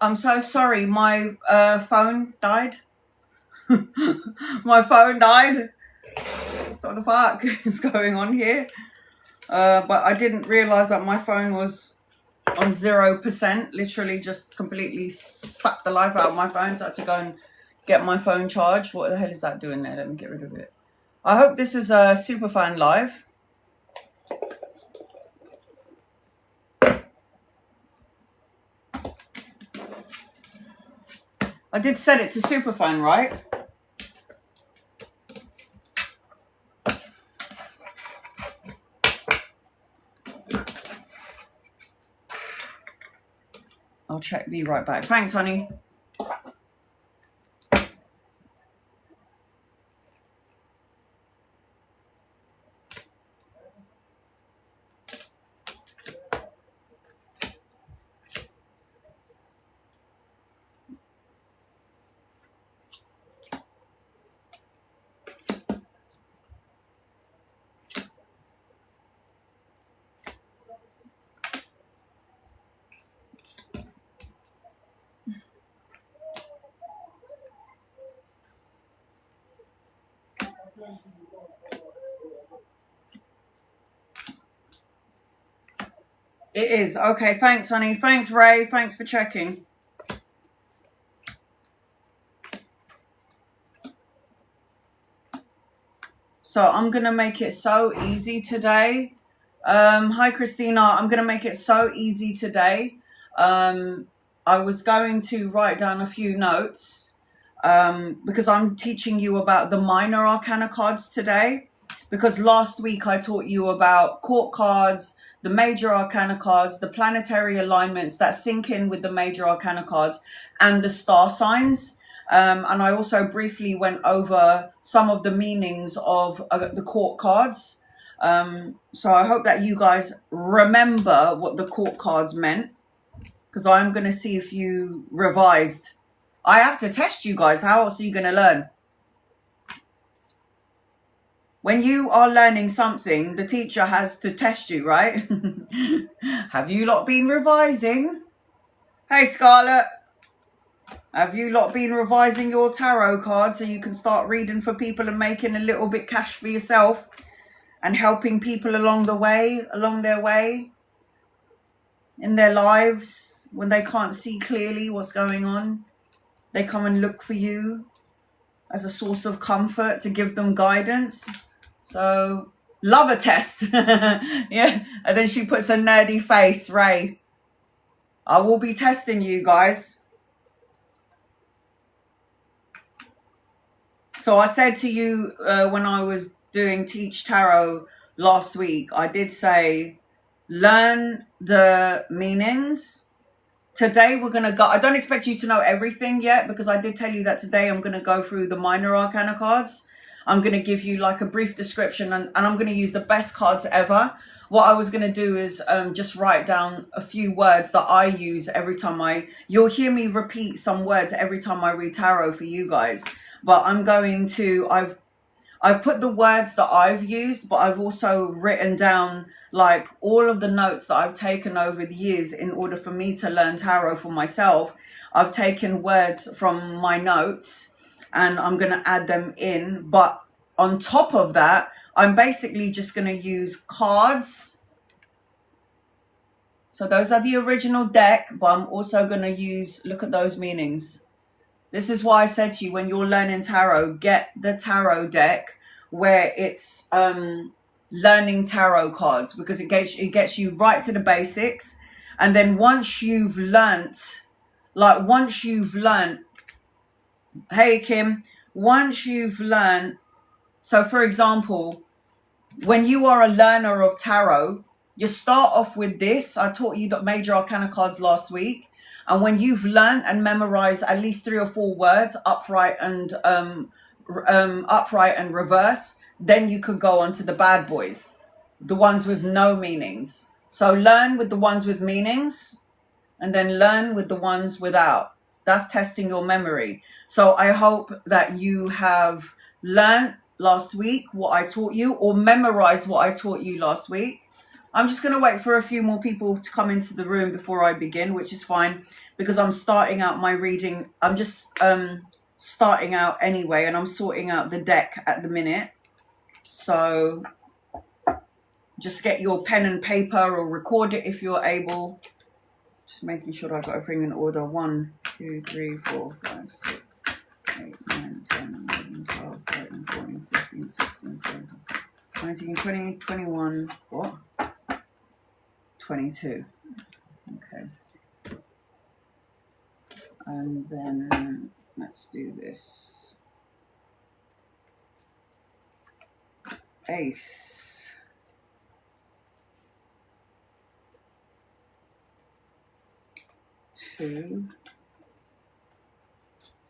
I'm so sorry. My phone died. My phone died. What the fuck is going on here? But I didn't realize that my phone was on 0%. Literally just completely sucked the life out of my phone. So I had to go and get my phone charged. What the hell is that doing there? Let me get rid of it. I hope this is a SuperFan live. I did set it to SuperFan, right? I'll check, be right back. Thanks, honey. It is. Okay, thanks, honey. Thanks, Ray. Thanks for checking. So I'm going to make it so easy today. Hi, Christina. I'm going to make it so easy today. I was going to write down a few notes because I'm teaching you about the minor arcana cards today. Because last week I taught you about court cards, the major arcana cards, the planetary alignments that sync in with the major arcana cards, and the star signs. And I also briefly went over some of the meanings of the court cards. So I hope that you guys remember what the court cards meant, because I'm going to see if you revised. I have to test you guys. How else are you going to learn? When you are learning something, the teacher has to test you, right? Have you lot been revising? Hey, Scarlett. Have you lot been revising your tarot cards so you can start reading for people and making a little bit cash for yourself and helping people along their way in their lives when they can't see clearly what's going on? They come and look for you as a source of comfort to give them guidance. So, love a test. Yeah. And then she puts a nerdy face, Ray. I will be testing you guys. So I said to you when I was doing Teach Tarot last week, I did say, learn the meanings. Today we're going to go, I don't expect you to know everything yet, because I did tell you that today I'm going to go through the minor arcana cards. I'm going to give you like a brief description, and I'm going to use the best cards ever. What I was going to do is just write down a few words that I use every time you'll hear me repeat some words every time I read tarot for you guys. But I'm going to, I've put the words that I've used, but I've also written down like all of the notes that I've taken over the years in order for me to learn tarot for myself. I've taken words from my notes and I'm going to add them in. But on top of that, I'm basically just going to use cards. So those are the original deck, but I'm also going to use, look at those meanings. This is why I said to you, when you're learning tarot, get the tarot deck where it's learning tarot cards, because it gets you right to the basics. And then once you've learnt, hey Kim, once you've learned, so for example, when you are a learner of tarot, you start off with this. I taught you the major arcana cards last week. And when you've learned and memorized at least 3 or 4 words, upright and reverse, then you could go on to the bad boys, the ones with no meanings. So learn with the ones with meanings and then learn with the ones without. That's testing your memory. So I hope that you have learned last week what I taught you, or memorized what I taught you last week. I'm just going to wait for a few more people to come into the room before I begin, which is fine because I'm starting out my reading. I'm just starting out anyway, and I'm sorting out the deck at the minute. So just get your pen and paper or record it if you're able. Just making sure I've got everything in order. 1, 2, 3, 4, 5, 6, 8, 9, 10, 11, 12, 13, 14, 15, 16, 17, 19, 20, 21, what? 22. Okay. And then let's do this. Ace. 2,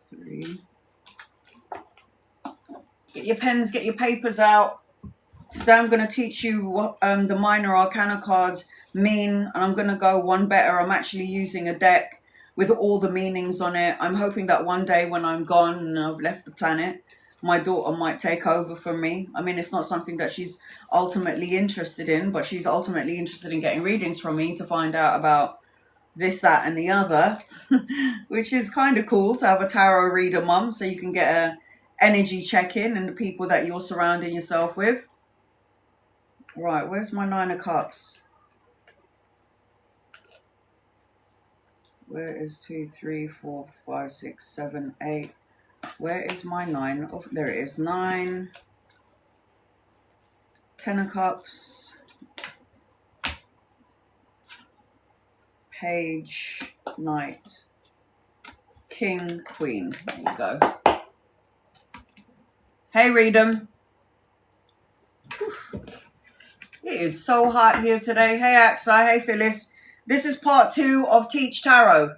3. Get your pens, get your papers out. Today I'm going to teach you what the minor arcana cards mean, and I'm going to go one better. I'm actually using a deck with all the meanings on it. I'm hoping that one day when I'm gone and I've left the planet, my daughter might take over from me. I mean, it's not something that she's ultimately interested in, but she's ultimately interested in getting readings from me to find out about this, that, and the other, which is kind of cool to have a tarot reader mum, so you can get a energy check-in and the people that you're surrounding yourself with. Right, where's my 9 of Cups? Where is 2, 3, 4, 5, 6, 7, 8? Where is my 9? Oh, there it is. 9. 10 of Cups. Page, Knight. King, Queen. There you go. Hey, Reedham. It is so hot here today. Hey, Axa. Hey, Phyllis. This is part 2 of Teach Tarot.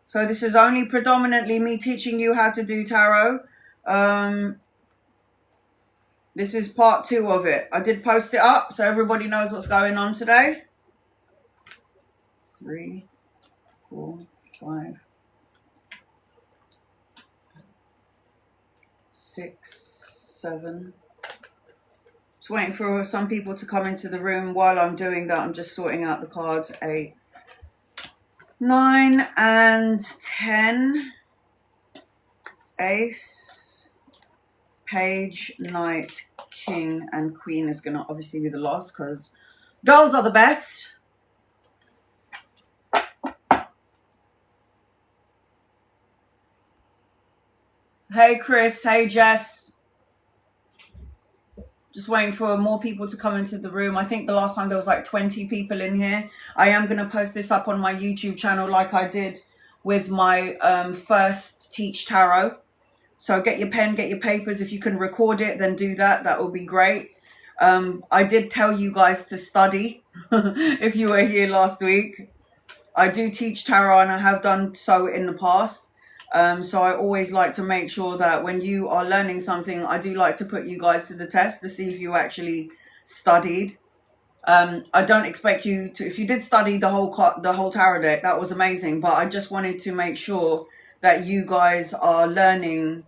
So this is only predominantly me teaching you how to do tarot. This is part 2 of it. I did post it up so everybody knows what's going on today. 3, 4, 5, 6, 7. Just waiting for some people to come into the room. While I'm doing that, I'm just sorting out the cards. 8, 9, and 10. Ace, Page, Knight, King, and Queen is going to obviously be the loss because dolls are the best. Hey, Chris. Hey, Jess. Just waiting for more people to come into the room. I think the last time there was like 20 people in here. I am going to post this up on my YouTube channel like I did with my first Teach Tarot. So get your pen, get your papers. If you can record it, then do that. That would be great. I did tell you guys to study if you were here last week. I do teach tarot and I have done so in the past. So I always like to make sure that when you are learning something, I do like to put you guys to the test to see if you actually studied. I don't expect you to, if you did study the whole tarot deck, that was amazing. But I just wanted to make sure that you guys are learning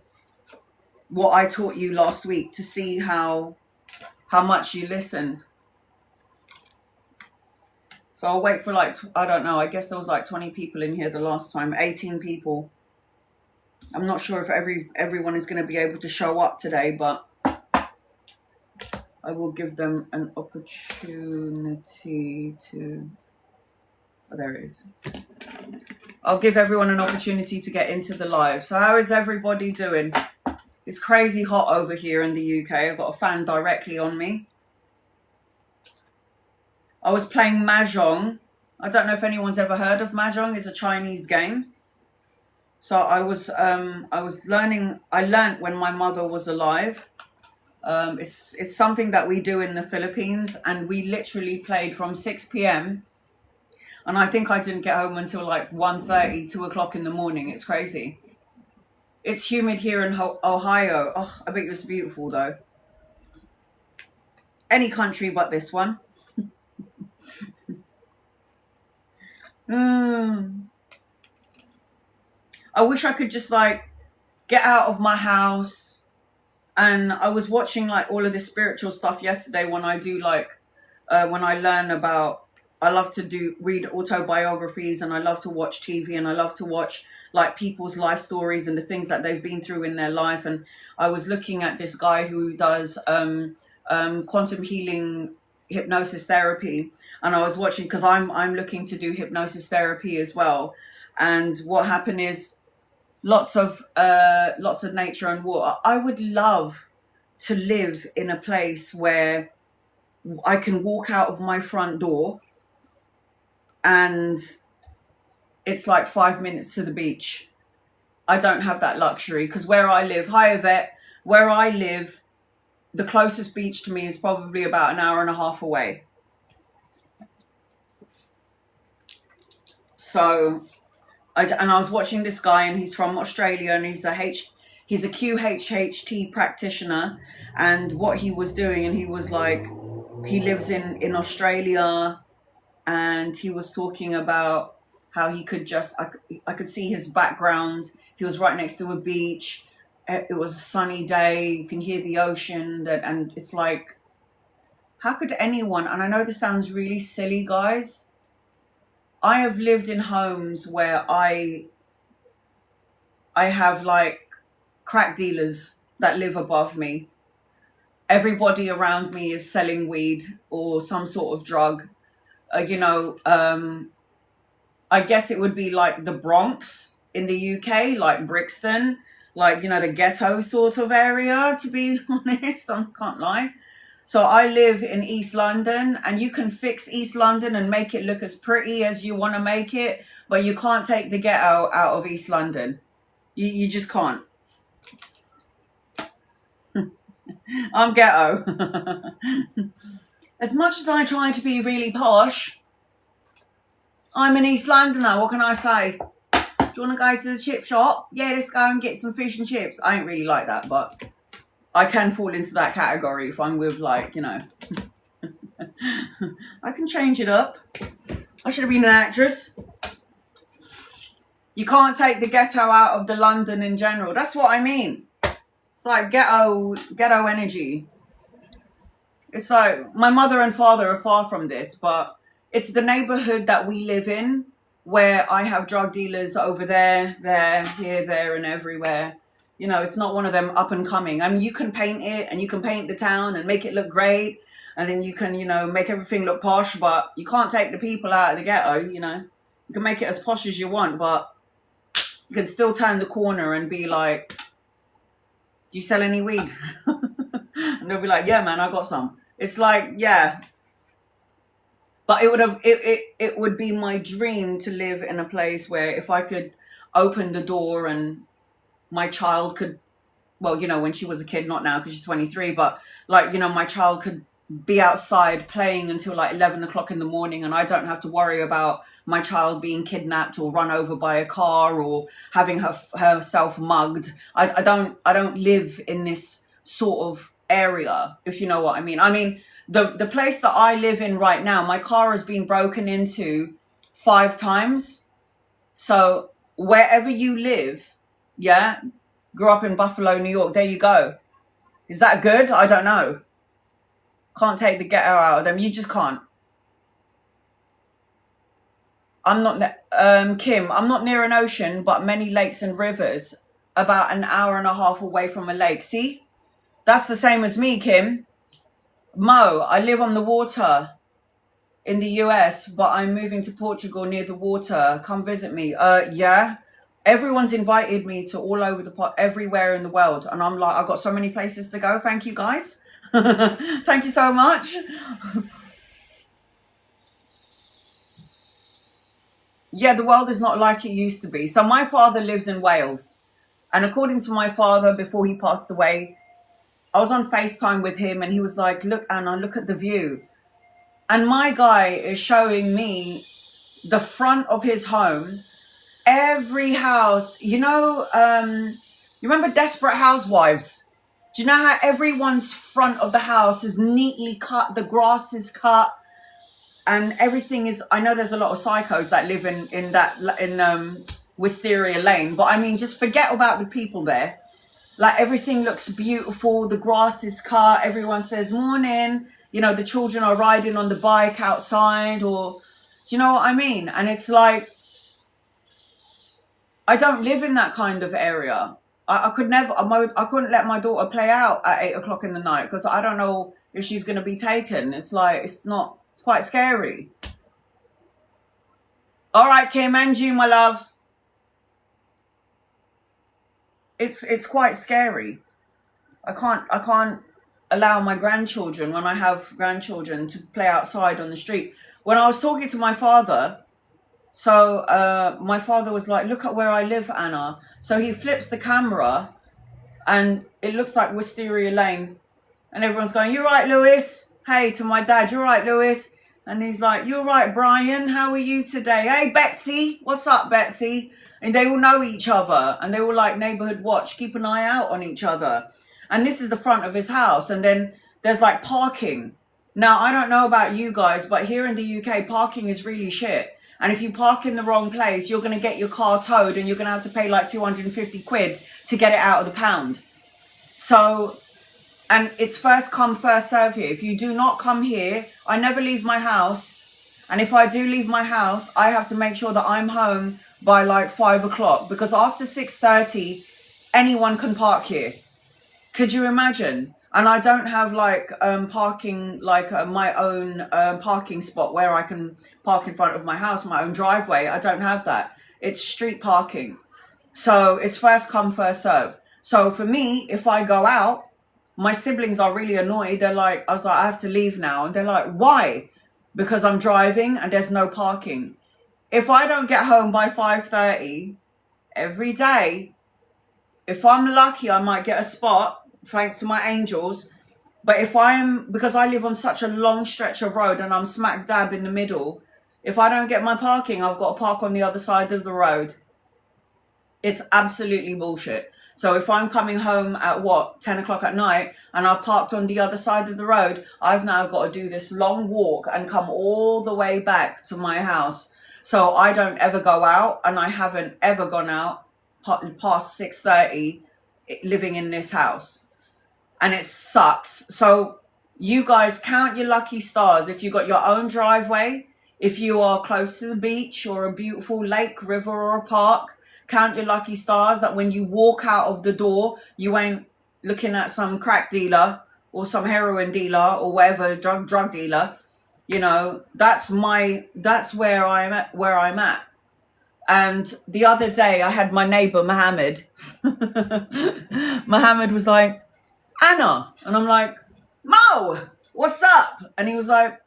what I taught you last week to see how much you listened. So I'll wait for like, I don't know, I guess there was like 20 people in here the last time, 18 people. I'm not sure if everyone is going to be able to show up today, but I will give them an opportunity to... Oh, there it is. I'll give everyone an opportunity to get into the live. So how is everybody doing? It's crazy hot over here in the UK. I've got a fan directly on me. I was playing Mahjong. I don't know if anyone's ever heard of Mahjong. It's a Chinese game. So I learned when my mother was alive. It's something that we do in the Philippines, and we literally played from 6 p.m. and I think I didn't get home until like 1:30, 2 o'clock in the morning. It's crazy. It's humid here in Ohio. Oh, I bet it was beautiful though. Any country but this one. I wish I could just like get out of my house. And I was watching like all of this spiritual stuff yesterday when I do like when I learn about, I love to read autobiographies, and I love to watch TV, and I love to watch like people's life stories and the things that they've been through in their life. And I was looking at this guy who does quantum healing hypnosis therapy, and I was watching, because I'm looking to do hypnosis therapy as well. And what happened is lots of nature and water. I would love to live in a place where I can walk out of my front door and it's like 5 minutes to the beach. I don't have that luxury, because where I live, hi Yvette, where I live, the closest beach to me is probably about an hour and a half away. So, I was watching this guy, and he's from Australia, and he's a QHHT practitioner. And what he was doing, and he was like, he lives in Australia, and he was talking about how he could just, I could see his background. He was right next to a beach. It was a sunny day. You can hear the ocean. And it's like, how could anyone, and I know this sounds really silly, guys, I have lived in homes where I have like crack dealers that live above me. Everybody around me is selling weed or some sort of drug. I guess it would be like the Bronx in the UK, like Brixton, like, the ghetto sort of area, to be honest. I can't lie. So I live in East London, and you can fix East London and make it look as pretty as you want to make it, but you can't take the ghetto out of East London. You just can't. I'm ghetto. As much as I try to be really posh, I'm an East Londoner. What can I say? Do you want to go to the chip shop? Yeah, let's go and get some fish and chips. I ain't really like that, but I can fall into that category if I'm with, like, I can change it up. I should have been an actress. You can't take the ghetto out of the London in general. That's what I mean. It's like ghetto energy. It's like my mother and father are far from this, but it's the neighborhood that we live in where I have drug dealers over there, here, there, and everywhere. It's not one of them up and coming. I mean, you can paint it, and you can paint the town and make it look great, and then you can, make everything look posh, but you can't take the people out of the ghetto. You can make it as posh as you want, but you can still turn the corner and be like, do you sell any weed? And they'll be like, yeah, man, I got some. It's like, yeah. But it would be my dream to live in a place where if I could open the door and my child could, well, when she was a kid, not now because she's 23, but like, my child could be outside playing until like 11 o'clock in the morning, and I don't have to worry about my child being kidnapped or run over by a car or having herself mugged. I don't live in this sort of area, if you know what I mean. I mean, the place that I live in right now, my car has been broken into 5 times. So wherever you live, yeah, grew up in Buffalo, New York, there you go. Is that good? I don't know. Can't take the ghetto out of them. You just can't. I'm not, Kim, I'm not near an ocean, but many lakes and rivers, about an hour and a half away from a lake. See? That's the same as me, Kim. Mo, I live on the water in the US, but I'm moving to Portugal near the water. Come visit me. Yeah. Everyone's invited me to all over everywhere in the world. And I'm like, I've got so many places to go. Thank you, guys. Thank you so much. Yeah, the world is not like it used to be. So my father lives in Wales. And according to my father, before he passed away, I was on FaceTime with him and he was like, look, Anna, look at the view. And my guy is showing me the front of his home. Every house, you remember Desperate Housewives? Do you know how everyone's front of the house is neatly cut? The grass is cut and everything is, I know there's a lot of psychos that live in Wisteria Lane, but I mean, just forget about the people there. Like everything looks beautiful. The grass is cut. Everyone says morning. you know, the children are riding on the bike outside, or do you know what I mean? And it's like, I don't live in that kind of area. I could never, I couldn't let my daughter play out at 8 o'clock in the night because I don't know if she's going to be taken. It's like, it's quite scary. All right, Kim, and you, my love. It's quite scary. I can't allow my grandchildren, when I have grandchildren, to play outside on the street. When I was talking to my father, so my father was like, look at where I live, Anna. So he flips the camera and it looks like Wisteria Lane. And everyone's going, you're right, Lewis. Hey, to my dad, you're right, Lewis. And he's like, you're right, Brian. How are you today? Hey, Betsy. What's up, Betsy? And they all know each other. And they all like neighborhood watch, keep an eye out on each other. And this is the front of his house. And then there's like parking. Now, I don't know about you guys, but here in the UK, parking is really shit. And if you park in the wrong place, you're going to get your car towed and you're going to have to pay like 250 quid to get it out of the pound. So, and it's first come, first serve here. If you do not come here, I never leave my house. And if I do leave my house, I have to make sure that I'm home by like 5 o'clock. Because after 6:30, anyone can park here. Could you imagine? And I don't have like parking, like my own parking spot where I can park in front of my house, my own driveway. I don't have that. It's street parking. So it's first come, first serve. So for me, if I go out, my siblings are really annoyed. They're like, I was like, I have to leave now. And they're like, why? Because I'm driving and there's no parking. If I don't get home by 5:30 every day, if I'm lucky, I might get a spot, thanks to my angels. But because I live on such a long stretch of road and I'm smack dab in the middle, if I don't get my parking, I've got to park on the other side of the road. It's absolutely bullshit. So if I'm coming home at 10 o'clock at night and I've parked on the other side of the road, I've now got to do this long walk and come all the way back to my house. So I don't ever go out, and I haven't ever gone out past 6:30 living in this house. And it sucks. So you guys, count your lucky stars if you got your own driveway, if you are close to the beach or a beautiful lake, river, or a park. Count your lucky stars that when you walk out of the door, you ain't looking at some crack dealer or some heroin dealer or whatever, drug dealer. You know, that's where I'm at. And the other day I had my neighbor, Mohammed. Mohammed was like, Anna. And I'm like, Mo, what's up? And he was like,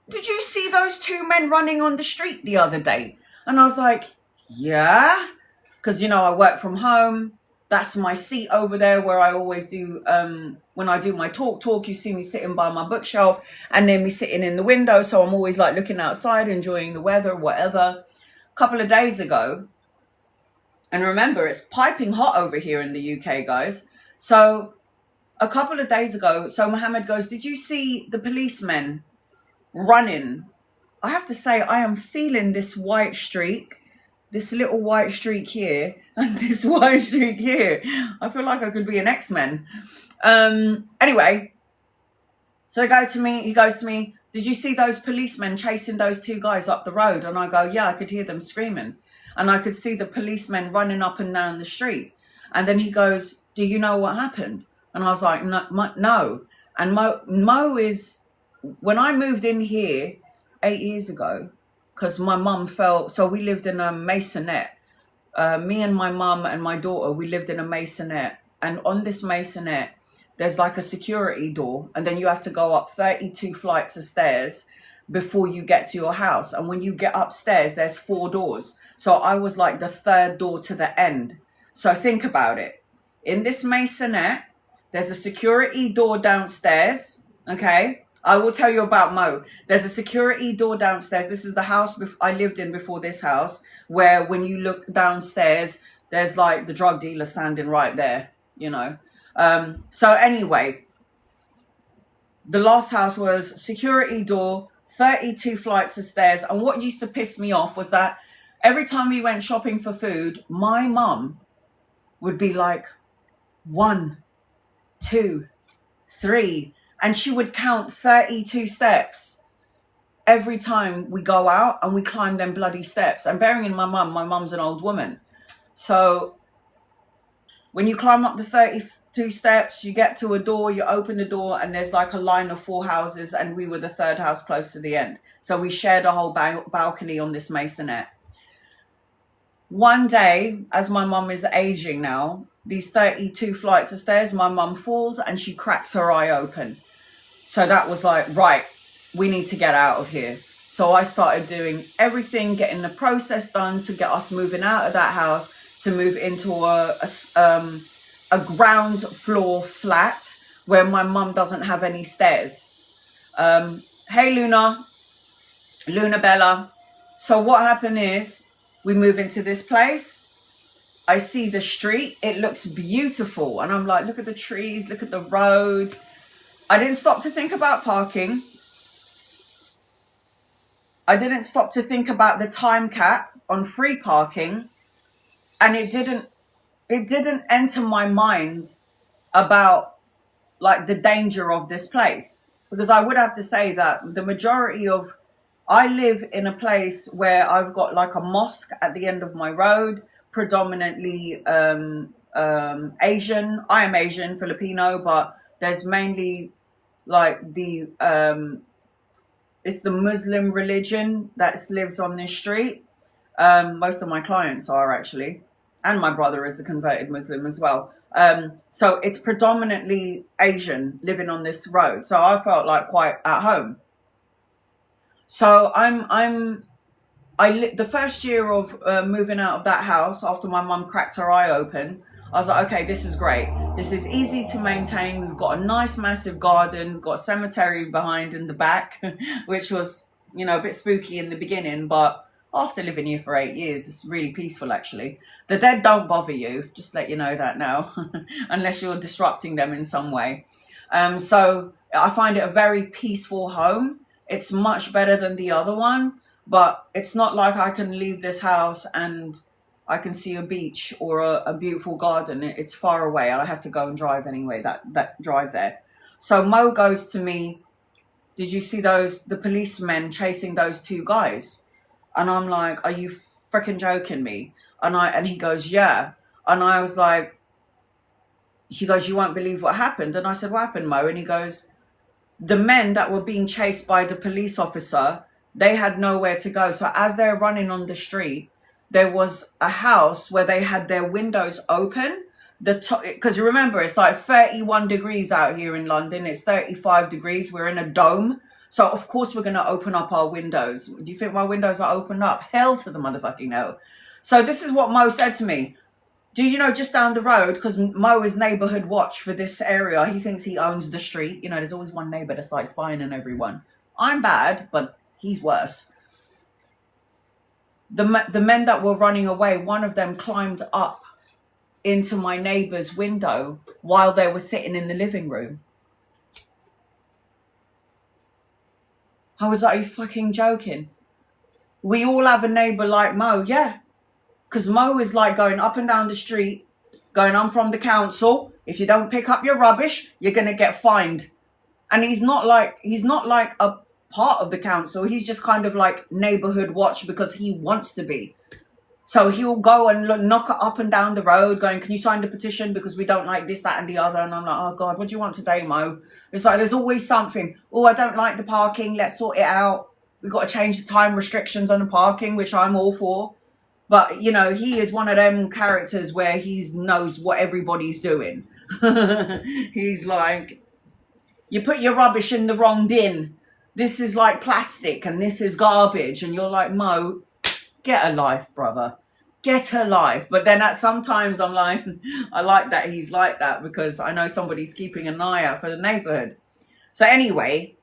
did you see those two men running on the street the other day? And I was like, yeah. Because, you know, I work from home. That's my seat over there where I always do, when I do my talk, you see me sitting by my bookshelf and then me sitting in the window. So I'm always like looking outside, enjoying the weather, whatever. A couple of days ago, and remember, it's piping hot over here in the UK, guys. So a couple of days ago, so Mohammed goes, did you see the policemen running? I have to say, I am feeling this white streak. This little white streak here and this white streak here. I feel like I could be an X-Men. Anyway, so he goes to me, did you see those policemen chasing those two guys up the road? And I go, yeah, I could hear them screaming. And I could see the policemen running up and down the street. And then he goes, do you know what happened? And I was like, no. And Mo is, when I moved in here 8 years ago, because my mum fell, so we lived in a maisonette. Me and my mum and my daughter, we lived in a maisonette. And on this maisonette, there's like a security door. And then you have to go up 32 flights of stairs before you get to your house. And when you get upstairs, there's 4 doors. So I was like the 3rd door to the end. So think about it. In this maisonette, there's a security door downstairs, okay? I will tell you about Mo. There's a security door downstairs. This is the house I lived in before this house, where when you look downstairs, there's like the drug dealer standing right there, you know. So anyway, the last house was security door, 32 flights of stairs. And what used to piss me off was that every time we went shopping for food, my mum would be like, 1, 2, 3. And she would count 32 steps every time we go out, and we climb them bloody steps. And bearing in my mum's an old woman. So when you climb up the 32 steps, you get to a door, you open the door, and there's like a line of 4 houses, and we were the 3rd house close to the end. So we shared a whole balcony on this masonette. One day, as my mum is aging now, these 32 flights of stairs, my mum falls and she cracks her eye open. So that was like, right, we need to get out of here. So I started doing everything, getting the process done to get us moving out of that house, to move into a ground floor flat where my mum doesn't have any stairs. Hey, Luna Bella. So what happened is, we move into this place. I see the street. It looks beautiful. And I'm like, look at the trees, look at the road. I didn't stop to think about parking. I didn't stop to think about the time cap on free parking. And it didn't enter my mind about like the danger of this place. Because I would have to say that the majority of, I live in a place where I've got like a mosque at the end of my road, predominantly Asian. I am Asian, Filipino, but there's mainly like it's the Muslim religion that lives on this street. Most of my clients are actually, and my brother is a converted Muslim as well. So it's predominantly Asian living on this road. So I felt like quite at home. So the first year of moving out of that house after my mum cracked her eye open, I was like, okay, this is great. This is easy to maintain. We've got a nice massive garden, got a cemetery behind in the back, which was, a bit spooky in the beginning, but after living here for 8 years, it's really peaceful actually. The dead don't bother you, just let you know that now, unless you're disrupting them in some way. So I find it a very peaceful home. It's much better than the other one, but it's not like I can leave this house and I can see a beach or a beautiful garden. It's far away. I have to go and drive anyway, that drive there. So Mo goes to me, did you see the policemen chasing those 2 guys? And I'm like, are you freaking joking me? And he goes, yeah. And I was like, he goes, you won't believe what happened. And I said, what happened, Mo? And he goes, the men that were being chased by the police officer, they had nowhere to go. So as they're running on the street, there was a house where they had their windows open. Because you remember, it's like 31 degrees out here in London. It's 35 degrees. We're in a dome. So of course we're going to open up our windows. Do you think my windows are opened up? Hell to the motherfucking no. So this is what Mo said to me. Do you know, just down the road, because Mo is neighborhood watch for this area. He thinks he owns the street. There's always one neighbor that's like spying on everyone. I'm bad, but he's worse. The men that were running away, one of them climbed up into my neighbor's window while they were sitting in the living room. I was like, are you fucking joking? We all have a neighbor like Mo, yeah. Because Mo is like going up and down the street, going, I'm from the council. If you don't pick up your rubbish, you're going to get fined. And he's not like a part of the council. He's just kind of like neighborhood watch because he wants to be. So he'll go and knock it up and down the road going, can you sign the petition because we don't like this, that and the other. And I'm like, oh God, what do you want today, Mo? It's like, there's always something. Oh, I don't like the parking. Let's sort it out. We've got to change the time restrictions on the parking, which I'm all for. But, he is one of them characters where he knows what everybody's doing. He's like, you put your rubbish in the wrong bin. This is like plastic and this is garbage. And you're like, Mo, get a life, brother. Get a life. But then sometimes I'm like, I like that he's like that because I know somebody's keeping an eye out for the neighborhood. So anyway,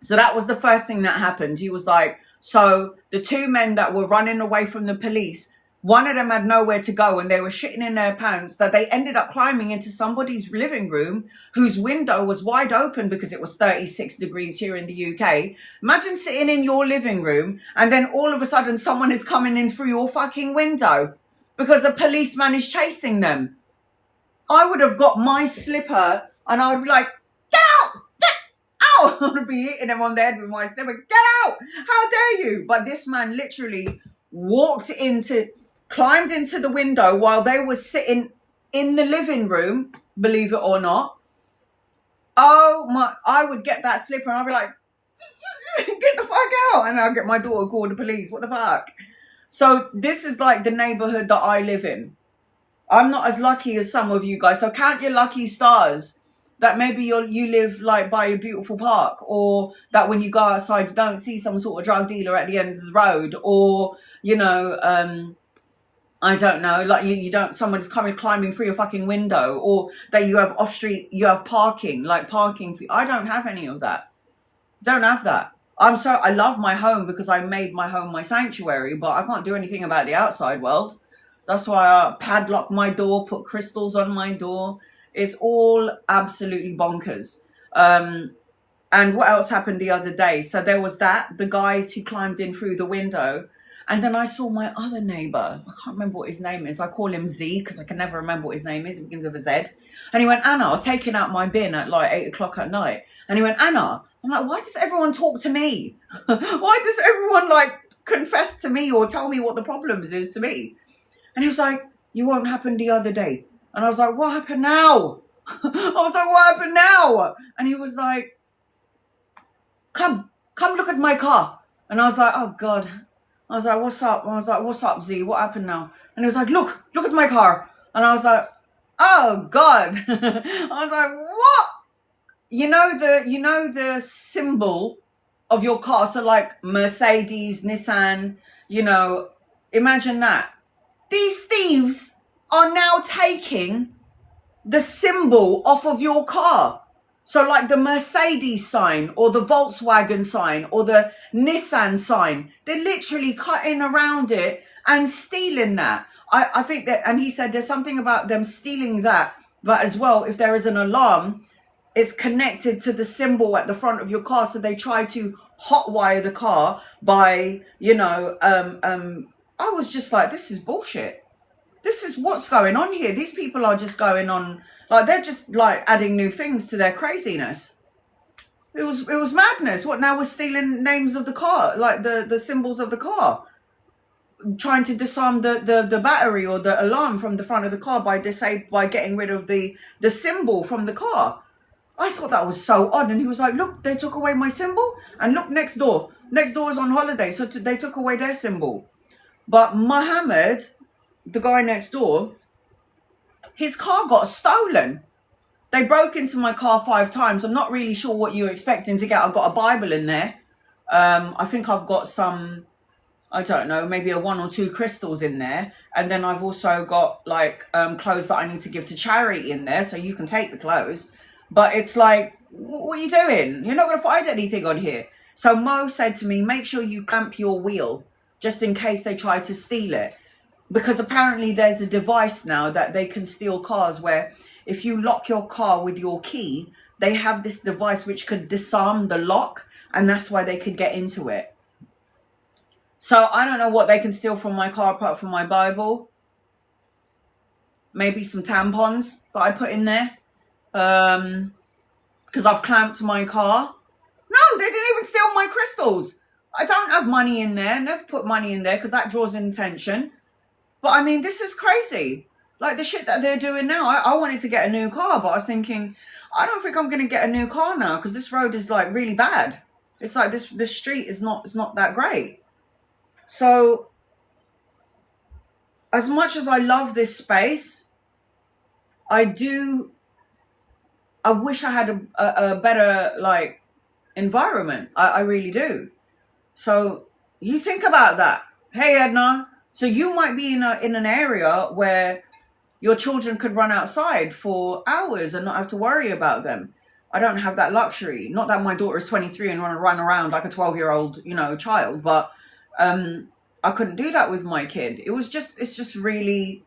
so that was the first thing that happened. He was like, so the 2 men that were running away from the police, one of them had nowhere to go and they were shitting in their pants that they ended up climbing into somebody's living room whose window was wide open because it was 36 degrees here in the UK. Imagine sitting in your living room and then all of a sudden someone is coming in through your fucking window because a policeman is chasing them. I would have got my slipper and I would be like, get out, get out. I would be hitting him on the head with my stick. Get out. How dare you? But this man literally climbed into the window while they were sitting in the living room, believe it or not. Oh my, I would get that slipper and I'd be like, get the fuck out. And I'll get my daughter to call the police. What the fuck? So this is like the neighborhood that I live in. I'm not as lucky as some of you guys. So count your lucky stars that maybe you live like by a beautiful park, or that when you go outside, you don't see some sort of drug dealer at the end of the road, or, you know, I don't know, like you don't, someone's climbing through your fucking window, or that you have off street, you have parking, like parking. I don't have any of that. Don't have that. I love my home because I made my home my sanctuary, but I can't do anything about the outside world. That's why I padlock my door, put crystals on my door. It's all absolutely bonkers. And what else happened the other day? So there was the guys who climbed in through the window. And then I saw my other neighbor. I can't remember what his name is. I call him Z because I can never remember what his name is. It begins with a Z. And he went, Anna, I was taking out my bin at like 8 o'clock at night. And he went, Anna. I'm like, why does everyone talk to me? Why does everyone like confess to me or tell me what the problems is to me? And he was like, you won't happen the other day. And I was like, what happened now? I was like, what happened now? And he was like, come look at my car. And I was like, oh God. I was like, what's up? I was like, what's up, Z? What happened now? And he was like, look at my car. And I was like, oh God. I was like, what? You know the symbol of your car. So like Mercedes, Nissan, you know, imagine that. These thieves are now taking the symbol off of your car. So like the Mercedes sign or the Volkswagen sign or the Nissan sign, they're literally cutting around it and stealing that. I think that, and he said there's something about them stealing that, but as well, if there is an alarm, it's connected to the symbol at the front of your car. So they try to hotwire the car by, you know, I was just like, this is bullshit. This is what's going on here. These people are just going on, like, they're just like adding new things to their craziness. It was madness. What now? We're stealing names of the car, like the symbols of the car, trying to disarm the battery or the alarm from the front of the car by getting rid of the symbol from the car. I thought that was so odd. And he was like, look, they took away my symbol. And look, next door is on holiday. So they took away their symbol. But Mohammed, the guy next door, his car got stolen. They broke into my car 5 times. I'm not really sure what you're expecting to get. I've got a Bible in there. I think I've got some, I don't know, maybe 1 or 2 crystals in there. And then I've also got like clothes that I need to give to charity in there. So you can take the clothes. But it's like, what are you doing? You're not going to find anything on here. So Mo said to me, make sure you clamp your wheel just in case they try to steal it. Because apparently there's a device now that they can steal cars where if you lock your car with your key, they have this device which could disarm the lock, and that's why they could get into it. So I don't know what they can steal from my car apart from my Bible. Maybe some tampons that I put in there. Because I've clamped my car. No, they didn't even steal my crystals. I don't have money in there. Never put money in there because that draws in attention. But I mean, this is crazy. Like the shit that they're doing now. I wanted to get a new car, but I was thinking, I don't think I'm going to get a new car now because this road is like really bad. It's like this street is not that great. So as much as I love this space, I wish I had a better like environment. I really do. So you think about that. Hey, Edna. So you might be in an area where your children could run outside for hours and not have to worry about them. I don't have that luxury. Not that my daughter is 23 and want to run around like a 12-year-old, you know, child, but I couldn't do that with my kid. It's just really,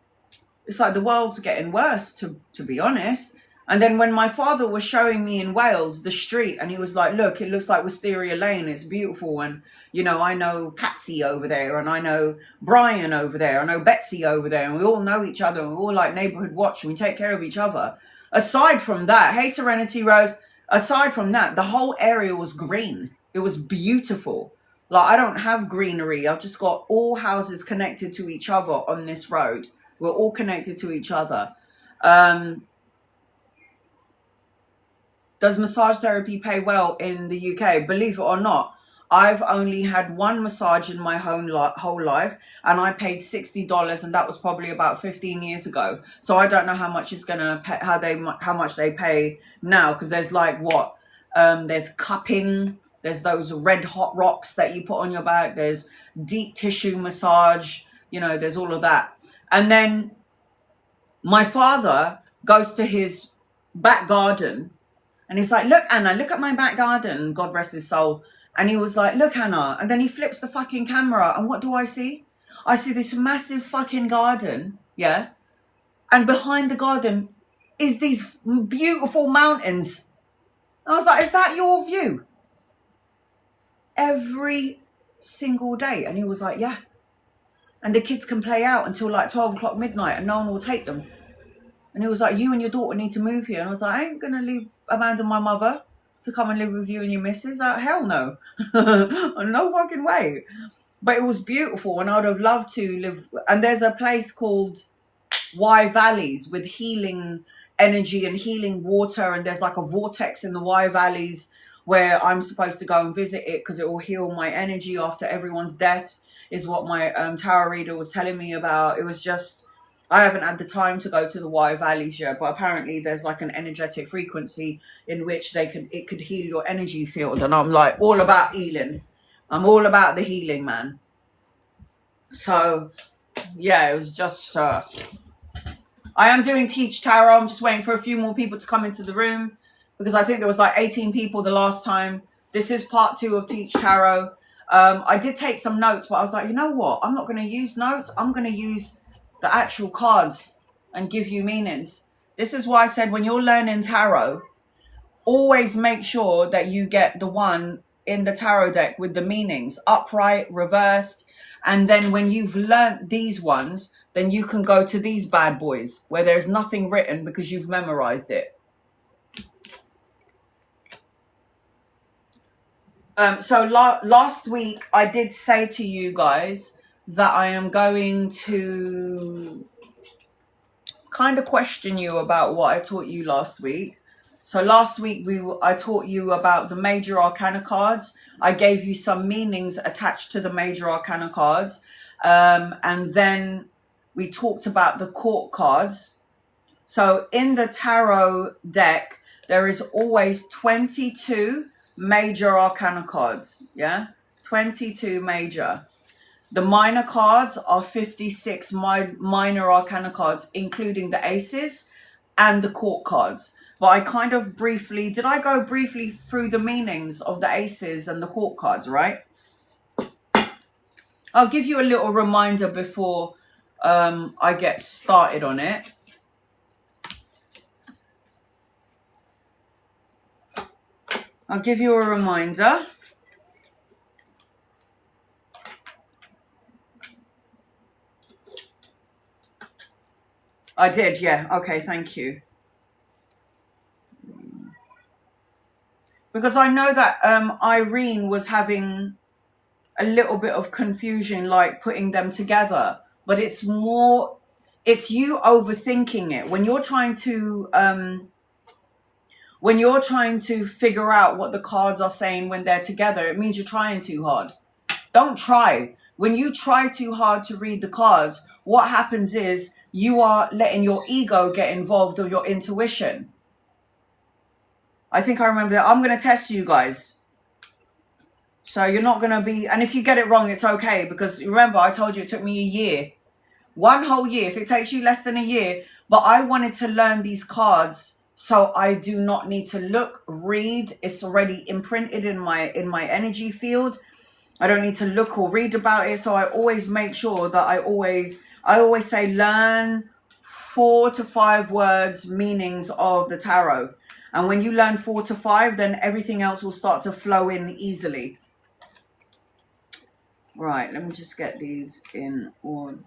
it's like the world's getting worse, to be honest. And then when my father was showing me in Wales the street, and he was like, look, it looks like Wisteria Lane, it's beautiful, and you know, I know Patsy over there, and I know Brian over there, I know Betsy over there, and we all know each other, and we all like neighborhood watch, and we take care of each other. Aside from that, hey Serenity Rose, aside from that, the whole area was green. It was beautiful. Like, I don't have greenery. I've just got all houses connected to each other on this road. We're all connected to each other. Does massage therapy pay well in the UK? Believe it or not, I've only had one massage in my whole life, and I paid $60, and that was probably about 15 years ago. So I don't know how much it's gonna pay, how much they pay now, because there's like what, there's cupping, there's those red hot rocks that you put on your back, there's deep tissue massage, you know, there's all of that. And then my father goes to his back garden. And he's like, look, Anna, look at my back garden. God rest his soul. And he was like, look, Anna. And then he flips the fucking camera. And what do I see? I see this massive fucking garden. Yeah. And behind the garden is these beautiful mountains. I was like, is that your view? Every single day. And he was like, yeah. And the kids can play out until like 12 o'clock midnight and no one will take them. And he was like, you and your daughter need to move here. And I was like, I ain't going to leave Amanda, my mother, to come and live with you and your missus. Hell no. No fucking way. But it was beautiful, and I would have loved to live. And there's a place called Y Valleys with healing energy and healing water. And there's like a vortex in the Y Valleys where I'm supposed to go and visit it because it will heal my energy after everyone's death, is what my tarot reader was telling me about. It was just... I haven't had the time to go to the Y Valleys yet, but apparently there's like an energetic frequency in which it could heal your energy field. And I'm like all about healing. I'm all about the healing, man. So yeah, it was just, I am doing Teach Tarot. I'm just waiting for a few more people to come into the room because I think there was like 18 people the last time. This is part 2 of Teach Tarot. I did take some notes, but I was like, you know what? I'm not going to use notes. I'm going to use the actual cards and give you meanings. This is why I said when you're learning tarot, always make sure that you get the one in the tarot deck with the meanings, upright, reversed. And then when you've learnt these ones, then you can go to these bad boys where there's nothing written because you've memorized it. So last week I did say to you guys that I am going to kind of question you about what I taught you last week. So last week I taught you about the major arcana cards. I gave you some meanings attached to the major arcana cards. And then we talked about the court cards. So in the tarot deck, there is always 22 major arcana cards. Yeah, 22 major. The minor cards are 56 minor arcana cards, including the aces and the court cards. But I kind of briefly, did I go briefly through the meanings of the aces and the court cards, right? I'll give you a little reminder before I get started on it. I'll give you a reminder. I did, yeah. Okay, thank you. Because I know that Irene was having a little bit of confusion, like putting them together. But it's more, it's you overthinking it. When you're trying to figure out what the cards are saying when they're together, it means you're trying too hard. Don't try. When you try too hard to read the cards, what happens is you are letting your ego get involved or your intuition. I think I remember that. I'm going to test you guys. So you're not going to be... And if you get it wrong, it's okay. Because remember, I told you it took me a year. 1 whole year. If it takes you less than a year. But I wanted to learn these cards so I do not need to look, read. It's already imprinted in my energy field. I don't need to look or read about it. So I always make sure that I always say learn 4 to 5 words, meanings of the tarot. And when you learn 4 to 5, then everything else will start to flow in easily. Right, let me just get these in order.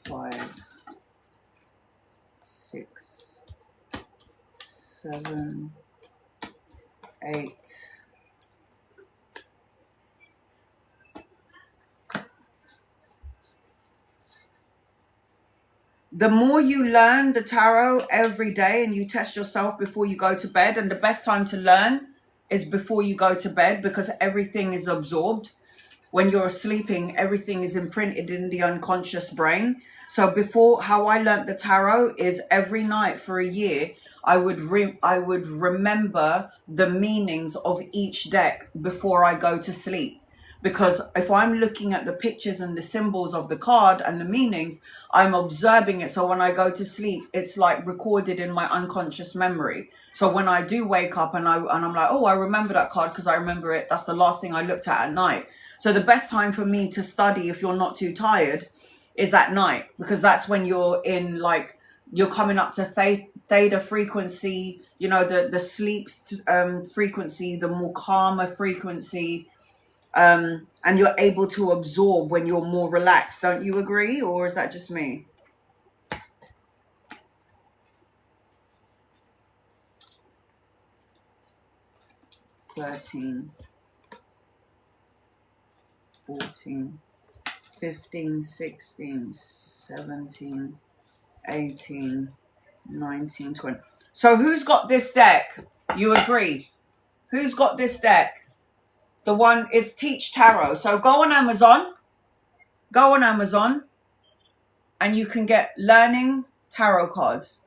5, 6, 7, 8. The more you learn the tarot every day and you test yourself before you go to bed, and the best time to learn is before you go to bed, because everything is absorbed. When you're sleeping, everything is imprinted in the unconscious brain. So before, how I learned the tarot is every night for a year, I would remember the meanings of each deck before I go to sleep. Because if I'm looking at the pictures and the symbols of the card and the meanings, I'm observing it. So when I go to sleep, it's like recorded in my unconscious memory. So when I do wake up and I'm like, oh, I remember that card because I remember it. That's the last thing I looked at night. So the best time for me to study, if you're not too tired, is at night, because that's when you're in, like, you're coming up to theta frequency, you know, the sleep frequency, the more calmer frequency. And you're able to absorb when you're more relaxed. Don't you agree? Or is that just me? $13, $14, $15, $16, $17, $18, $19, $20. So who's got this deck? You agree? Who's got this deck? The one is Teach Tarot. So go on Amazon. Go on Amazon. And you can get Learning Tarot Cards.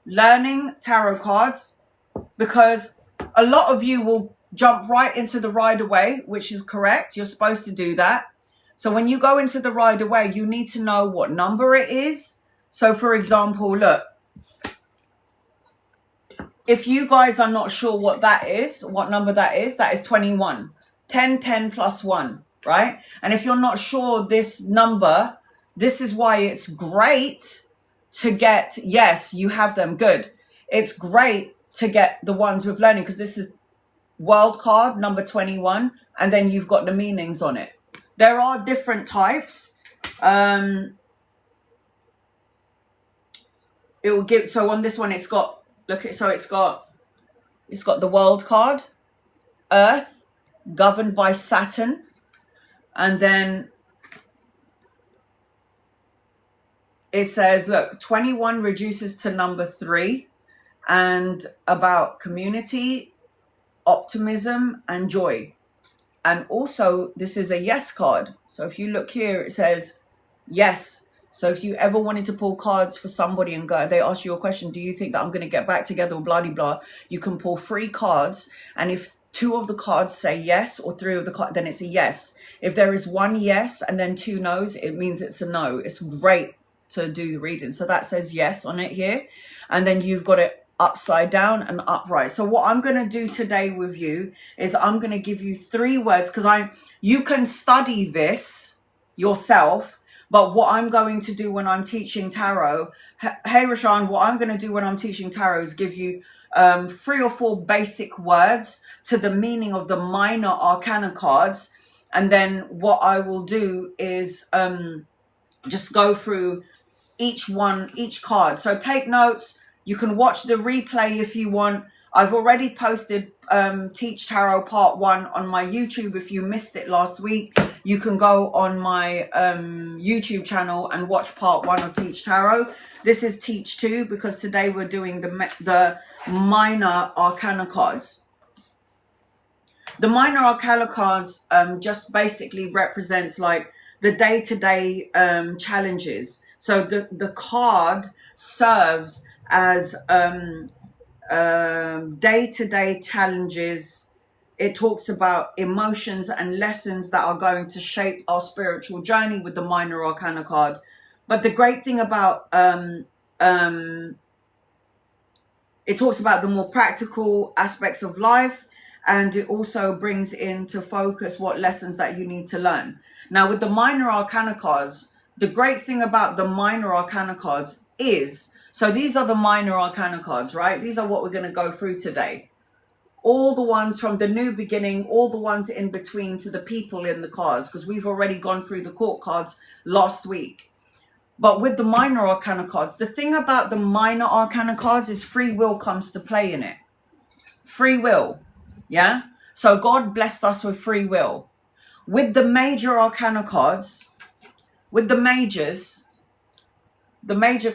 Learning Tarot Cards. Because a lot of you will jump right into the Rider-Waite, which is correct. You're supposed to do that. So when you go into the Rider-Waite, you need to know what number it is. So for example, look. If you guys are not sure what that is, what number that is 21. 10, 10 plus 1, right? And if you're not sure this number, this is why it's great to get, yes, you have them, good. It's great to get the ones with learning, because this is world card number 21, and then you've got the meanings on it. There are different types. It will give, so on this one, it's got, look, so it's got the world card, Earth, governed by Saturn, and then it says, look, 21 reduces to number 3, and about community, optimism, and joy. And also, this is a yes card. So if you look here, it says yes. So if you ever wanted to pull cards for somebody and go, they ask you a question, do you think that I'm going to get back together or blah, blah, blah, you can pull 3 cards. And if 2 of the cards say yes, or 3 of the cards, then it's a yes. If there is 1 yes and then 2 no's, it means it's a no. It's great to do the reading. So that says yes on it here. And then you've got it upside down and upright. So what I'm going to do today with you is I'm going to give you 3 words, because you can study this yourself. But what I'm going to do when I'm teaching tarot, hey Rashan, what I'm going to do when I'm teaching tarot is give you 3 or 4 basic words to the meaning of the minor arcana cards. And then what I will do is just go through each card. So take notes. You can watch the replay if you want. I've already posted Teach Tarot Part 1 on my YouTube. If you missed it last week, you can go on my YouTube channel and watch Part 1 of Teach Tarot. This is Teach 2, because today we're doing the minor arcana cards. The minor arcana cards just basically represents like the day-to-day challenges. So the card serves as day-to-day challenges. It talks about emotions and lessons that are going to shape our spiritual journey with the minor arcana card. But the great thing about it talks about the more practical aspects of life, and it also brings into focus what lessons that you need to learn. Now with the minor arcana cards, the great thing about the minor arcana cards is, so these are the minor arcana cards, right? These are what we're going to go through today. All the ones from the new beginning, all the ones in between to the people in the cards, because we've already gone through the court cards last week. But with the minor arcana cards, the thing about the minor arcana cards is free will comes to play in it. Free will. Yeah? So God blessed us with free will. With the major arcana cards, with the majors, the major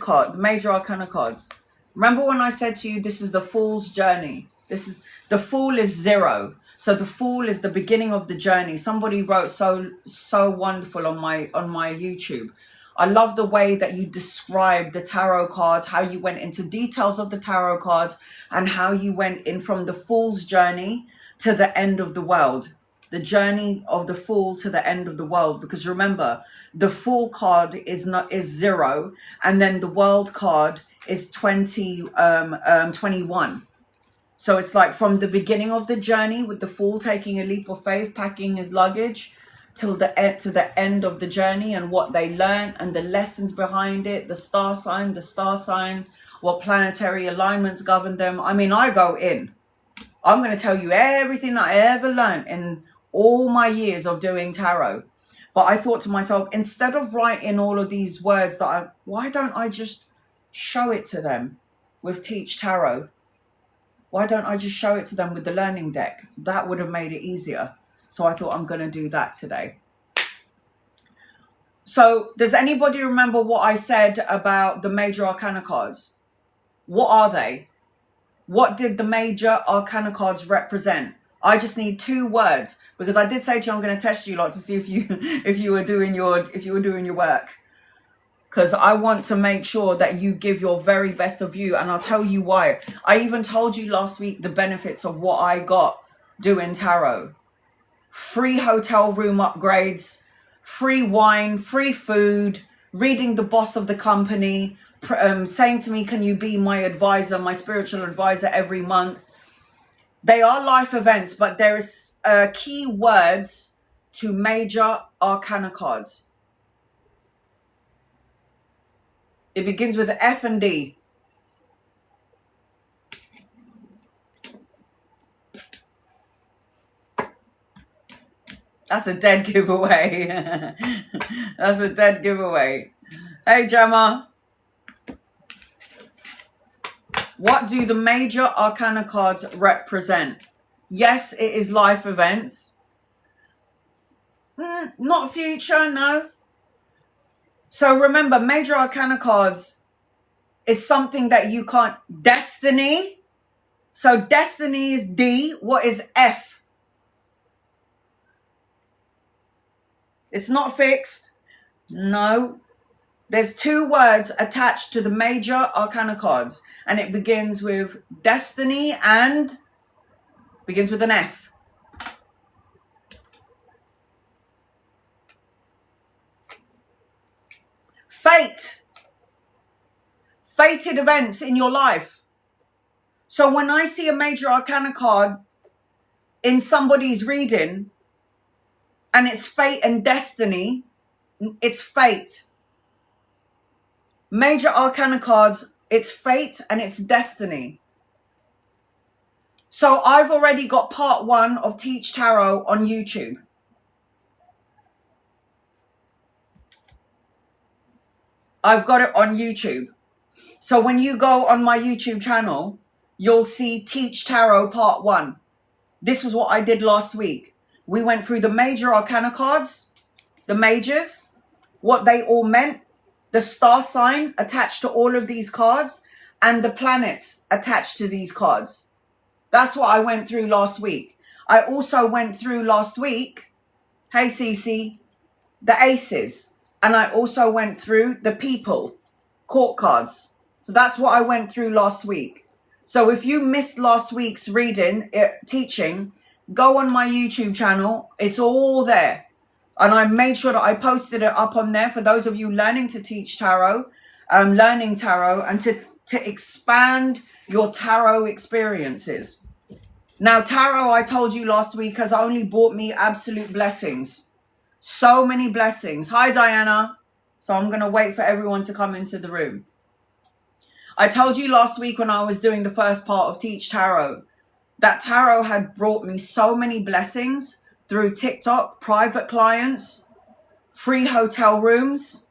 arcana cards. Remember when I said to you, this is the Fool's journey. The Fool is 0. So the Fool is the beginning of the journey. Somebody wrote so wonderful on my YouTube. I love the way that you described the tarot cards, how you went into details of the tarot cards, and how you went in from the Fool's journey to the end of the world. The journey of the Fool to the end of the world. Because remember, the Fool card is 0, and then the World card is 21. So it's like from the beginning of the journey with the Fool taking a leap of faith, packing his luggage, till the end of the journey, and what they learn and the lessons behind it, the star sign, what planetary alignments govern them. I mean, I go in. I'm going to tell you everything that I ever learned in all my years of doing tarot. But I thought to myself, instead of writing all of these words why don't I just show it to them with Teach Tarot? Why don't I just show it to them with the learning deck? That would have made it easier. So I thought I'm going to do that today. So does anybody remember what I said about the major arcana cards? What are they? What did the major arcana cards represent? I just need 2 words, because I did say to you I'm going to test you lot to see if you were doing your work. Because I want to make sure that you give your very best of you, and I'll tell you why. I even told you last week the benefits of what I got doing tarot. Free hotel room upgrades, free wine, free food, reading the boss of the company, saying to me, can you be my advisor, my spiritual advisor every month? They are life events, but there is key words to major arcana cards. It begins with F and D. That's a dead giveaway. That's a dead giveaway. Hey, Gemma. What do the major arcana cards represent? Yes, it is life events. Not future, no. So remember, major arcana cards is something that you can't... Destiny. So destiny is D. What is F? It's not fixed. No. There's 2 words attached to the major arcana cards, and it begins with destiny and begins with an F. Fate. Fated events in your life. So when I see a major arcana card in somebody's reading and it's fate and destiny, it's fate. Major arcana cards, it's fate and it's destiny. So I've already got part 1 of Teach Tarot on YouTube. I've got it on YouTube. So when you go on my YouTube channel, you'll see Teach Tarot part 1. This was what I did last week. We went through the major arcana cards, the majors, what they all meant, the star sign attached to all of these cards, and the planets attached to these cards. That's what I went through last week. I also went through last week, hey Cece, the aces. And I also went through the people, court cards. So that's what I went through last week. So if you missed last week's teaching, go on my YouTube channel. It's all there. And I made sure that I posted it up on there for those of you learning to teach tarot, learning tarot, and to expand your tarot experiences. Now, tarot, I told you last week, has only brought me absolute blessings. So many blessings. Hi, Diana. So I'm going to wait for everyone to come into the room. I told you last week when I was doing the first part of Teach Tarot, that tarot had brought me so many blessings through TikTok, private clients, free hotel rooms,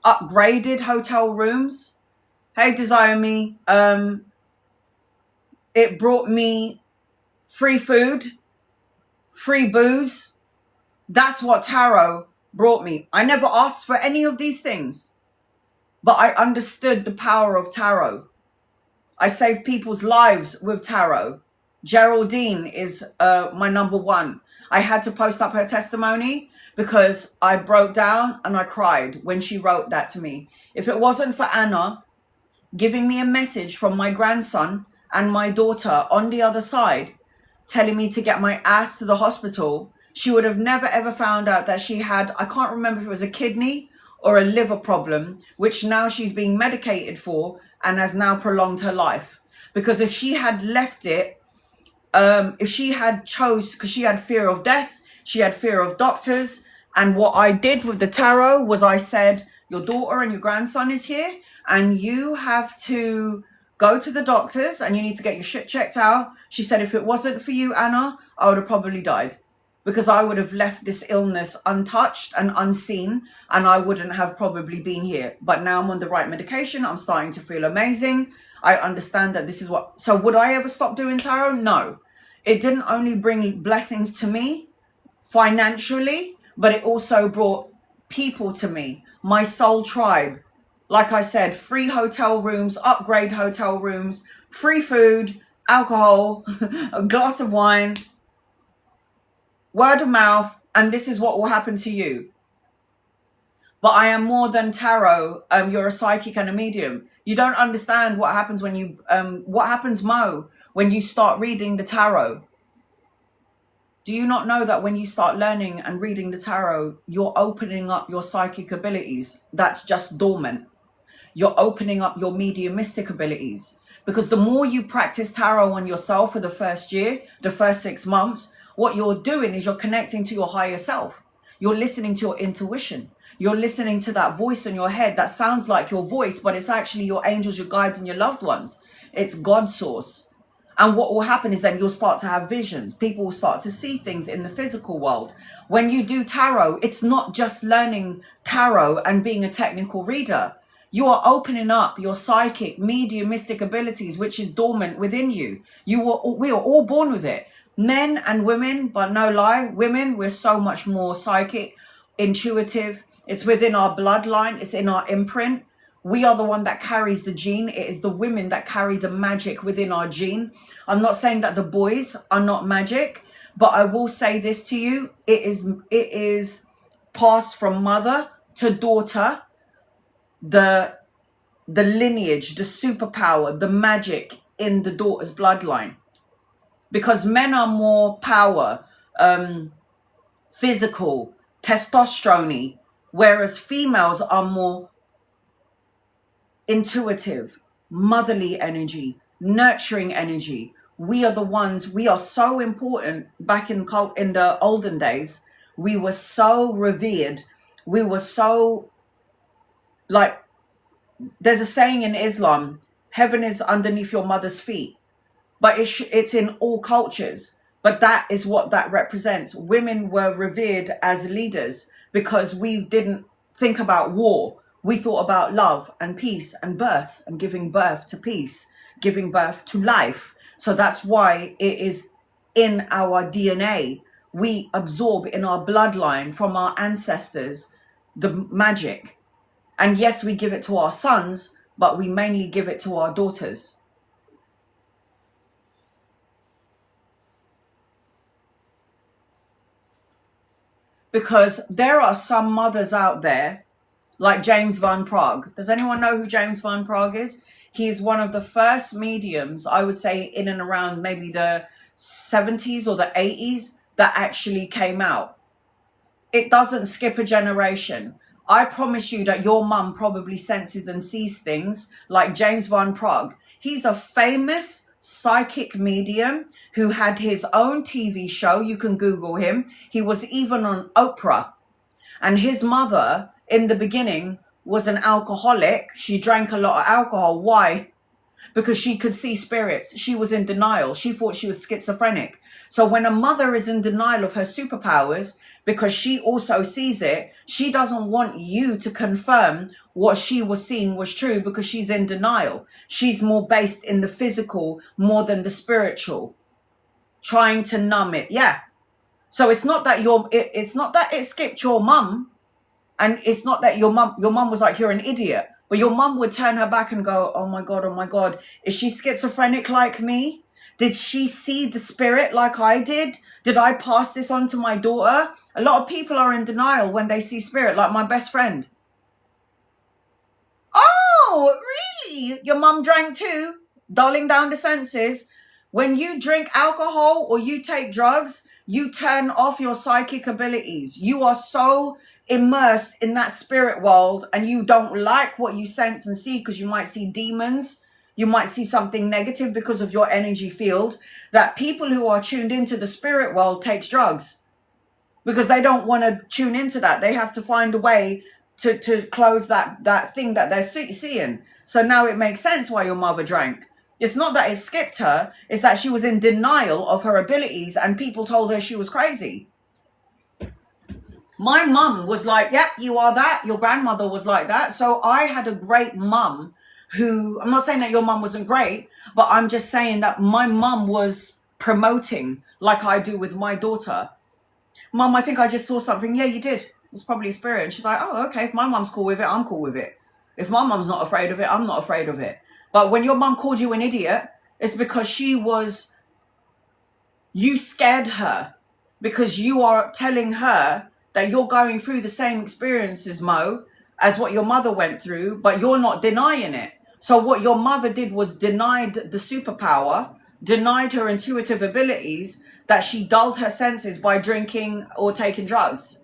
upgraded hotel rooms. Hey, Desire Me. It brought me free food, free booze. That's what tarot brought me. I never asked for any of these things, but I understood the power of tarot. I saved people's lives with tarot. Geraldine is my number one. I had to post up her testimony because I broke down and I cried when she wrote that to me. If it wasn't for Anna giving me a message from my grandson and my daughter on the other side, telling me to get my ass to the hospital, she would have never ever found out that she had, I can't remember if it was a kidney or a liver problem, which now she's being medicated for and has now prolonged her life. Because if she had left it, if she had chose, because she had fear of death, she had fear of doctors. And what I did with the tarot was I said, your daughter and your grandson is here and you have to go to the doctors and you need to get your shit checked out. She said, if it wasn't for you, Anna, I would have probably died, because I would have left this illness untouched and unseen and I wouldn't have probably been here. But now I'm on the right medication. I'm starting to feel amazing. I understand that this is what... So would I ever stop doing tarot? No. It didn't only bring blessings to me financially, but it also brought people to me, my soul tribe. Like I said, free hotel rooms, upgrade hotel rooms, free food, alcohol, a glass of wine, word of mouth, and this is what will happen to you. But I am more than tarot. You're a psychic and a medium. You don't understand what happens when you, what happens, Mo, when you start reading the tarot. Do you not know that when you start learning and reading the tarot, you're opening up your psychic abilities? That's just dormant. You're opening up your mediumistic abilities. Because the more you practice tarot on yourself for the first year, the first 6 months, what you're doing is you're connecting to your higher self. You're listening to your intuition. You're listening to that voice in your head that sounds like your voice, but it's actually your angels, your guides, and your loved ones. It's God's source. And what will happen is then you'll start to have visions. People will start to see things in the physical world. When you do tarot, it's not just learning tarot and being a technical reader. You are opening up your psychic, mediumistic abilities, which is dormant within you. We are all born with it. Men and women, but no lie, women, we're so much more psychic, intuitive. It's within our bloodline. It's in our imprint. We are the one that carries the gene. It is the women that carry the magic within our gene. I'm not saying that the boys are not magic, but I will say this to you. It is passed from mother to daughter. The lineage, the superpower, the magic in the daughter's bloodline. Because men are more power, physical, testosterone-y, whereas females are more intuitive, motherly energy, nurturing energy. We are the ones, we are so important. Back in the olden days, we were so revered. We were so, like, there's a saying in Islam, heaven is underneath your mother's feet. But it's in all cultures. But that is what that represents. Women were revered as leaders because we didn't think about war. We thought about love and peace and birth and giving birth to peace, giving birth to life. So that's why it is in our DNA. We absorb in our bloodline from our ancestors the magic. And yes, we give it to our sons, but we mainly give it to our daughters. Because there are some mothers out there, like James Van Praagh. Does anyone know who James Van Praagh is? He's one of the first mediums, I would say, in and around maybe the 70s or the 80s that actually came out. It doesn't skip a generation. I promise you that your mum probably senses and sees things like James Van Praagh. He's a famous psychic medium who had his own TV show. You can Google him. He was even on Oprah. And his mother, in the beginning, was an alcoholic. She drank a lot of alcohol. Why? because she could see spirits. She was in denial. She thought she was schizophrenic. So when a mother is in denial of her superpowers because she also sees it, she doesn't want you to confirm what she was seeing was true because she's in denial. She's more based in the physical more than the spiritual, trying to numb it. Yeah. So it's not that it's not that it skipped your mum, and it's not that your mum was like, you're an idiot. But your mum would turn her back and go, oh my God, is she schizophrenic like me? Did she see the spirit like I did? Did I pass this on to my daughter? A lot of people are in denial when they see spirit, like my best friend. Oh, really? Your mum drank too? Dulling down the senses. When you drink alcohol or you take drugs, you turn off your psychic abilities. You are so immersed in that spirit world and you don't like what you sense and see because you might see demons. You might see something negative because of your energy field, that people who are tuned into the spirit world takes drugs because they don't want to tune into that. They have to find a way to close that thing that they're seeing. So now it makes sense why your mother drank. It's not that it skipped her. It's that she was in denial of her abilities and people told her she was crazy. My mum was like, yep, you are that. Your grandmother was like that. So I had a great mum who, I'm not saying that your mum wasn't great, but I'm just saying that my mum was promoting like I do with my daughter. Mum, I think I just saw something. Yeah, you did. It was probably a spirit. And she's like, oh, okay. If my mum's cool with it, I'm cool with it. If my mum's not afraid of it, I'm not afraid of it. But when your mum called you an idiot, it's because you scared her because you are telling her that you're going through the same experiences, Mo, as what your mother went through, but you're not denying it. So what your mother did was denied the superpower, denied her intuitive abilities, that she dulled her senses by drinking or taking drugs.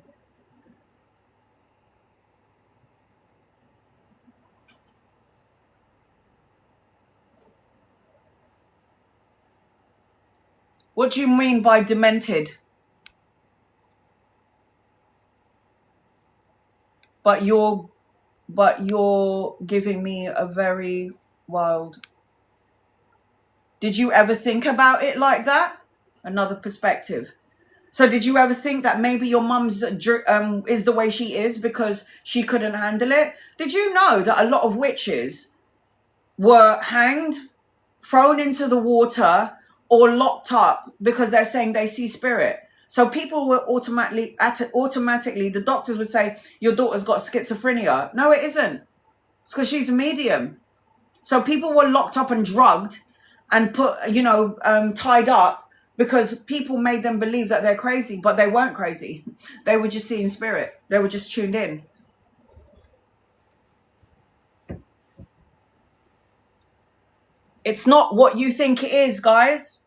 What do you mean by demented? But you're giving me a very wild. Did you ever think about it like that? Another perspective. So did you ever think that maybe your mum's is the way she is because she couldn't handle it? Did you know that a lot of witches were hanged, thrown into the water, or locked up because they're saying they see spirit? So people were automatically, the doctors would say, your daughter's got schizophrenia. No, it isn't. It's because she's a medium. So people were locked up and drugged and put, tied up because people made them believe that they're crazy, but they weren't crazy. They were just seeing spirit. They were just tuned in. It's not what you think it is, guys.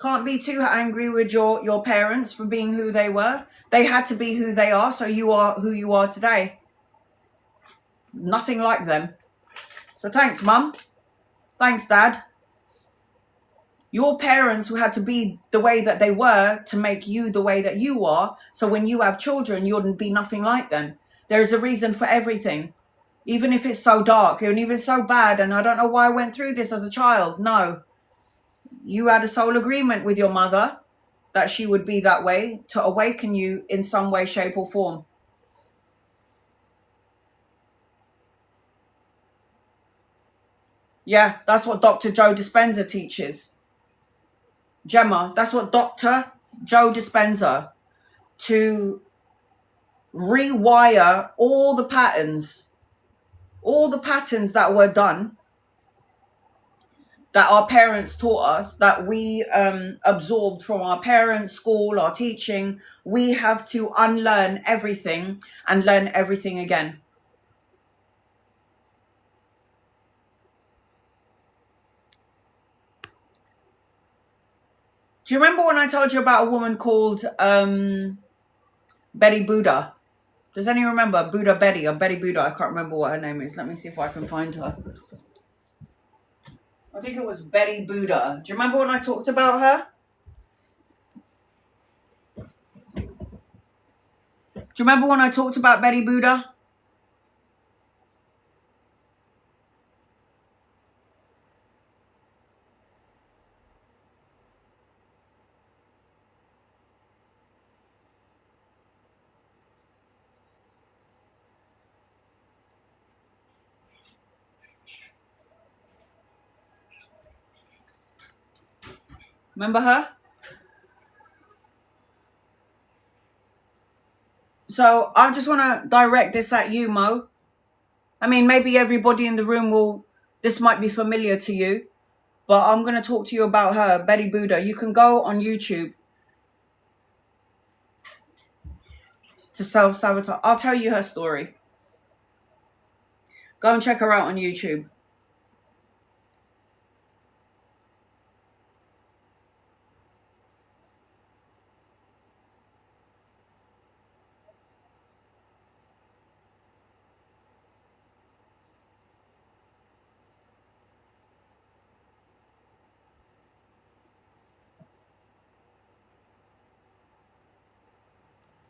Can't be too angry with your parents for being who they were. They had to be who they are, so you are who you are today. Nothing like them. So thanks, Mum. Thanks, Dad. Your parents who had to be the way that they were to make you the way that you are. So when you have children, you'll be nothing like them. There is a reason for everything. Even if it's so dark and even so bad, and I don't know why I went through this as a child. No. You had a soul agreement with your mother that she would be that way to awaken you in some way, shape, or form. Yeah, that's what Dr. Joe DISPENZA teaches. Gemma, that's what Dr. Joe DISPENZA, to rewire all the patterns that were done, that our parents taught us, that we absorbed from our parents, school, our teaching. We have to unlearn everything and learn everything again. Do you remember when I told you about a woman called Betty Buddha? Does anyone remember Buddha Betty or Betty Buddha? I can't remember what her name is. Let me see if I can find her. I think it was Betty Buddha. Do you remember when I talked about her? Do you remember when I talked about Betty Buddha? Remember her? So I just want to direct this at you, Mo. I mean, maybe everybody in the room this might be familiar to you, but I'm going to talk to you about her, Betty Buddha. You can go on YouTube to self-sabotage. I'll tell you her story. Go and check her out on YouTube.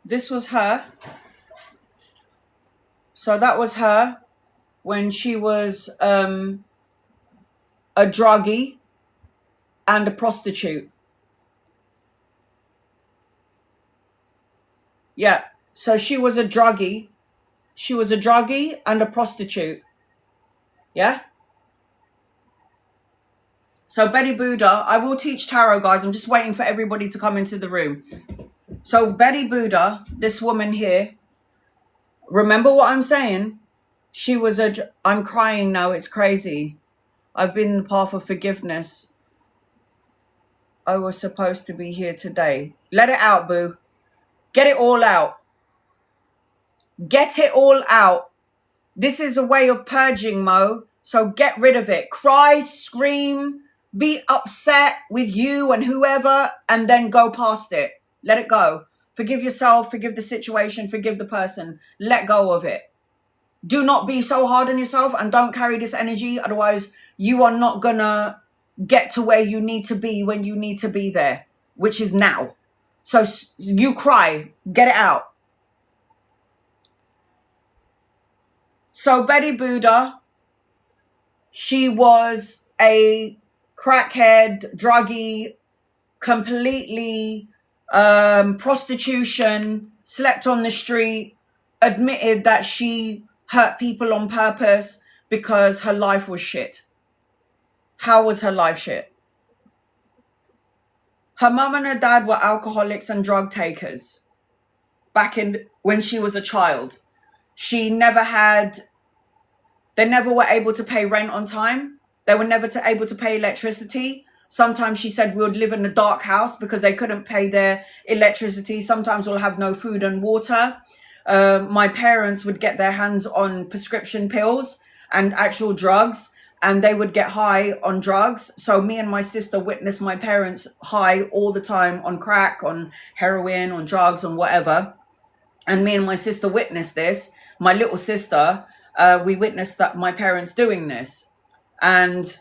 This was her. So that was her when she was a druggie and a prostitute. Yeah. So she was a druggie. She was a druggie and a prostitute. Yeah. So Betty Buddha, I will teach tarot, guys. I'm just waiting for everybody to come into the room. So Betty Buddha, this woman here, remember what I'm saying? She was I'm crying now. It's crazy. I've been in the path of forgiveness. I was supposed to be here today. Let it out, boo. Get it all out. Get it all out. This is a way of purging, Mo. So get rid of it. Cry, scream, be upset with you and whoever, and then go past it. Let it go. Forgive yourself, forgive the situation, forgive the person. Let go of it. Do not be so hard on yourself and don't carry this energy. Otherwise, you are not going to get to where you need to be when you need to be there, which is now. So you cry, get it out. So Betty Buddha, she was a crackhead, druggie, completely prostitution, slept on the street, admitted that she hurt people on purpose because her life was shit. How was her life shit? Her mum and her dad were alcoholics and drug takers back when she was a child. They never were able to pay rent on time. They were never able to pay electricity. Sometimes she said we would live in a dark house because they couldn't pay their electricity. Sometimes we'll have no food and water. My parents would get their hands on prescription pills and actual drugs, and they would get high on drugs. So me and my sister witnessed my parents high all the time on crack, on heroin, on drugs, on whatever. And me and my sister witnessed this. My little sister, we witnessed that my parents doing this. And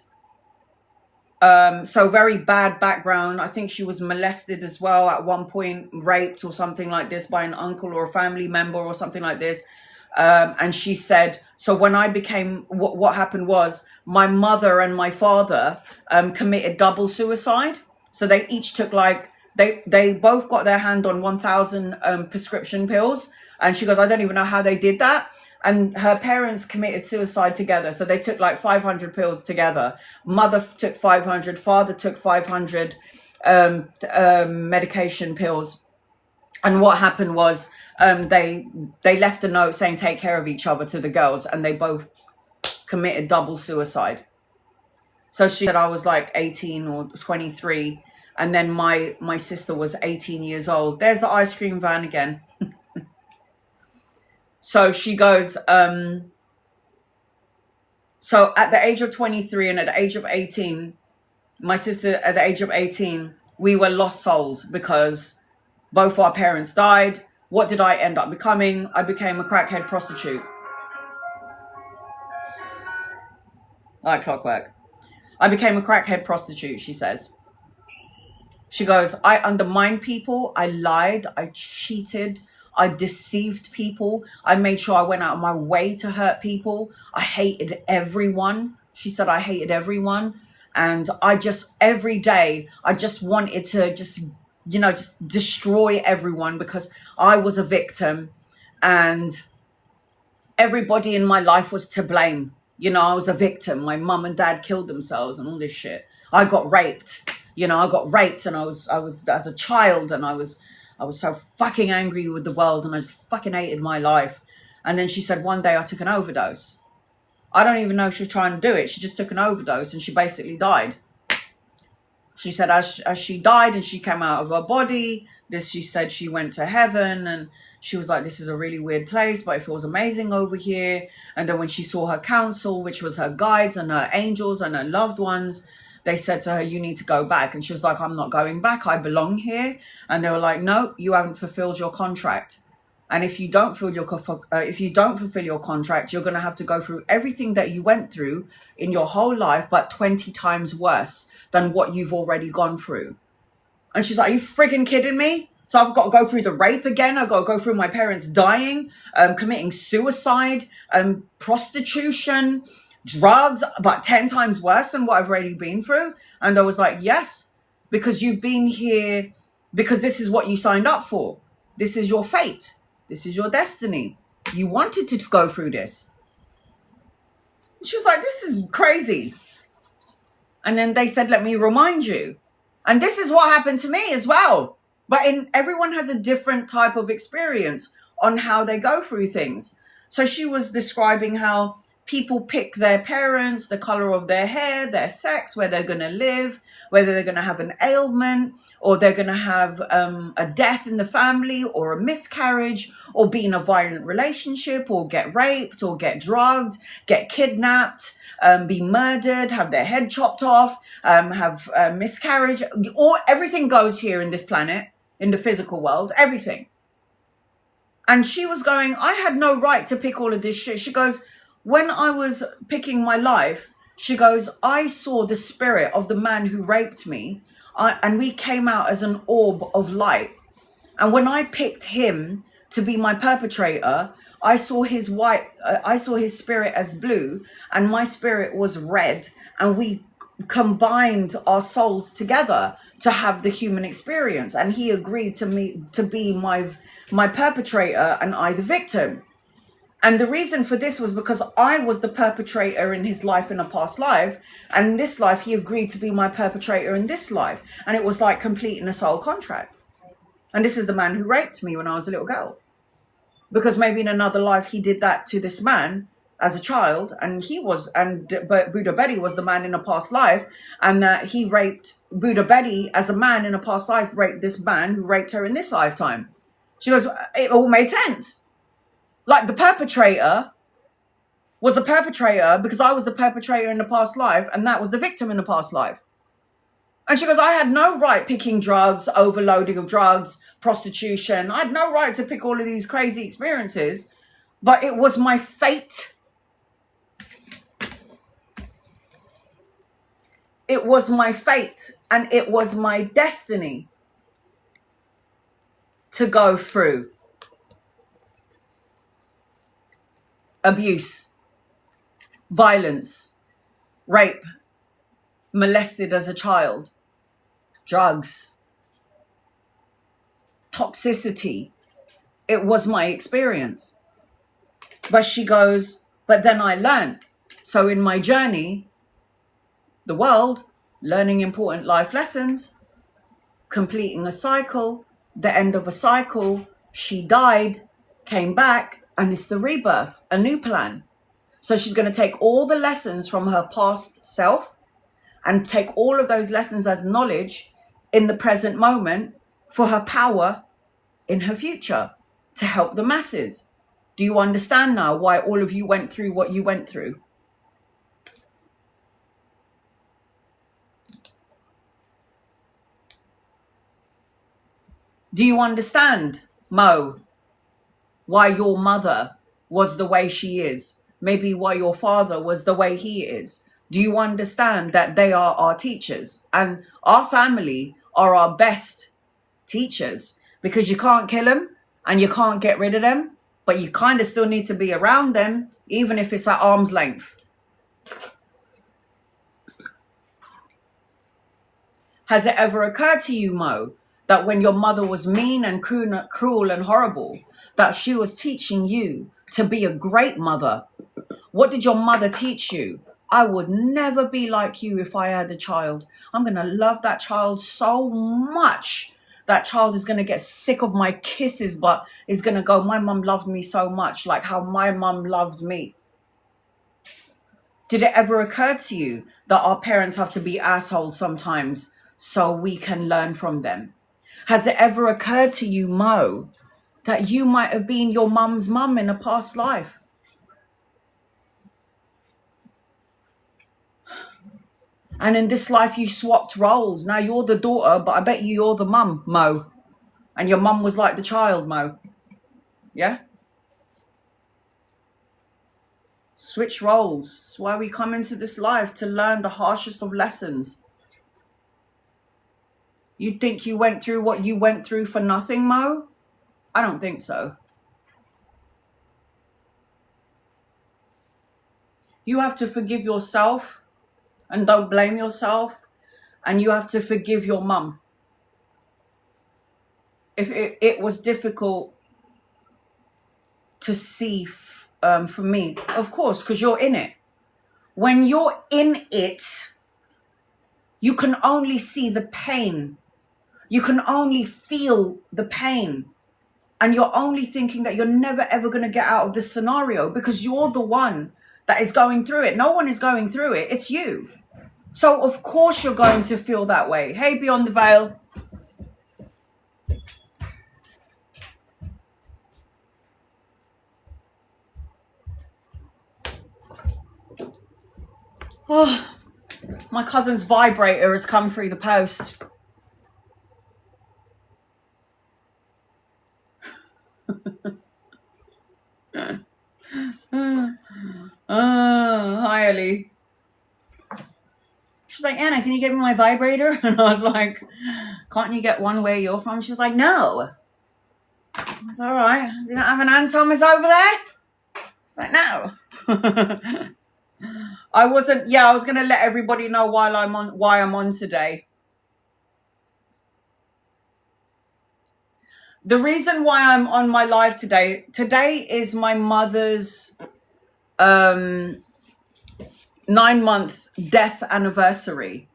so very bad background. I think she was molested as well at one point, raped or something like this by an uncle or a family member or something like this. And she said, so when I became, what happened was my mother and my father committed double suicide. So they each took they both got their hand on 1,000 prescription pills. And she goes, I don't even know how they did that. And her parents committed suicide together. So they took 500 pills together. Mother took 500, father took 500 medication pills. And what happened was they left a note saying, take care of each other to the girls. And they both committed double suicide. So she said I was 18 or 23. And then my sister was 18 years old. There's the ice cream van again. So she goes, so at the age of 23 and at the age of 18, my sister at the age of 18, we were lost souls because both our parents died. What did I end up becoming? I became a crackhead prostitute. Like clockwork. I became a crackhead prostitute, she says. She goes, I undermined people. I lied. I cheated. I deceived people. I made sure I went out of my way to hurt people. I hated everyone. She said, I hated everyone. And every day, I just wanted to just destroy everyone because I was a victim and everybody in my life was to blame. I was a victim. My mum and dad killed themselves and all this shit. I got raped. You know, I got raped, and I was as a child, and I was so fucking angry with the world, and I just fucking hated my life. And then she said one day I took an overdose. I don't even know if she was trying to do it. She just took an overdose, and she basically died. She said as she died and she came out of her body, she said she went to heaven, and she was like, this is a really weird place, but it feels amazing over here. And then when she saw her council, which was her guides and her angels and her loved ones, they said to her, you need to go back. And she was like, I'm not going back. I belong here. And they were like, no, you haven't fulfilled your contract. And if you don't fulfill your contract, you're going to have to go through everything that you went through in your whole life, but 20 times worse than what you've already gone through. And she's like, are you freaking kidding me? So I've got to go through the rape again. I've got to go through my parents dying, committing suicide, prostitution, drugs, about 10 times worse than what I've already been through. And I was like, yes, because you've been here, because this is what you signed up for. This is your fate. This is your destiny. You wanted to go through this. She was like, this is crazy. And then they said, let me remind you. And this is what happened to me as well. But everyone has a different type of experience on how they go through things. So she was describing how people pick their parents, the color of their hair, their sex, where they're going to live, whether they're going to have an ailment, or they're going to have a death in the family, or a miscarriage, or be in a violent relationship, or get raped, or get drugged, get kidnapped, be murdered, have their head chopped off, have a miscarriage. Everything goes here in this planet, in the physical world, everything. And she was going, I had no right to pick all of this shit. She goes, when I was picking my life, she goes, I saw the spirit of the man who raped me, and we came out as an orb of light. And when I picked him to be my perpetrator, I saw his spirit as blue, and my spirit was red, and we combined our souls together to have the human experience. And he agreed to be my perpetrator, and I the victim. And the reason for this was because I was the perpetrator in his life in a past life. And in this life, he agreed to be my perpetrator in this life. And it was like completing a soul contract. And this is the man who raped me when I was a little girl. Because maybe in another life, he did that to this man as a child. But Buddha Betty was the man in a past life. And that he raped Buddha Betty as a man in a past life, raped this man who raped her in this lifetime. She goes, it all made sense. Like the perpetrator was a perpetrator because I was the perpetrator in the past life, and that was the victim in the past life. And she goes, I had no right picking drugs, overloading of drugs, prostitution. I had no right to pick all of these crazy experiences, but it was my fate. It was my fate, and it was my destiny to go through abuse, violence, rape, molested as a child, drugs, toxicity. It was my experience. But she goes, but then I learned. So in my journey, the world, learning important life lessons, completing a cycle, the end of a cycle, she died, came back, and it's the rebirth, a new plan. So she's going to take all the lessons from her past self and take all of those lessons as knowledge in the present moment for her power in her future to help the masses. Do you understand now why all of you went through what you went through? Do you understand, Mo, why your mother was the way she is? Maybe why your father was the way he is? Do you understand that they are our teachers? And our family are our best teachers, because you can't kill them and you can't get rid of them, but you kind of still need to be around them, even if it's at arm's length. Has it ever occurred to you, Mo, that when your mother was mean and cruel and horrible, that she was teaching you to be a great mother? What did your mother teach you? I would never be like you if I had a child. I'm going to love that child so much. That child is going to get sick of my kisses, but is going to go, my mum loved me so much, like how my mum loved me. Did it ever occur to you that our parents have to be assholes sometimes so we can learn from them? Has it ever occurred to you, Mo, that you might have been your mum's mum in a past life? And in this life, you swapped roles. Now you're the daughter, but I bet you're the mum, Mo. And your mum was like the child, Mo. Yeah? Switch roles. That's why we come into this life, to learn the harshest of lessons. You think you went through what you went through for nothing, Mo? I don't think so. You have to forgive yourself and don't blame yourself. And you have to forgive your mum. If it was difficult to see for me, of course, because you're in it. When you're in it, you can only see the pain. You can only feel the pain. And you're only thinking that you're never, ever going to get out of this scenario because you're the one that is going through it. No one is going through it. It's you. So, of course, you're going to feel that way. Hey, Beyond the Veil. Oh, my cousin's vibrator has come through the post. Hi, Ellie. She's like, Anna, can you get me my vibrator? And I was like, can't you get one where you're from? She's like, no. I was all right. Do you not have an Ann Thomas over there? It's like, no. I was going to let everybody know why I'm on today. The reason why I'm on my live today is my mother's 9-month death anniversary.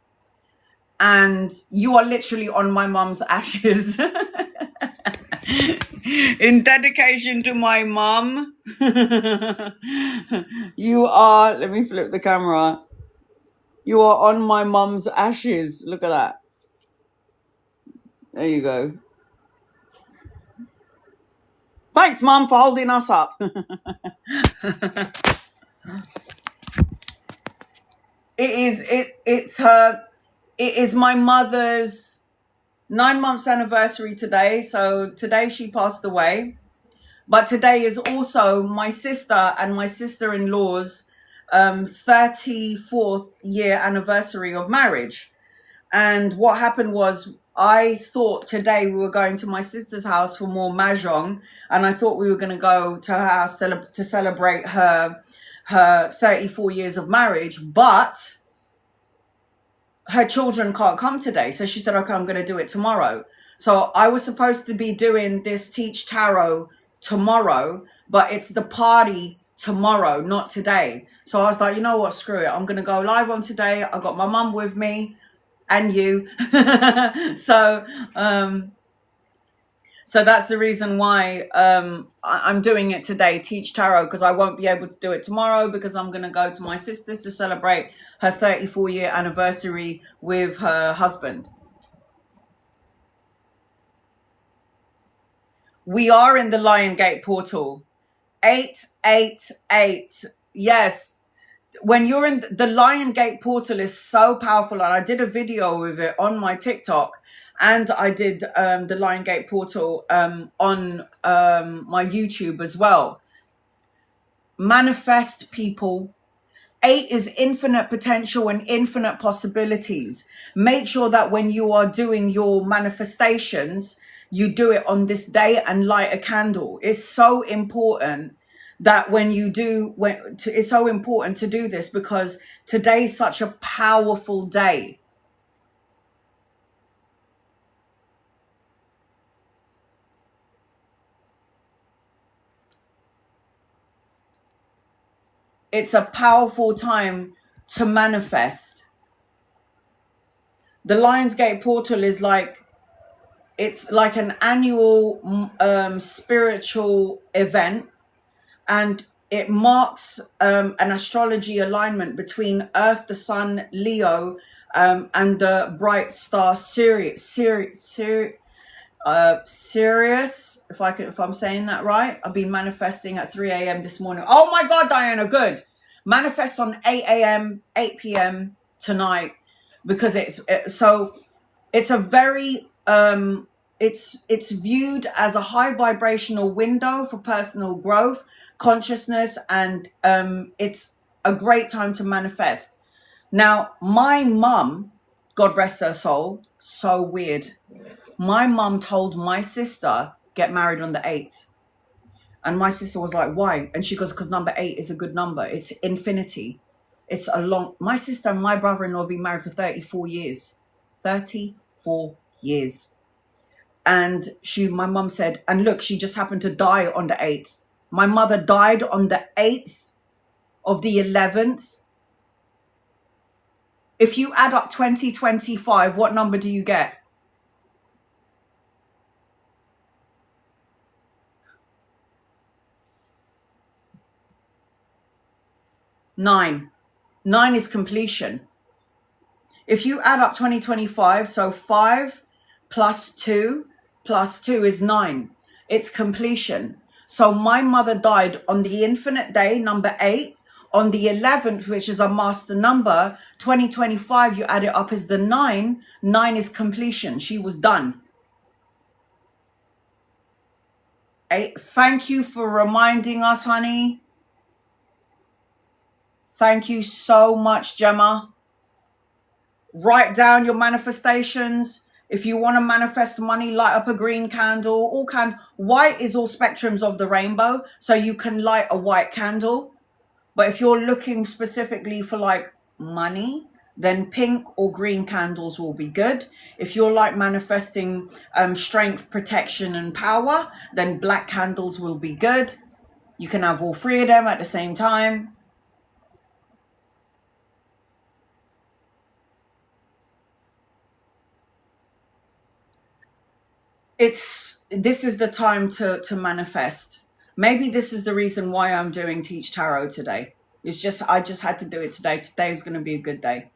And you are literally on my mum's ashes. In dedication to my mum. You are, let me flip the camera. You are on my mum's ashes. Look at that. There you go. Thanks, Mum, for holding us up. It is my mother's 9 months anniversary today. So today she passed away. But today is also my sister and my sister-in-law's 34th year anniversary of marriage. And what happened was, I thought today we were going to my sister's house for more mahjong, and I thought we were going to go to her house to celebrate her 34 years of marriage, but her children can't come today. So she said, okay, I'm going to do it tomorrow. So I was supposed to be doing this Teach Tarot tomorrow, but it's the party tomorrow, not today. So I was like, you know what, screw it. I'm going to go live on today. I got my mum with me. And you. So that's the reason why I'm doing it today, Teach Tarot, because I won't be able to do it tomorrow because I'm going to go to my sister's to celebrate her 34-year anniversary with her husband. We are in the Lion Gate portal. 888. Yes. When you're in the Lion Gate portal is so powerful, and I did a video with it on my TikTok, and I did the Lion Gate portal on my YouTube as well. Manifest, people. 8 is infinite potential and infinite possibilities. Make sure that when you are doing your manifestations, you do it on this day and light a candle. It's so important that when you do, it's so important to do this because today's such a powerful day. It's a powerful time to manifest. The Lionsgate portal is like, it's like an annual spiritual event, and it marks an astrology alignment between Earth, the Sun, Leo, and the bright star Sirius. If I'm saying that right. I've been manifesting at 3 a.m. this morning. Oh my God, Diana, good. Manifest on 8 a.m., 8 p.m. tonight, because it's a very it's viewed as a high vibrational window for personal growth, consciousness, and it's a great time to manifest. Now, my mum, God rest her soul, so weird. My mum told my sister, get married on the 8th. And my sister was like, why? And she goes, because number 8 is a good number. It's infinity. It's a long... My sister and my brother-in-law have been married for 34 years. 34 years. And my mum said, and look, she just happened to die on the 8th. My mother died on the 8th of the 11th. If you add up 2025, what number do you get? 9. 9 is completion. If you add up 2025, so 5 plus 2 is 9. It's completion. So my mother died on the infinite day, number 8. On the 11th, which is a master number, 2025, you add it up as the 9. 9 is completion. She was done. 8. Thank you for reminding us, honey. Thank you so much, Gemma. Write down your manifestations. If you want to manifest money, light up a green candle. White is all spectrums of the rainbow, so you can light a white candle. But if you're looking specifically for like money, then pink or green candles will be good. If you're like manifesting strength, protection, and power, then black candles will be good. You can have all 3 of them at the same time. This is the time to manifest. Maybe this is the reason why I'm doing Teach Tarot today. I just had to do it today. Today is going to be a good day.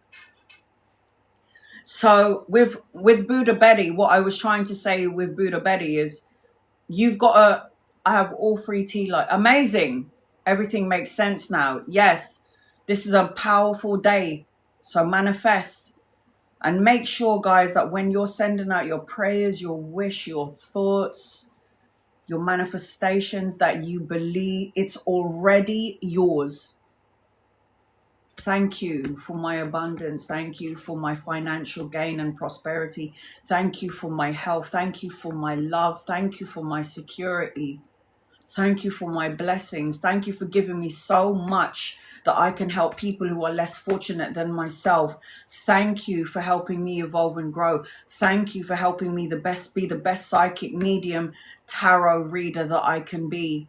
So with Buddha Betty, what I was trying to say with Buddha Betty is, I have all 3 tea light. Amazing. Everything makes sense now. Yes, this is a powerful day. So manifest. And make sure, guys, that when you're sending out your prayers, your wish, your thoughts, your manifestations, that you believe it's already yours. Thank you for my abundance. Thank you for my financial gain and prosperity. Thank you for my health. Thank you for my love. Thank you for my security. Thank you for my blessings. Thank you for giving me so much that I can help people who are less fortunate than myself. Thank you for helping me evolve and grow. Thank you for helping me be the best psychic medium tarot reader that I can be.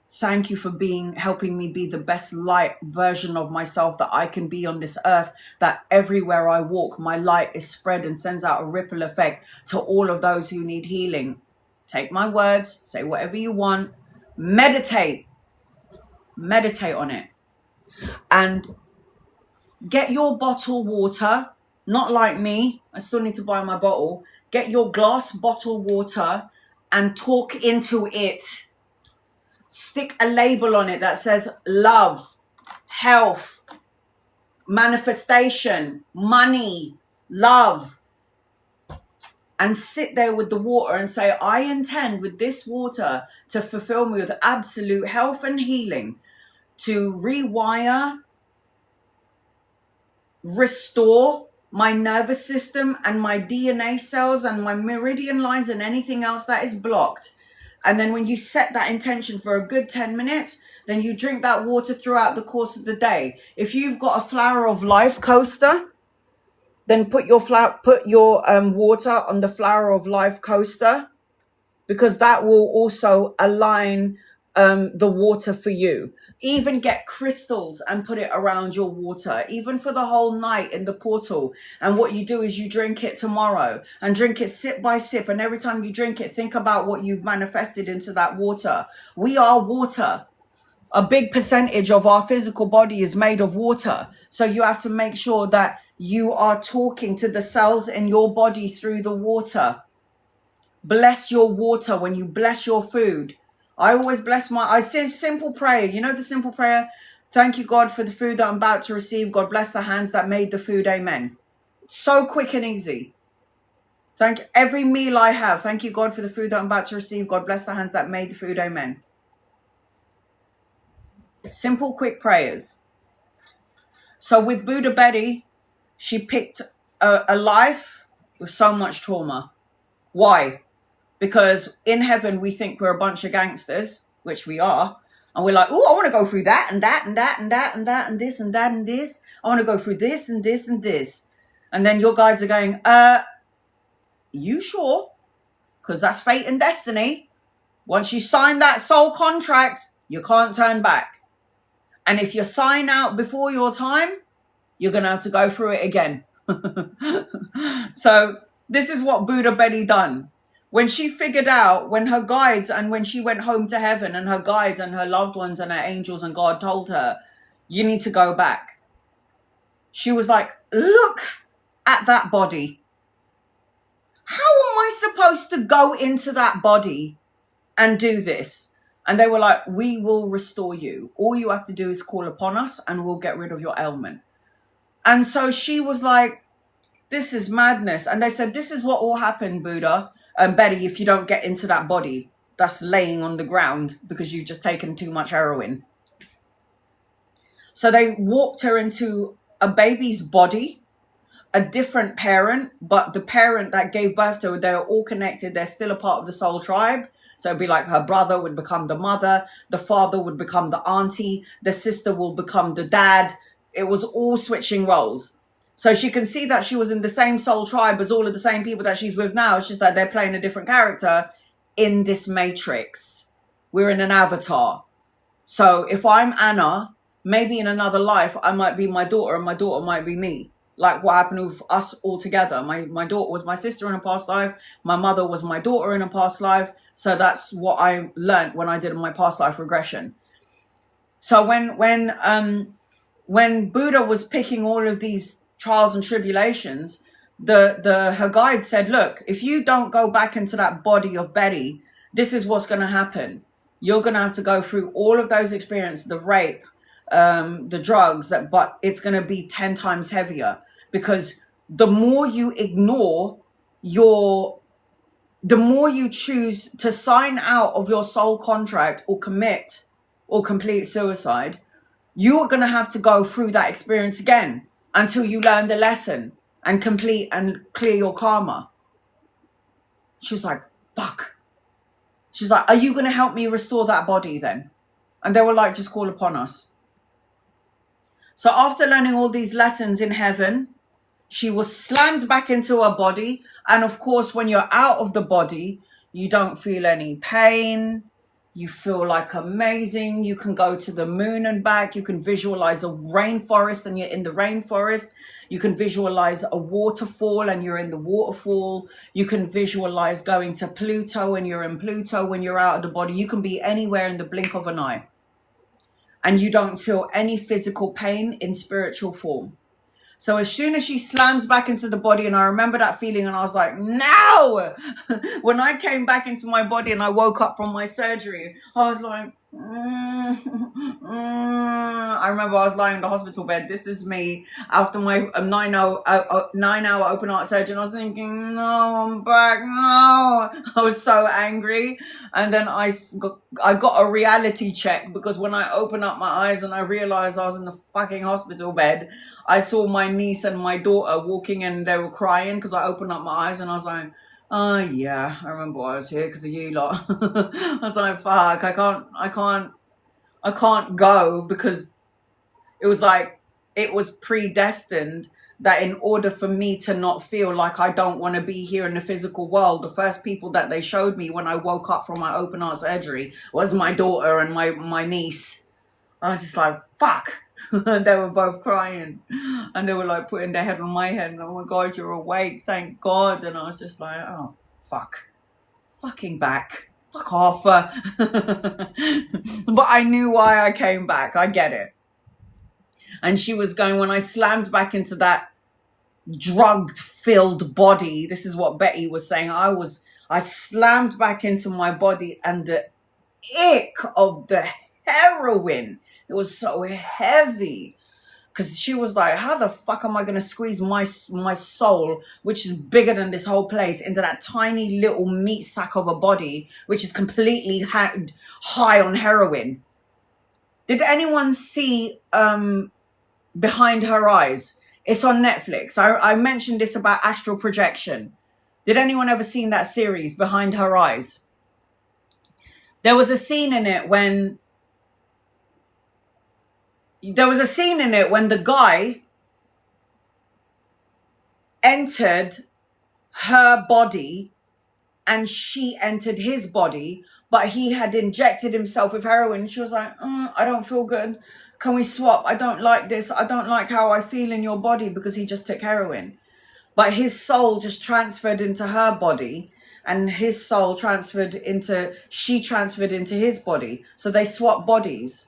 Thank you for helping me be the best light version of myself that I can be on this earth, that everywhere I walk, my light is spread and sends out a ripple effect to all of those who need healing. Take my words, say whatever you want, meditate on it. And get your bottled water, not like me, I still need to buy my bottle. Get your glass bottled water and talk into it. Stick a label on it that says love, health, manifestation, money, love. And sit there with the water and say, I intend with this water to fulfill me with absolute health and healing, to rewire, restore my nervous system and my DNA cells and my meridian lines and anything else that is blocked. And then when you set that intention for a good 10 minutes, then you drink that water throughout the course of the day. If you've got a Flower of Life coaster, then put your water on the Flower of Life coaster, because that will also align the water for you. Even get crystals and put it around your water, even for the whole night in the portal. And what you do is you drink it tomorrow and drink it sip by sip. And every time you drink it, think about what you've manifested into that water. We are water. A big percentage of our physical body is made of water. So you have to make sure that you are talking to the cells in your body through the water. Bless your water when you bless your food. I always bless I say simple prayer. You know the simple prayer? Thank you, God, for the food that I'm about to receive. God bless the hands that made the food. Amen. So quick and easy. Thank every meal I have. Thank you, God, for the food that I'm about to receive. God bless the hands that made the food. Amen. Simple, quick prayers. So with Buddha Betty, she picked a life with so much trauma. Why? Because in heaven, we think we're a bunch of gangsters, which we are. And we're like, oh, I want to go through that and that and that and that and that and this and that and this. I want to go through this and this and this. And then your guides are going, you sure? Because that's fate and destiny. Once you sign that soul contract, you can't turn back. And if you sign out before your time, you're going to have to go through it again. So this is what Buddha Betty done. When she figured out, when her guides and when she went home to heaven and her guides and her loved ones and her angels and God told her, you need to go back. She was like, look at that body. How am I supposed to go into that body and do this? And they were like, we will restore you. All you have to do is call upon us and we'll get rid of your ailment. And so she was like, this is madness. And they said, this is what will happen, Buddha and Betty, if you don't get into that body that's laying on the ground because you've just taken too much heroin. So they walked her into a baby's body, a different parent, but the parent that gave birth to her, they're all connected. They're still a part of the soul tribe. So it'd be like her brother would become the mother, the father would become the auntie, the sister will become the dad. It was all switching roles. So she can see that she was in the same soul tribe as all of the same people that she's with now. It's just that they're playing a different character in this matrix. We're in an avatar. So if I'm Anna, maybe in another life, I might be my daughter and my daughter might be me. Like what happened with us all together. My daughter was my sister in a past life. My mother was my daughter in a past life. So that's what I learned when I did my past life regression. So when Buddha was picking all of these trials and tribulations, her guide said, look, if you don't go back into that body of Betty, this is what's going to happen. You're going to have to go through all of those experiences, the rape, the drugs, but it's going to be 10 times heavier, because the more you ignore the more you choose to sign out of your soul contract or commit or complete suicide, you are going to have to go through that experience again until you learn the lesson and complete and clear your karma. She was like, fuck. She's like, are you going to help me restore that body then? And they were like, just call upon us. So after learning all these lessons in heaven, she was slammed back into her body. And of course, when you're out of the body, you don't feel any pain. You feel like amazing. You can go to the moon and back. You can visualize a rainforest and you're in the rainforest. You can visualize a waterfall and you're in the waterfall. You can visualize going to Pluto and you're in Pluto when you're out of the body. You can be anywhere in the blink of an eye. And you don't feel any physical pain in spiritual form. So as soon as she slams back into the body, and I remember that feeling, and I was like, no! When I came back into my body and I woke up from my surgery, I was like, I remember I was lying in the hospital bed. This is me after my 9-hour open heart surgery. And I was thinking, no, I'm back. No, I was so angry. And then I got a reality check, because when I opened up my eyes and I realized I was in the fucking hospital bed, I saw my niece and my daughter walking in and they were crying because I opened up my eyes and I was like, oh yeah, I remember I was here because of you lot. I was like, fuck, I can't go, because it was like, it was predestined that in order for me to not feel like I don't want to be here in the physical world, the first people that they showed me when I woke up from my open heart surgery was my daughter and my niece. I was just like, fuck. They were both crying and they were like putting their head on my head and, oh my God, you're awake, thank God. And I was just like, oh fuck, fucking back, fuck off. But I knew why I came back. I get it. And she was going, when I slammed back into that drugged filled body, this is what Betty was saying, I slammed back into my body, and the ick of the heroin, it was so heavy, because she was like, how the fuck am I going to squeeze my soul, which is bigger than this whole place, into that tiny little meat sack of a body, which is completely high on heroin? Did anyone see Behind Her Eyes? It's on Netflix. I mentioned this about astral projection. Did anyone ever seen that series, Behind Her Eyes? There was a scene in it when the guy entered her body and she entered his body, but he had injected himself with heroin. She was like, I don't feel good. Can we swap? I don't like this. I don't like how I feel in your body, because he just took heroin. But his soul just transferred into her body, and his soul she transferred into his body. So they swapped bodies.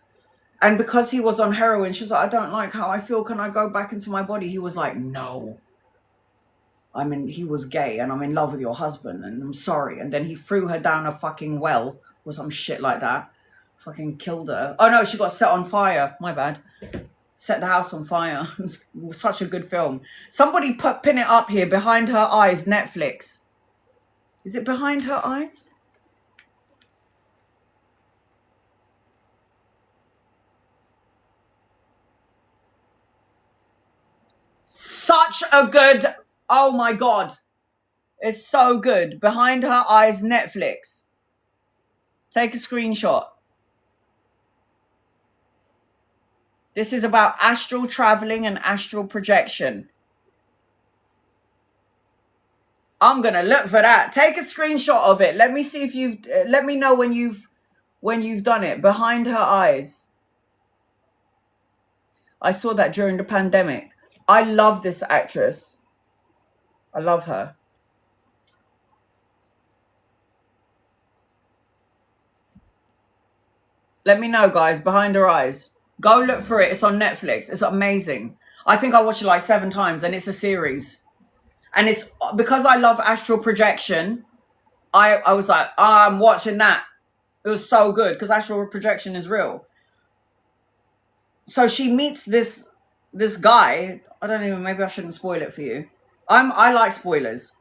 And because he was on heroin, she was like, I don't like how I feel. Can I go back into my body? He was like, no. He was gay and I'm in love with your husband and I'm sorry. And then he threw her down a fucking well or some shit like that. Fucking killed her. Oh no, she got set on fire. My bad. Set the house on fire. It was such a good film. Somebody pin it up here. Behind Her Eyes, Netflix. Is it Behind Her Eyes? Such a good, oh my God. It's so good. Behind Her Eyes, Netflix. Take a screenshot. This is about astral traveling and astral projection. I'm going to look for that. Take a screenshot of it. Let me see if let me know when you've done it. Behind Her Eyes. I saw that during the pandemic. I love this actress. I love her. Let me know, guys. Behind Her Eyes. Go look for it. It's on Netflix. It's amazing. I think I watched it like 7 times, and it's a series. And it's because I love astral projection. I was like, I'm watching that. It was so good because astral projection is real. So she meets this guy. I don't even, maybe I shouldn't spoil it for you. I like spoilers.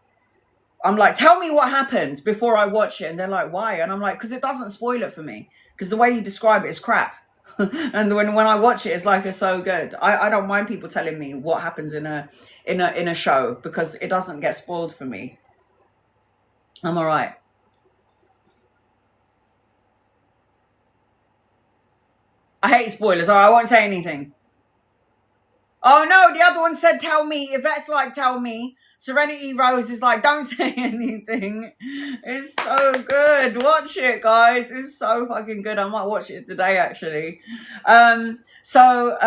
I'm like, tell me what happened before I watch it. And they're like, why? And I'm like, because it doesn't spoil it for me. Because the way you describe it is crap. And when I watch it, it's like, it's so good. I don't mind people telling me what happens in a show, because it doesn't get spoiled for me. I'm all right. I hate spoilers. I won't say anything. Oh no, the other one said tell me. Yvette's like, tell me. Serenity Rose is like, don't say anything. It's so good. Watch it, guys. It's so fucking good. I might watch it today, actually. So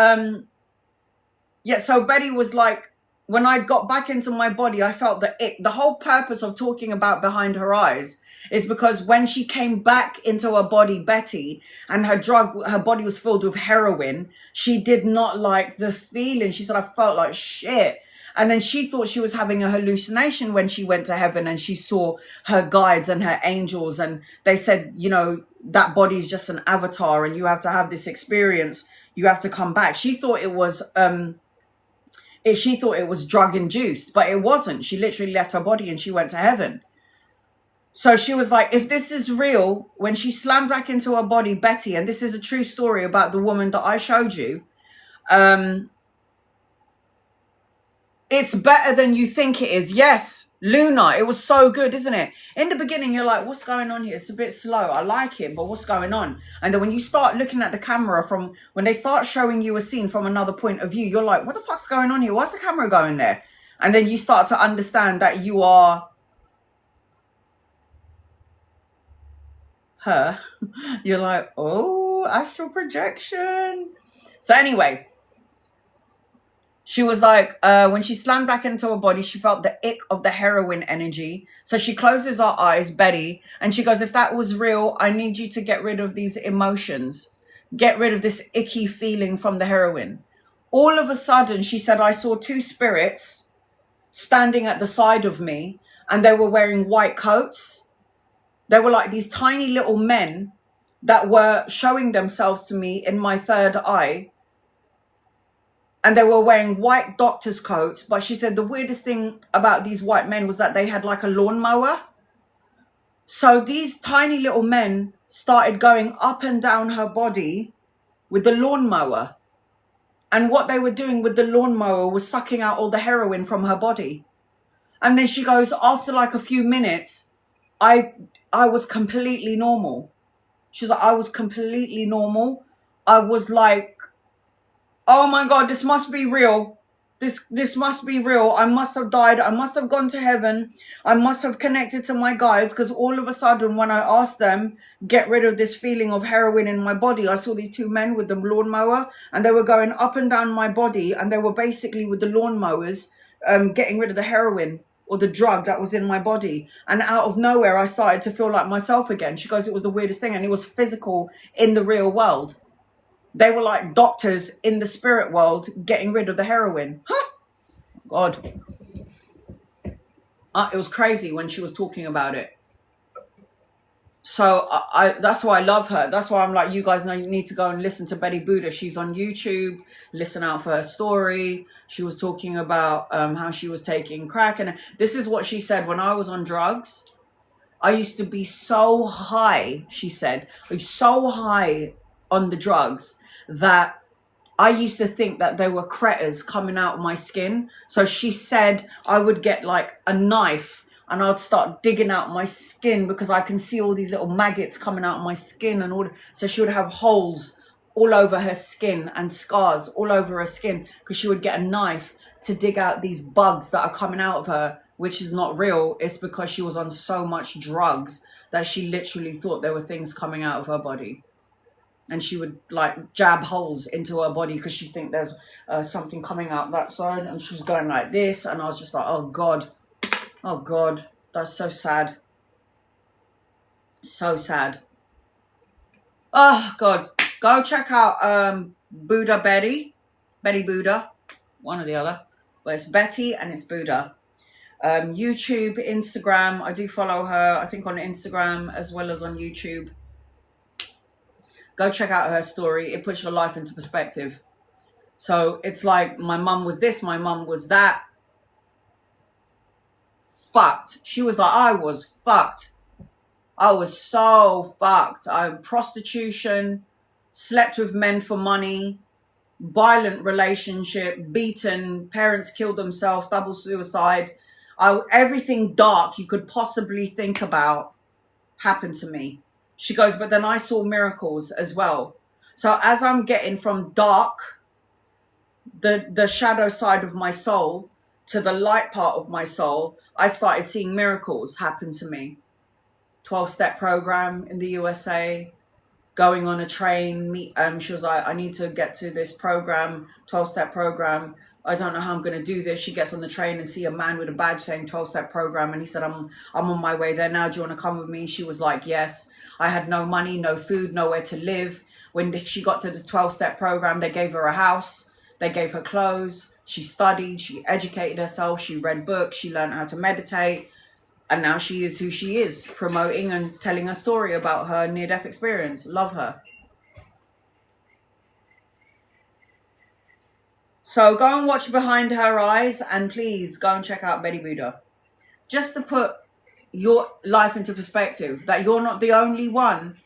Betty was like, when I got back into my body, I felt that the whole purpose of talking about Behind Her Eyes is because when she came back into her body, Betty, and her body was filled with heroin, she did not like the feeling. She said, I felt like shit. And then she thought she was having a hallucination when she went to heaven and she saw her guides and her angels. And they said, you know, that body's just an avatar and you have to have this experience. You have to come back. She thought it was drug induced, but it wasn't. She literally left her body and she went to heaven. So she was like, if this is real, when she slammed back into her body, Betty, and this is a true story about the woman that I showed you, It's better than you think it is. Yes, Luna, it was so good, isn't it? In the beginning, you're like, what's going on here? It's a bit slow. I like it, but what's going on? And then when you start looking at the camera from, when they start showing you a scene from another point of view, you're like, what the fuck's going on here? Why's the camera going there? And then you start to understand that you are her. You're like, oh, astral projection. So anyway, she was like, when she slammed back into her body, she felt the ick of the heroin energy. So she closes her eyes, Betty, and she goes, if that was real, I need you to get rid of these emotions. Get rid of this icky feeling from the heroin. All of a sudden, she said, I saw two spirits standing at the side of me, and they were wearing white coats. They were like these tiny little men that were showing themselves to me in my third eye. And they were wearing white doctor's coats. But she said the weirdest thing about these white men was that they had like a lawnmower. So these tiny little men started going up and down her body with the lawnmower. And what they were doing with the lawnmower was sucking out all the heroin from her body. And then she goes, after like a few minutes, I was completely normal. She's like, I was completely normal. I was like, oh my God, this must be real. This must be real. I must have died. I must have gone to heaven. I must have connected to my guides, because all of a sudden when I asked them, get rid of this feeling of heroin in my body, I saw these two men with the lawnmower, and they were going up and down my body, and they were basically with the lawnmowers getting rid of the heroin or the drug that was in my body. And out of nowhere, I started to feel like myself again. She goes, it was the weirdest thing, and it was physical in the real world. They were like doctors in the spirit world getting rid of the heroin. Huh? God. It was crazy when she was talking about it. So that's why I love her. That's why I'm like, you guys need to go and listen to Betty Buddha. She's on YouTube. Listen out for her story. She was talking about how she was taking crack. And this is what she said. When I was on drugs, I used to be so high, she said, like so high on the drugs that I used to think that there were critters coming out of my skin. So she said I would get like a knife and I'd start digging out my skin because I can see all these little maggots coming out of my skin and all. So she would have holes all over her skin and scars all over her skin because she would get a knife to dig out these bugs that are coming out of her, which is not real. It's because she was on so much drugs that she literally thought there were things coming out of her body. And she would like jab holes into her body because she'd think there's something coming out that side. And she was going like this. And I was just like, oh God, that's so sad. So sad. Oh God, go check out Buddha Betty Buddha, one or the other. But it's Betty and it's Buddha. YouTube, Instagram, I do follow her, I think on Instagram as well as on YouTube. Go check out her story. It puts your life into perspective. So it's like, my mum was this, my mum was that. Fucked. She was like, I was fucked. I was so fucked. Prostitution, slept with men for money, violent relationship, beaten, parents killed themselves, double suicide. Everything dark you could possibly think about happened to me. She goes, but then I saw miracles as well. So as I'm getting from dark, the shadow side of my soul, to the light part of my soul, I started seeing miracles happen to me. 12-step program in the USA, going on a train. She was like, I need to get to this program, 12-step program. I don't know how I'm going to do this. She gets on the train and see a man with a badge saying 12-step program. And he said, I'm on my way there now. Do you want to come with me? She was like, yes. I had no money, no food, nowhere to live. When she got to the 12-step program, they gave her a house. They gave her clothes. She studied. She educated herself. She read books. She learned how to meditate. And now she is who she is, promoting and telling a story about her near-death experience. Love her. So go and watch Behind Her Eyes, and please go and check out Betty Buddha. Just to put your life into perspective, that you're not the only one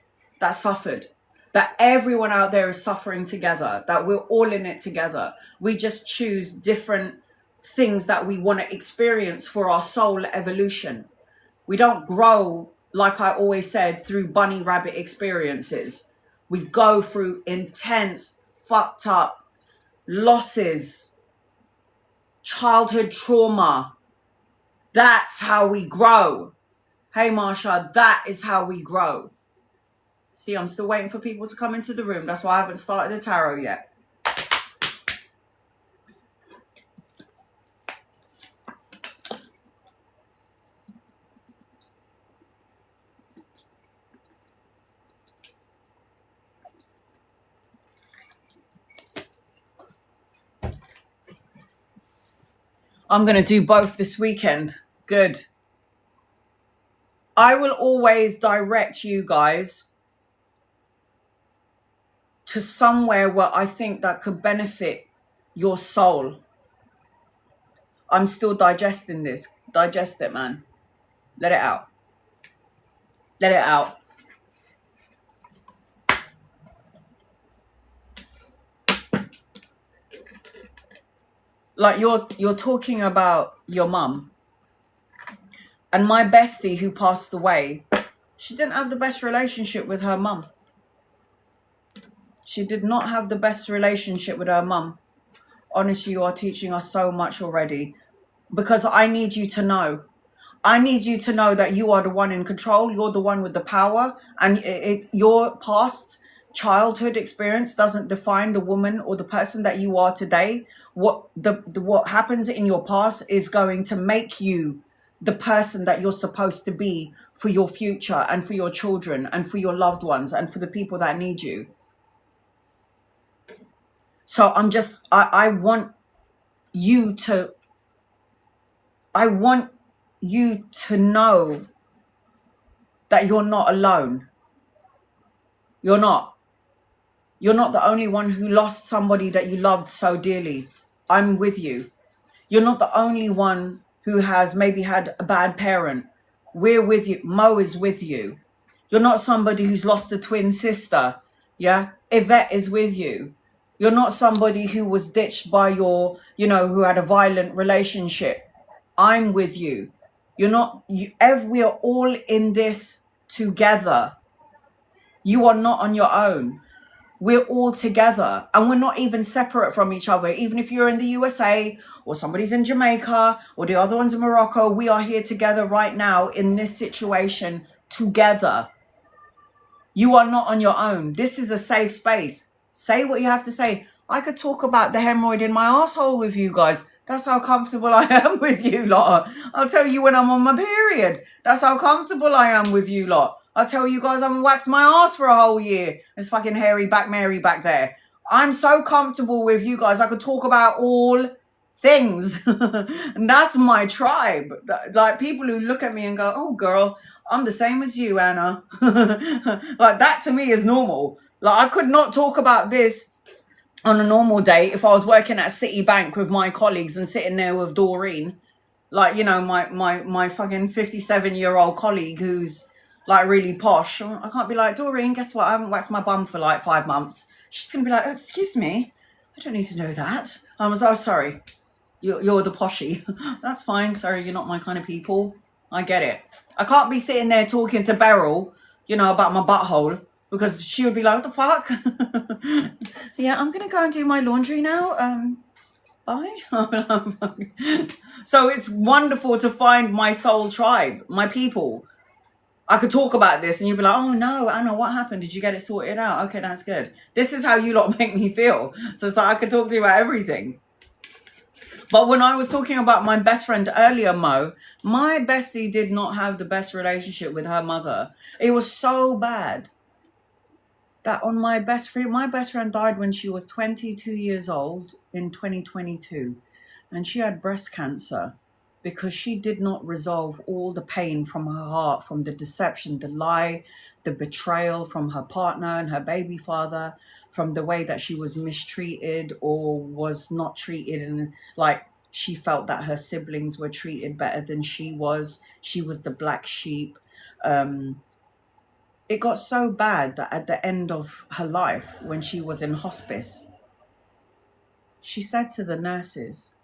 that suffered, that everyone out there is suffering together, that we're all in it together. We just choose different things that we want to experience for our soul evolution. We don't grow, like I always said, through bunny rabbit experiences. We go through intense, fucked up losses, childhood trauma. That's how we grow. Hey, Marsha, that is how we grow. See, I'm still waiting for people to come into the room. That's why I haven't started the tarot yet. I'm going to do both this weekend. Good. I will always direct you guys to somewhere where I think that could benefit your soul. I'm still digesting this. Digest it, man. Let it out. Let it out. Like you're talking about your mum. And my bestie who passed away, she didn't have the best relationship with her mum. She did not have the best relationship with her mum. Honestly, you are teaching us so much already. Because I need you to know. I need you to know that you are the one in control. You're the one with the power. And it's your past childhood experience doesn't define the woman or the person that you are today. What happens in your past is going to make you the person that you're supposed to be for your future and for your children and for your loved ones and for the people that need you. So I want you to know that you're not alone. You're not. You're not the only one who lost somebody that you loved so dearly. I'm with you. You're not the only one who has maybe had a bad parent. We're with you. Mo is with you. You're not somebody who's lost a twin sister. Yeah? Yvette is with you. You're not somebody who was ditched by who had a violent relationship. I'm with you. We are all in this together. You are not on your own. We're all together and we're not even separate from each other. Even if you're in the USA or somebody's in Jamaica or the other one's in Morocco, we are here together right now in this situation together. You are not on your own. This is a safe space. Say what you have to say. I could talk about the hemorrhoid in my asshole with you guys. That's how comfortable I am with you lot. I'll tell you when I'm on my period. That's how comfortable I am with you lot. I'll tell you guys I haven't waxed my ass for a whole year. There's fucking hairy back Mary back there. I'm so comfortable with you guys. I could talk about all things. And that's my tribe. Like people who look at me and go, oh girl, I'm the same as you, Anna. Like that to me is normal. Like I could not talk about this on a normal day if I was working at Citibank with my colleagues and sitting there with Doreen. Like, my fucking 57-year-old colleague who's like really posh. I can't be like, Doreen, guess what? I haven't waxed my bum for like 5 months. She's going to be like, oh, excuse me. I don't need to know that. I was, oh, sorry. You're the poshy. That's fine. Sorry, you're not my kind of people. I get it. I can't be sitting there talking to Beryl, about my butthole. Because she would be like, what the fuck? Yeah, I'm going to go and do my laundry now. Bye. So it's wonderful to find my soul tribe, my people. I could talk about this and you'd be like, oh no, Anna, what happened? Did you get it sorted out? Okay, that's good. This is how you lot make me feel. So it's like I could talk to you about everything. But when I was talking about my best friend earlier, Mo, my bestie did not have the best relationship with her mother. It was so bad that on my best friend died when she was 22 years old in 2022. And she had breast cancer because she did not resolve all the pain from her heart, from the deception, the lie, the betrayal from her partner and her baby father, from the way that she was mistreated or was not treated. And like she felt that her siblings were treated better than she was. She was the black sheep. It got so bad that at the end of her life, when she was in hospice, she said to the nurses,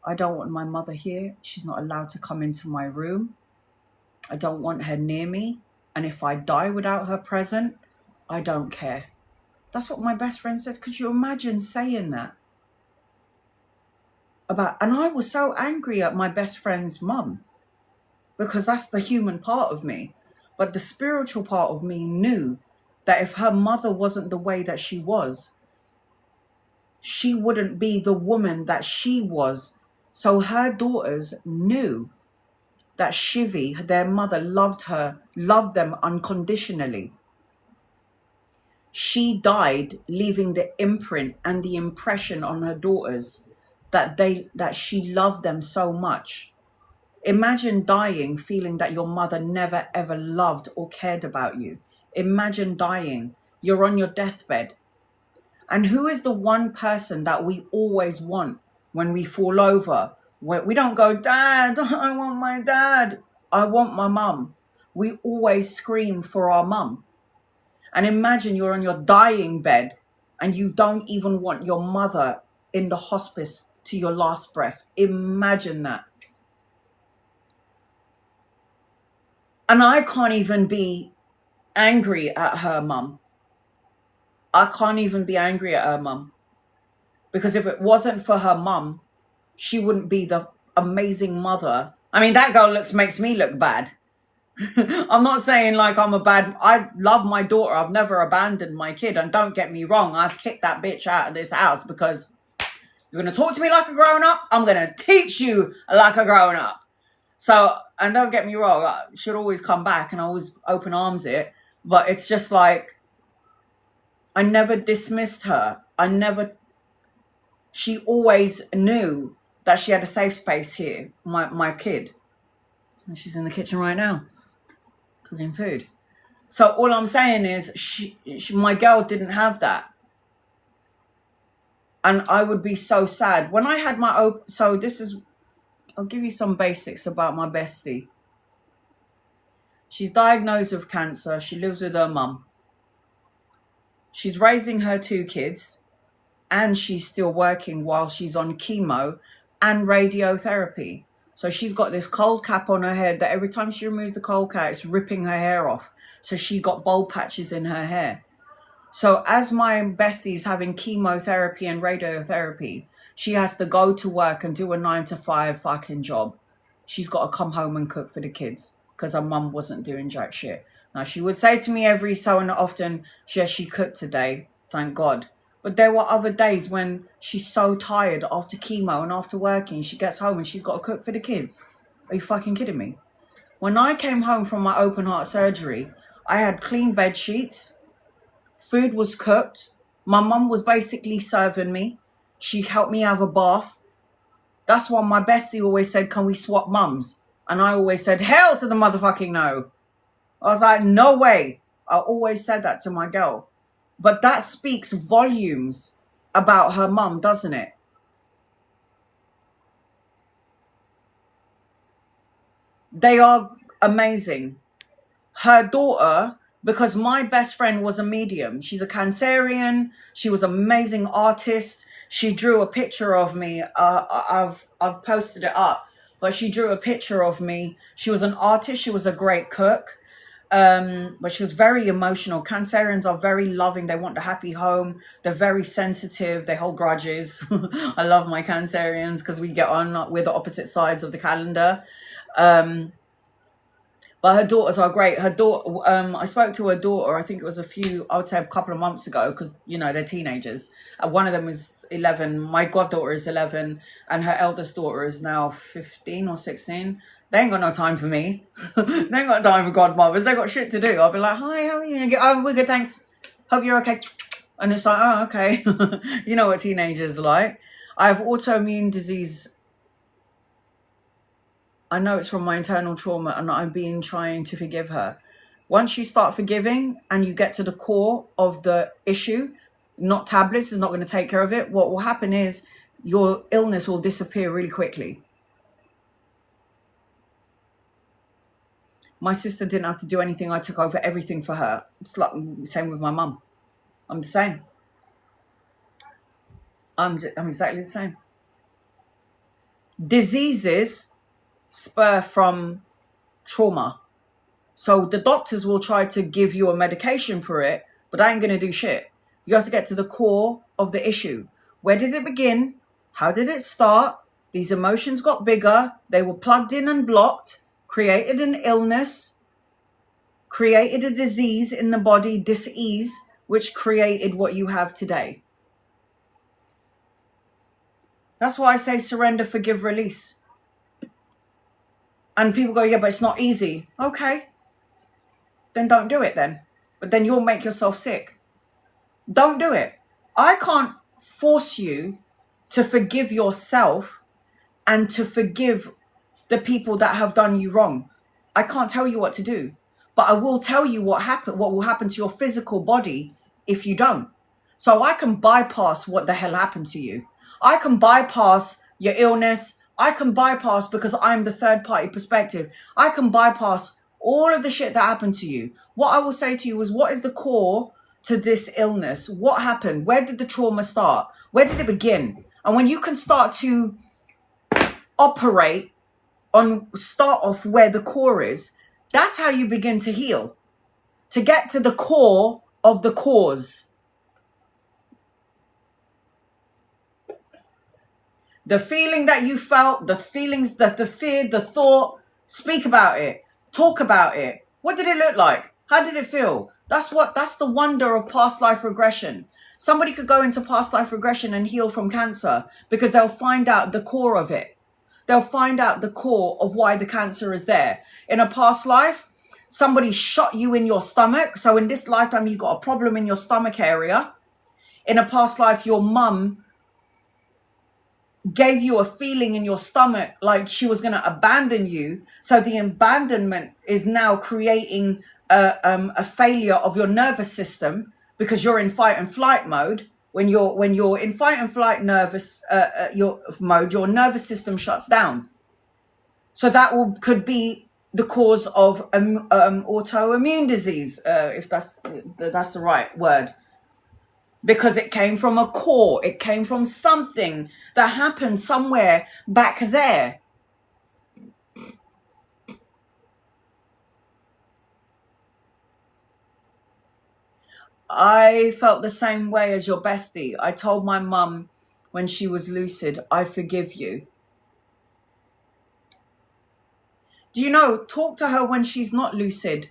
I don't want my mother here. She's not allowed to come into my room. I don't want her near me. And if I die without her present, I don't care. That's what my best friend said. Could you imagine saying that? And I was so angry at my best friend's mum, because that's the human part of me. But the spiritual part of me knew that if her mother wasn't the way that she was, she wouldn't be the woman that she was. So her daughters knew that Shivi, their mother, loved them unconditionally. She died leaving the imprint and the impression on her daughters that she loved them so much. Imagine dying feeling that your mother never ever loved or cared about you. Imagine dying. You're on your deathbed. And who is the one person that we always want when we fall over? We don't go, Dad, I want my dad. I want my mum. We always scream for our mum. And imagine you're on your dying bed and you don't even want your mother in the hospice to your last breath. Imagine that. And I can't even be angry at her mum. I can't even be angry at her mum. Because if it wasn't for her mum, she wouldn't be the amazing mother. I mean, that girl makes me look bad. I'm not saying like I love my daughter. I've never abandoned my kid. And don't get me wrong, I've kicked that bitch out of this house because you're going to talk to me like a grown up. I'm going to teach you like a grown up. So, and don't get me wrong, I should always come back and I always open arms it. But it's just like, I never dismissed her. She always knew that she had a safe space here, my kid. And she's in the kitchen right now, cooking food. So all I'm saying is my girl didn't have that. And I would be so sad. When I had I'll give you some basics about my bestie. She's diagnosed with cancer. She lives with her mum. She's raising her 2 kids. And she's still working while she's on chemo and radiotherapy. So she's got this cold cap on her head that every time she removes the cold cap, it's ripping her hair off. So she got bald patches in her hair. So as my bestie's having chemotherapy and radiotherapy, she has to go to work and do a 9-to-5 fucking job. She's got to come home and cook for the kids because her mum wasn't doing jack shit. Now, she would say to me every so often, yes, she cooked today, thank God. But there were other days when she's so tired after chemo and after working, she gets home and she's got to cook for the kids. Are you fucking kidding me? When I came home from my open heart surgery, I had clean bed sheets. Food was cooked. My mum was basically serving me. She helped me have a bath. That's why my bestie always said, can we swap mums? And I always said, hell to the motherfucking no. I was like, no way. I always said that to my girl. But that speaks volumes about her mum, doesn't it? They are amazing. Her daughter, because my best friend was a medium. She's a Cancerian. She was an amazing artist. She drew a picture of me. I've posted it up. But she drew a picture of me. She was an artist. She was a great cook. But she was very emotional. Cancerians are very loving. They want a happy home. They're very sensitive. They hold grudges. I love my Cancerians because we get on. We're the opposite sides of the calendar. But her daughters are great. Her daughter, I spoke to her daughter, I think it was I would say a couple of months ago, because, you know, they're teenagers. One of them is 11. My goddaughter is 11. And her eldest daughter is now 15 or 16. They ain't got no time for me. They ain't got time for godmothers. They got shit to do. I'll be like, hi, how are you? Oh, we're good, thanks. Hope you're okay. And it's like, oh, okay. You know what teenagers are like. I have autoimmune disease. I know it's from my internal trauma, and I've been trying to forgive her. Once you start forgiving and you get to the core of the issue, not tablets is not going to take care of it. What will happen is your illness will disappear really quickly. My sister didn't have to do anything. I took over everything for her. It's like the same with my mum. I'm the same. I'm exactly the same. Diseases spur from trauma. So the doctors will try to give you a medication for it, but that ain't going to do shit. You have to get to the core of the issue. Where did it begin? How did it start? These emotions got bigger. They were plugged in and blocked, created an illness, created a disease in the body, dis-ease, which created what you have today. That's why I say surrender, forgive, release. And people go, yeah, but it's not easy. Okay. Then don't do it then. But then you'll make yourself sick. Don't do it. I can't force you to forgive yourself and to forgive the people that have done you wrong. I can't tell you what to do, but I will tell you what will happen to your physical body if you don't. So I can bypass what the hell happened to you. I can bypass your illness. I can bypass, because I'm the third party perspective, I can bypass all of the shit that happened to you. What I will say to you is, what is the core to this illness? What happened? Where did the trauma start? Where did it begin? And when you can start to start off where the core is, that's how you begin to heal. To get to the core of the cause. The feeling that you felt, the feelings, the fear, the thought, speak about it. Talk about it. What did it look like? How did it feel? That's the wonder of past life regression. Somebody could go into past life regression and heal from cancer because they'll find out the core of it. They'll find out the core of why the cancer is there. In a past life, somebody shot you in your stomach. So in this lifetime, you got a problem in your stomach area. In a past life, your mum gave you a feeling in your stomach like she was going to abandon you. So the abandonment is now creating a failure of your nervous system, because you're in fight and flight mode. When you're in fight and flight your nervous system shuts down. So that could be the cause of autoimmune disease, if that's the right word. Because it came from a core. It came from something that happened somewhere back there. I felt the same way as your bestie. I told my mum when she was lucid, I forgive you. Do you know, talk to her when she's not lucid.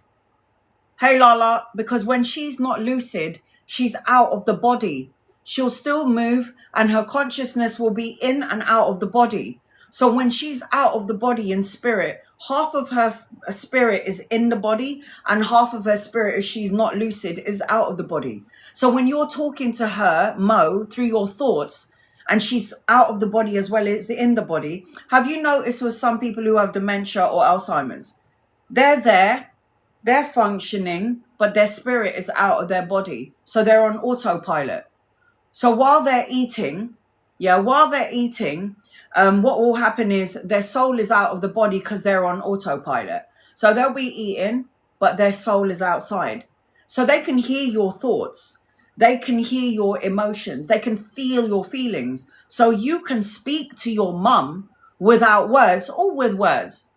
Hey, Lala, because when she's not lucid, she's out of the body. She'll still move and her consciousness will be in and out of the body. So when she's out of the body in spirit, half of her spirit is in the body and half of her spirit, if she's not lucid, is out of the body. So when you're talking to her, Mo, through your thoughts, and she's out of the body as well as in the body, have you noticed with some people who have dementia or Alzheimer's? They're there, they're functioning, but their spirit is out of their body. So they're on autopilot. So while they're eating, what will happen is their soul is out of the body because they're on autopilot. So they'll be eating, but their soul is outside. So they can hear your thoughts. They can hear your emotions. They can feel your feelings. So you can speak to your mum without words or with words.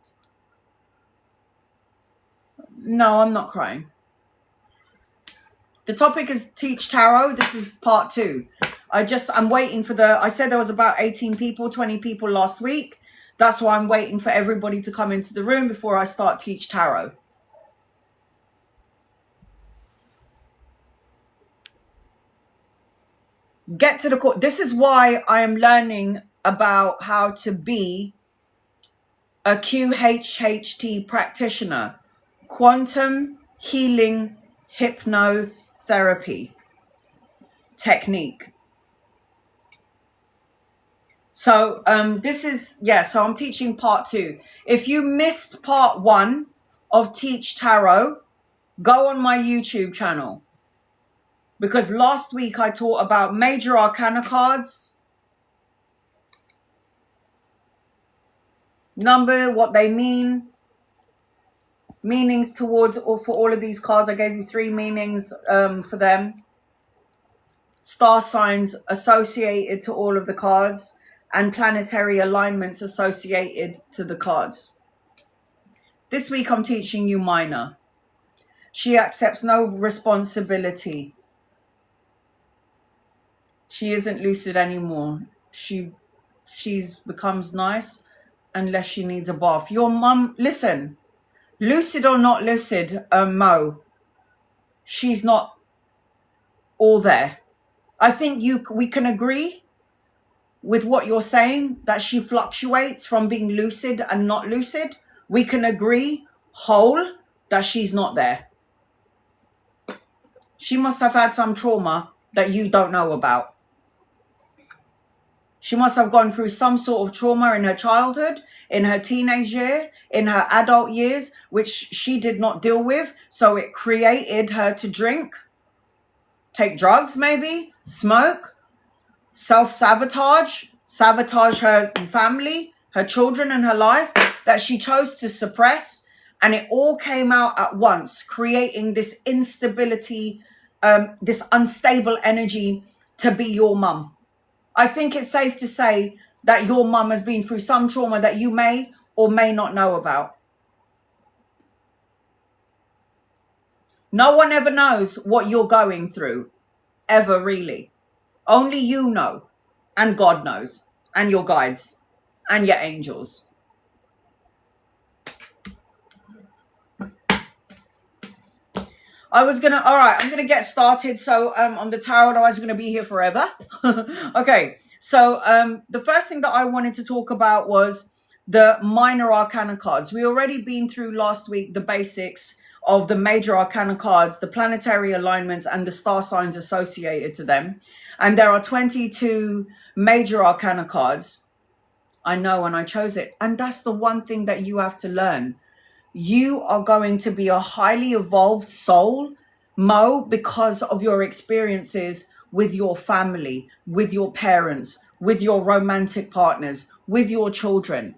No, I'm not crying. The topic is Teach Tarot. This is part 2. I'm waiting for I said there was about 18 people, 20 people last week. That's why I'm waiting for everybody to come into the room before I start Teach Tarot. Get to the core. This is why I am learning about how to be a QHHT practitioner. Quantum Healing Hypnotherapy technique. So so I'm teaching part 2. If you missed part 1 of Teach Tarot, go on my YouTube channel. Because last week I taught about major arcana cards, what they mean, meanings towards or for all of these cards. I gave you 3 meanings for them. Star signs associated to all of the cards. and planetary alignments associated to the cards. This week I'm teaching you minor. She accepts no responsibility. She isn't lucid anymore. She's becomes nice unless she needs a bath. Your mum, listen, lucid or not lucid, Mo, she's not all there. I think we can agree with what you're saying, that she fluctuates from being lucid and not lucid. We can agree whole that she's not there. She must have had some trauma that you don't know about. She must have gone through some sort of trauma in her childhood, in her teenage year, in her adult years, which she did not deal with. So it created her to drink, take drugs, maybe smoke, self-sabotage, sabotage her family, her children and her life that she chose to suppress. And it all came out at once, creating this instability, this unstable energy to be your mum. I think it's safe to say that your mum has been through some trauma that you may or may not know about. No one ever knows what you're going through, ever really. Only you know, and God knows, and your guides, and your angels. I'm gonna get started. So on the tarot, otherwise you're gonna be here forever. Okay, so the first thing that I wanted to talk about was the minor arcana cards. We already been through last week the basics of the major arcana cards, the planetary alignments and the star signs associated to them. And there are 22 major arcana cards. I know, and I chose it. And that's the one thing that you have to learn. You are going to be a highly evolved soul, Mo, because of your experiences with your family, with your parents, with your romantic partners, with your children.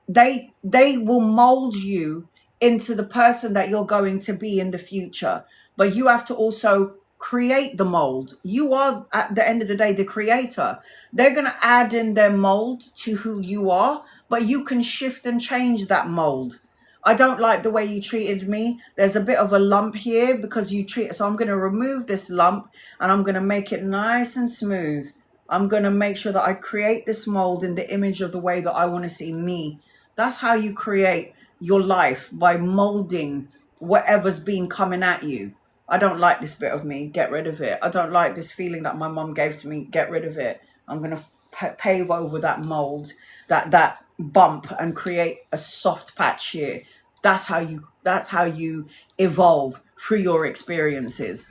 They will mold you into the person that you're going to be in the future. But you have to also create the mold. You are, at the end of the day, the creator. They're going to add in their mold to who you are, but you can shift and change that mold. I don't like the way you treated me. There's a bit of a lump here because you treat, so I'm going to remove this lump and I'm going to make it nice and smooth. I'm going to make sure that I create this mold in the image of the way that I want to see me. That's how you create your life, by molding whatever's been coming at you. I don't like this bit of me. Get rid of it. I don't like this feeling that my mum gave to me. Get rid of it. I'm going to pave over that mold, that bump, and create a soft patch here. That's how you evolve through your experiences.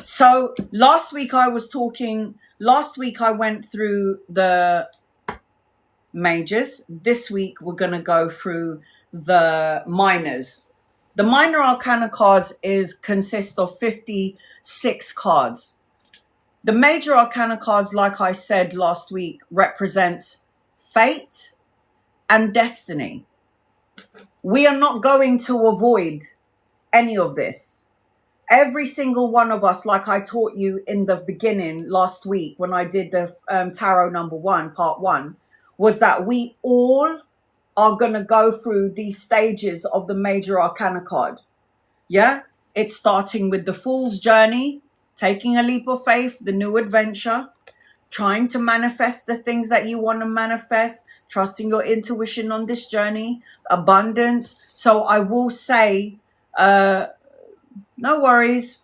So last week I went through the majors. This week we're going to go through the minors. The minor arcana cards consist of 56 cards. The major arcana cards, like I said last week, represents fate and destiny. We are not going to avoid any of this. Every single one of us, like I taught you in the beginning last week when I did the tarot number 1, part 1, was that we all are going to go through these stages of the major arcana card. Yeah, it's starting with the Fool's Journey, taking a leap of faith, the new adventure, trying to manifest the things that you want to manifest, trusting your intuition on this journey, abundance. So I will say, no worries.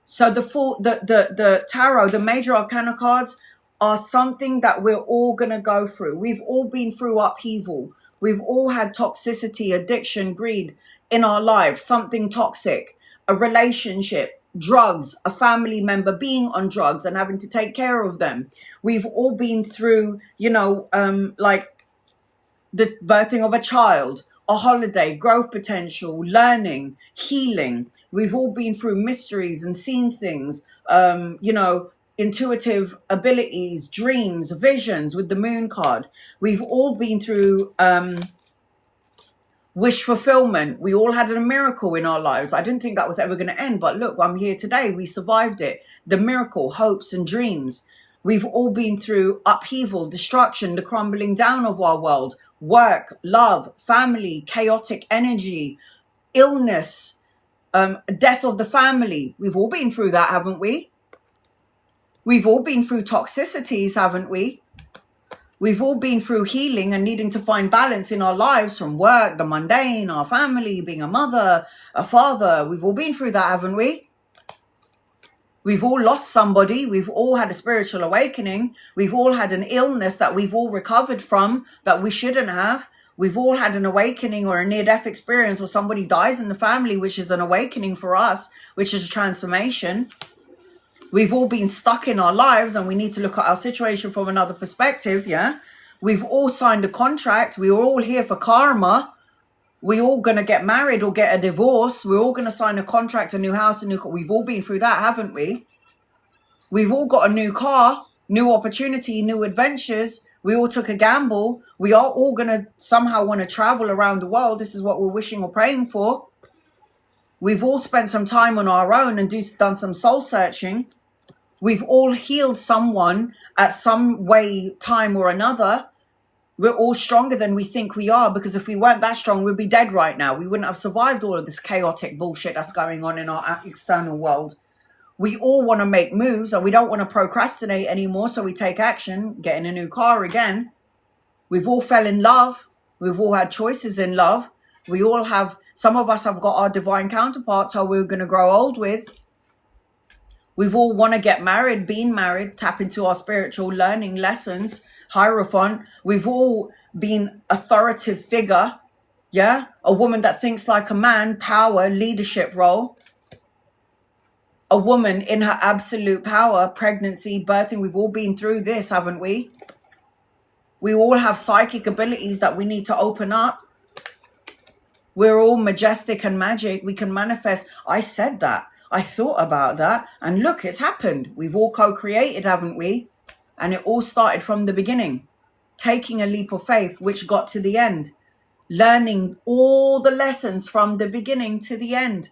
So the tarot, the major arcana cards are something that we're all going to go through. We've all been through upheaval. We've all had toxicity, addiction, greed in our lives, something toxic, a relationship, drugs, a family member being on drugs and having to take care of them. We've all been through, like the birthing of a child, a holiday, growth potential, learning, healing. We've all been through mysteries and seen things, intuitive abilities, dreams, visions with the moon card. We've all been through wish fulfillment. We all had a miracle in our lives. I didn't think that was ever going to end, but look, I'm here today. We survived it. The miracle, hopes and dreams. We've all been through upheaval, destruction, the crumbling down of our world, work, love, family, chaotic energy, illness, death of the family. We've all been through that, haven't we? We've all been through toxicities, haven't we? We've all been through healing and needing to find balance in our lives, from work, the mundane, our family, being a mother, a father. We've all been through that, haven't we? We've all lost somebody. We've all had a spiritual awakening. We've all had an illness that we've all recovered from that we shouldn't have. We've all had an awakening or a near-death experience, or somebody dies in the family, which is an awakening for us, which is a transformation. We've all been stuck in our lives and we need to look at our situation from another perspective, yeah? We've all signed a contract. We're all here for karma. We're all going to get married or get a divorce. We're all going to sign a contract, a new house, a new car. We've all been through that, haven't we? We've all got a new car, new opportunity, new adventures. We all took a gamble. We are all going to somehow want to travel around the world. This is what we're wishing or praying for. We've all spent some time on our own and done some soul searching. We've all healed someone at some way, time or another. We're all stronger than we think we are, because if we weren't that strong, we'd be dead right now. We wouldn't have survived all of this chaotic bullshit that's going on in our external world. We all want to make moves and we don't want to procrastinate anymore. So we take action, getting a new car again. We've all fell in love. We've all had choices in love. We all have, some of us have got our divine counterparts who we're going to grow old with. We've all want to get married, been married, tap into our spiritual learning lessons, Hierophant. We've all been authoritative figure, yeah? A woman that thinks like a man, power, leadership role. A woman in her absolute power, pregnancy, birthing. We've all been through this, haven't we? We all have psychic abilities that we need to open up. We're all majestic and magic. We can manifest. I said that. I thought about that. And look, it's happened. We've all co-created, haven't we? And it all started from the beginning. Taking a leap of faith, which got to the end. Learning all the lessons from the beginning to the end.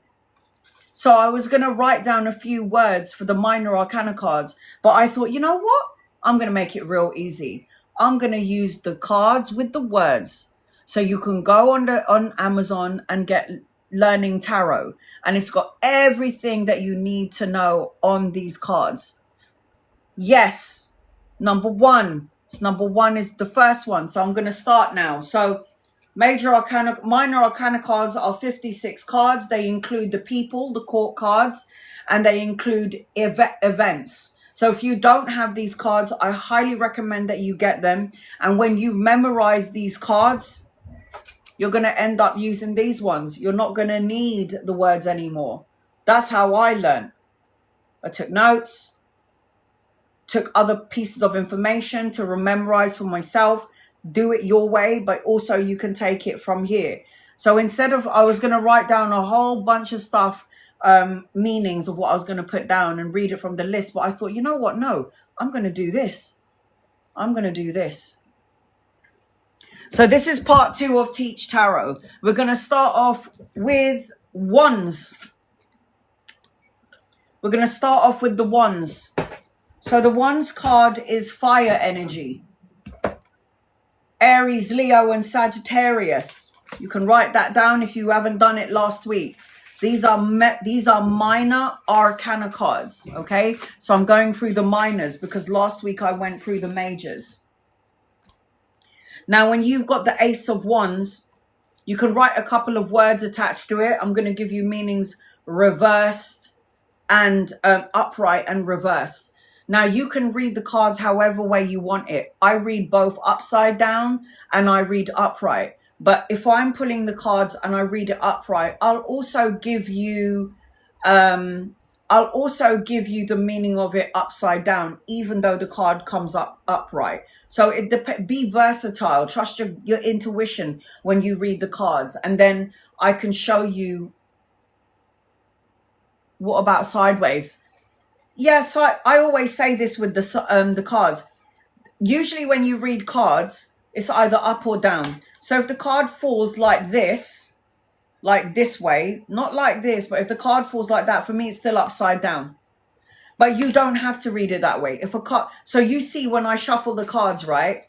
So I was going to write down a few words for the minor arcana cards. But I thought, you know what? I'm going to make it real easy. I'm going to use the cards with the words. So you can go on Amazon and get Learning Tarot, and it's got everything that you need to know on these cards. Yes, number one is the first one, so I'm going to start now. So minor arcana cards are 56 cards. They include the people, the court cards, and they include events. So if you don't have these cards, I highly recommend that you get them. And when you memorize these cards, you're going to end up using these ones. You're not going to need the words anymore. That's how I learned. I took notes, took other pieces of information to memorize for myself. Do it your way, but also you can take it from here. So instead of, I was going to write down a whole bunch of stuff, meanings of what I was going to put down and read it from the list. But I thought, you know what? No, I'm going to do this. I'm going to do this. So this is part 2 of Teach Tarot. We're going to start off with wands. We're going to start off with the wands. So the wands card is fire energy. Aries, Leo, and Sagittarius. You can write that down if you haven't done it last week. These are minor arcana cards, okay? So I'm going through the minors because last week I went through the majors. Now, when you've got the Ace of Wands, you can write a couple of words attached to it. I'm going to give you meanings reversed and upright and reversed. Now, you can read the cards however way you want it. I read both upside down and I read upright. But if I'm pulling the cards and I read it upright, I'll also give you the meaning of it upside down, even though the card comes up upright. So be versatile. Trust your intuition when you read the cards. And then I can show you. What about sideways? Yes, I always say this with the cards. Usually when you read cards, it's either up or down. So if the card falls like this way, not like this, but if the card falls like that, for me, it's still upside down. But you don't have to read it that way. If a card, so you see when I shuffle the cards, right?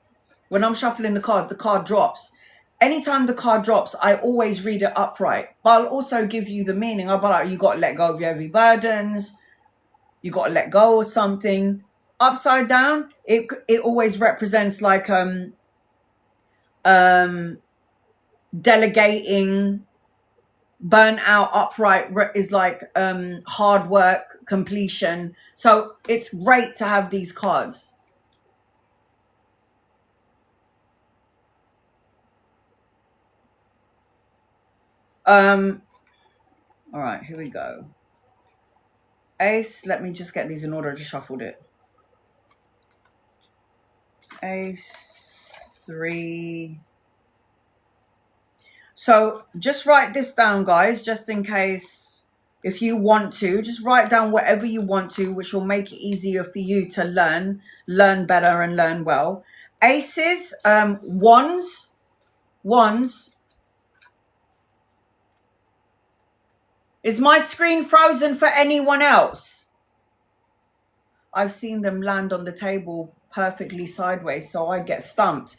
When I'm shuffling the card drops. Anytime the card drops, I always read it upright. But I'll also give you the meaning. I'll be like, you got to let go of your heavy burdens. You got to let go of something. Upside down, it always represents like delegating. Burn out. Upright is like hard work, completion. So it's great to have these cards. All right, here we go. Ace, let me just get these in order. I just shuffled it. Ace, 3. So just write this down, guys, just in case, if you want to, just write down whatever you want to, which will make it easier for you to learn better and learn well. Aces, wands. Is my screen frozen for anyone else? I've seen them land on the table perfectly sideways, so I get stumped.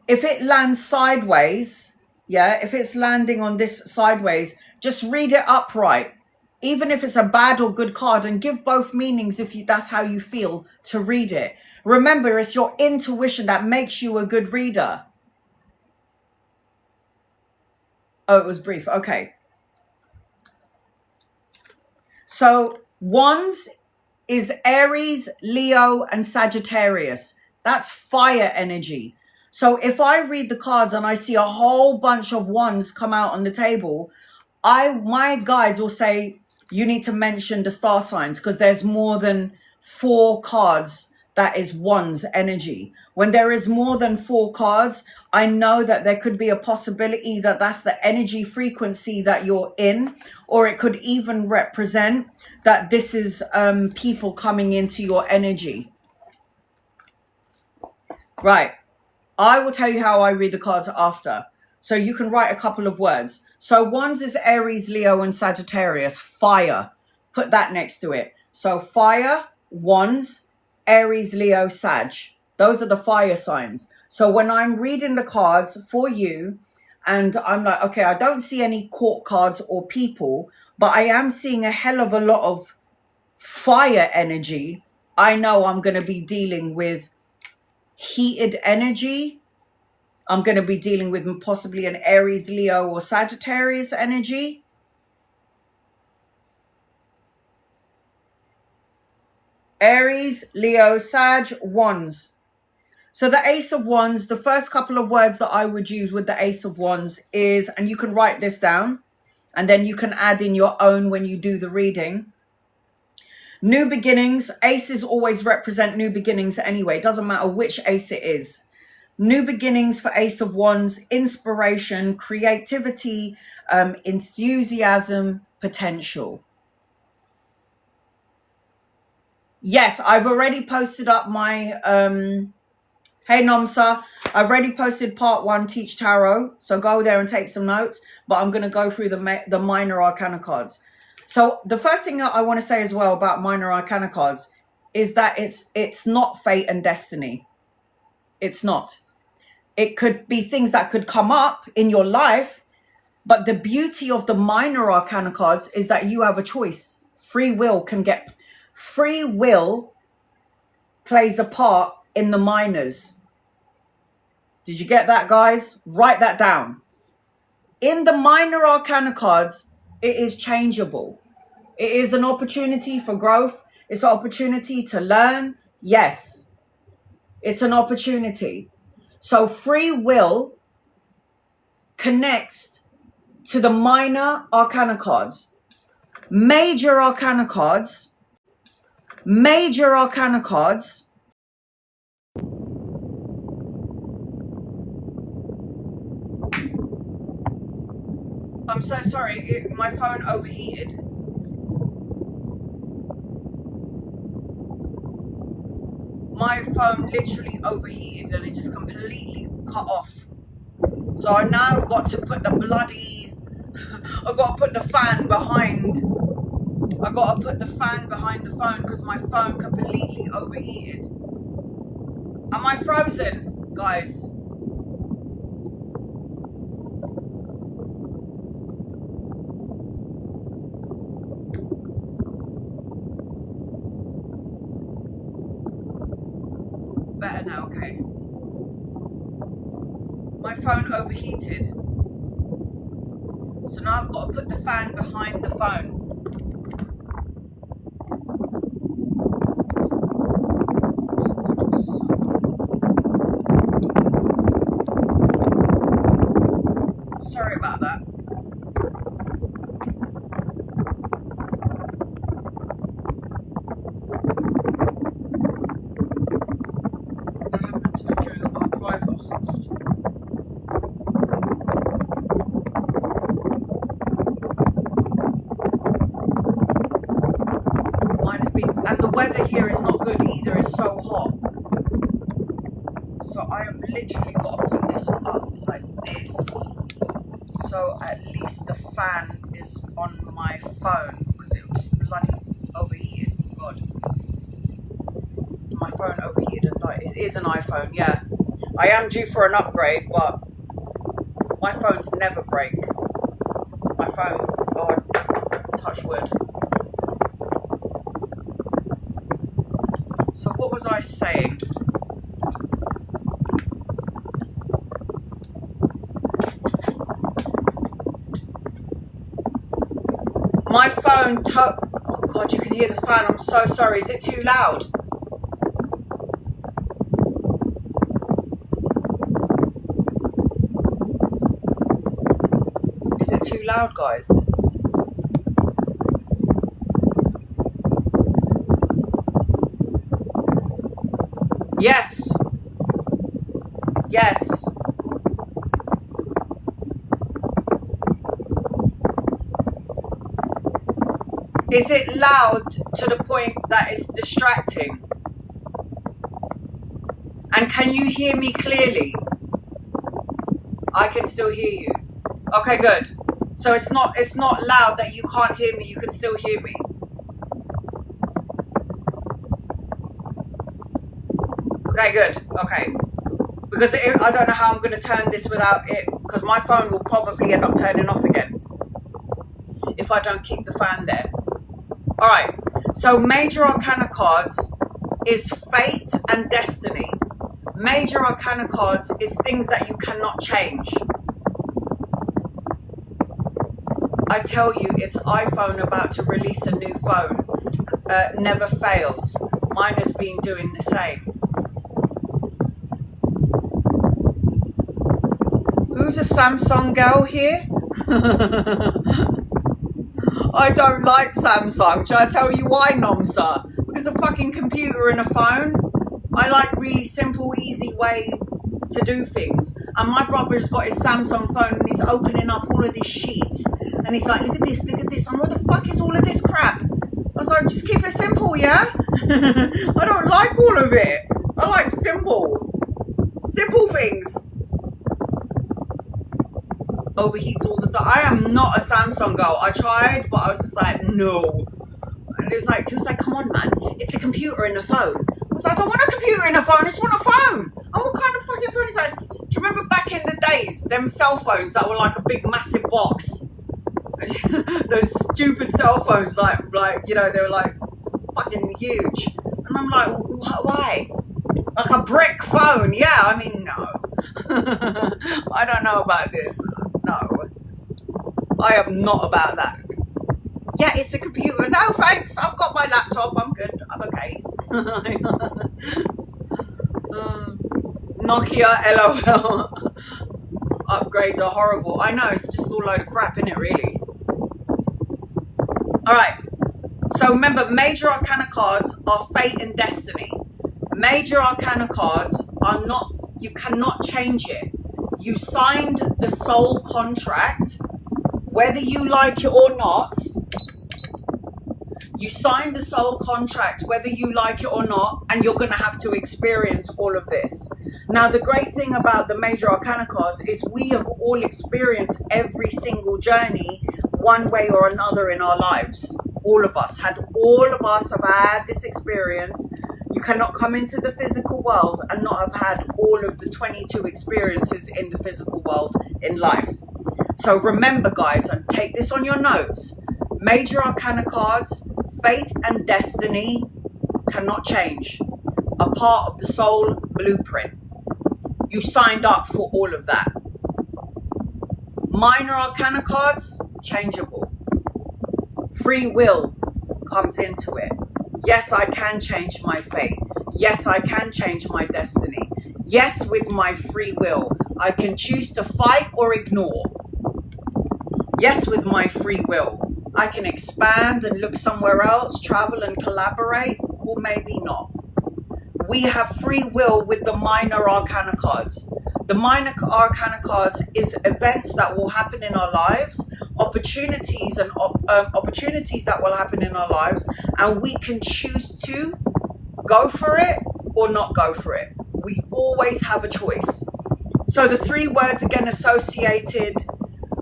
If it lands sideways, yeah, if it's landing on this sideways, just read it upright. Even if it's a bad or good card, and give both meanings if that's how you feel to read it. Remember, it's your intuition that makes you a good reader. Oh, it was brief. Okay. So wands is Aries, Leo, and Sagittarius. That's fire energy. So if I read the cards and I see a whole bunch of wands come out on the table, my guides will say, you need to mention the star signs, because there's more than 4 cards that is wands energy. When there is more than 4 cards, I know that there could be a possibility that that's the energy frequency that you're in, or it could even represent that this is people coming into your energy. Right. I will tell you how I read the cards after. So you can write a couple of words. So wands is Aries, Leo, and Sagittarius. Fire. Put that next to it. So fire, wands, Aries, Leo, Sag. Those are the fire signs. So when I'm reading the cards for you, and I'm like, okay, I don't see any court cards or people, but I am seeing a hell of a lot of fire energy. I know I'm going to be dealing with heated energy. I'm going to be dealing with possibly an Aries, Leo, or Sagittarius energy. Aries, Leo, Sag, wands. So the Ace of Wands, the first couple of words that I would use with the Ace of Wands is, and you can write this down, and then you can add in your own when you do the reading. New beginnings. Aces always represent new beginnings anyway. It doesn't matter which ace it is. New beginnings for Ace of Wands, inspiration, creativity, enthusiasm, potential. Yes, I've already posted up my, hey Nomsa, I've already posted part 1, Teach Tarot. So go there and take some notes, but I'm going to go through the minor arcana cards. So the first thing that I want to say as well about minor arcana cards is that it's not fate and destiny. It's not. It could be things that could come up in your life, but the beauty of the minor arcana cards is that you have a choice. Free will plays a part in the minors. Did you get that, guys? Write that down. In the minor arcana cards, it is changeable. It is an opportunity for growth. It's an opportunity to learn. Yes, it's an opportunity. So free will connects to the minor arcana cards. Major arcana cards. Major arcana cards. I'm so sorry, my phone overheated. My phone literally overheated and it just completely cut off. So I now got to put the fan behind I gotta put the fan behind the phone because my phone completely overheated. Am I frozen, guys? Better now, okay. My phone overheated. So now I've got to put the fan behind the phone. Sorry about that. That happened to me during a hot drive. Mine has been, and the weather here is not good either. It's so hot. So I have literally got to put this up like this. So at least the fan is on my phone because it was bloody overheated. God, my phone overheated and died. It is an iPhone, yeah. I am due for an upgrade, but my phones never break. My phone, oh, touch wood. So what was I saying? My phone, oh God, you can hear the fan. I'm so sorry. Is it too loud? Is it too loud, guys? Yes. Yes. Is it loud to the point that it's distracting? And can you hear me clearly? I can still hear you. Okay, good. So it's not loud that you can't hear me, you can still hear me. Okay, good. Okay. Because I don't know how I'm going to turn this without it, because my phone will probably end up turning off again if I don't keep the fan there. All right, so major arcana cards is fate and destiny. Major arcana cards is things that you cannot change. I tell you, it's iPhone about to release a new phone. Never fails. Mine has been doing the same. Who's a Samsung girl here? I don't like Samsung. Shall I tell you why, Nomsa? Because a fucking computer and a phone. I like really simple, easy way to do things. And my brother's got his Samsung phone and he's opening up all of this shit. And he's like, look at this, look at this. And what the fuck is all of this crap? I was like, just keep it simple, yeah? I don't like all of it. I like simple things. Overheats all the time. I am not a Samsung girl. I tried, but I was just like, no. And he was like, come on, man. It's a computer in a phone. I was like, I don't want a computer in a phone. I just want a phone. And what kind of fucking phone is that? Do you remember back in the days, them cell phones that were like a big, massive box? Those stupid cell phones, like you know, they were like fucking huge. And I'm like, why? Like a brick phone? Yeah, I mean, no. I don't know about this. No, I am not about that. Yeah, it's a computer. No, thanks. I've got my laptop. I'm good. I'm okay. Nokia, LOL. Upgrades are horrible. I know, it's just all a load of crap, isn't it, really? All right. So remember, major arcana cards are fate and destiny. Major arcana cards are not, you cannot change it. You signed the soul contract, whether you like it or not. You signed the soul contract, whether you like it or not, and you're going to have to experience all of this. Now, the great thing about the major arcana cards is we have all experienced every single journey one way or another in our lives. all of us have had this experience. You cannot come into the physical world and not have had all of the 22 experiences in the physical world in life. So remember, guys, and take this on your notes. Major arcana cards, fate and destiny cannot change. A part of the soul blueprint. You signed up for all of that. Minor arcana cards, changeable. Free will comes into it. Yes, I can change my fate. Yes, I can change my destiny. Yes, with my free will, I can choose to fight or ignore. Yes, with my free will, I can expand and look somewhere else, travel and collaborate, or maybe not. We have free will with the minor arcana cards. The minor arcana cards is events that will happen in our lives, opportunities and opportunities that will happen in our lives, and we can choose to go for it or not go for it. We always have a choice. So the 3 words again associated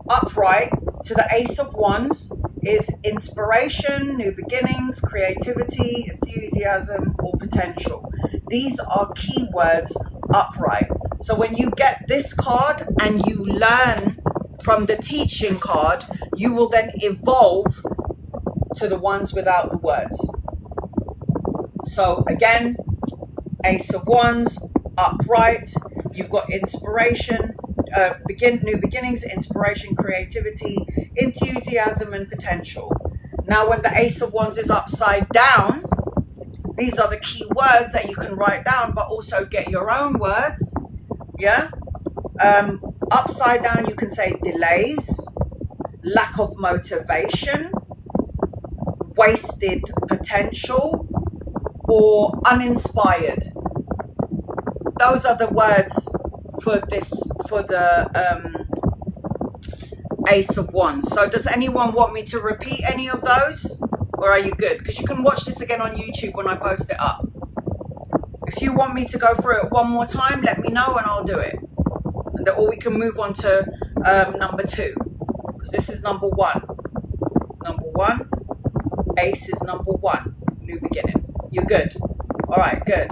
upright to the Ace of Wands is inspiration, new beginnings, creativity, enthusiasm, or potential. These are keywords upright. So when you get this card and you learn from the teaching card, you will then evolve to the ones without the words. So again, Ace of Wands, upright. You've got inspiration, new beginnings, inspiration, creativity, enthusiasm, and potential. Now, when the Ace of Wands is upside down, these are the key words that you can write down, but also get your own words. Yeah. Upside down, you can say delays, lack of motivation, wasted potential, or uninspired. Those are the words for the Ace of Wands. So does anyone want me to repeat any of those, or are you good? Because you can watch this again on YouTube when I post it up. If you want me to go through it one more time, let me know and I'll do it. Or we can move on to number 2, because this is number 1. Number 1, Ace is number 1, new beginning. You're good. All right, good.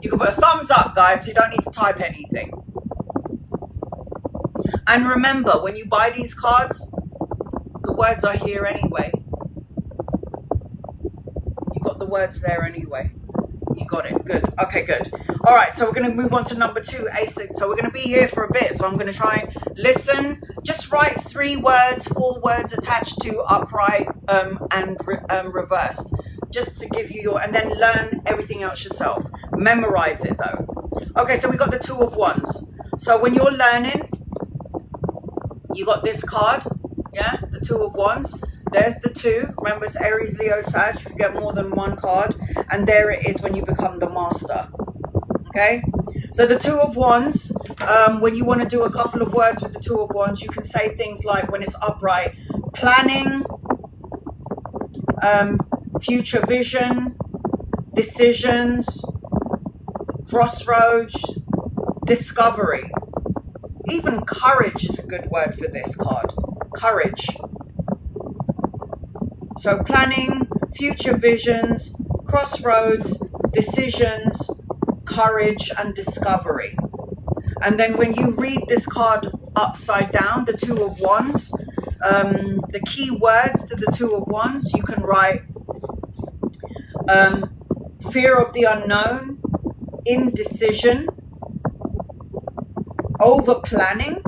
You can put a thumbs up, guys, so you don't need to type anything. And remember, when you buy these cards, the words are here anyway. You got the words there anyway. You got it. Good. Okay, good. All right, so we're going to move on to number 2, Ace. So we're going to be here for a bit. So I'm going to try listen. Just write 3 words, 4 words attached to upright and reversed. Just to give you your, and then learn everything else yourself. Memorize it though. Okay, so we got the 2 of Wands. So when you're learning, you got this card. Yeah, the 2 of Wands. There's the 2. Remember, it's Aries, Leo, Sag. If you get more than 1 card. And there it is when you become the master. Okay? So the 2 of Wands, when you want to do a couple of words with the 2 of Wands, you can say things like, when it's upright, planning, future vision, decisions, crossroads, discovery. Even courage is a good word for this card. Courage. So planning, future visions, crossroads, decisions, courage, and discovery. And then when you read this card upside down, the 2 of Wands, the key words to the 2 of Wands, you can write fear of the unknown, indecision, over planning,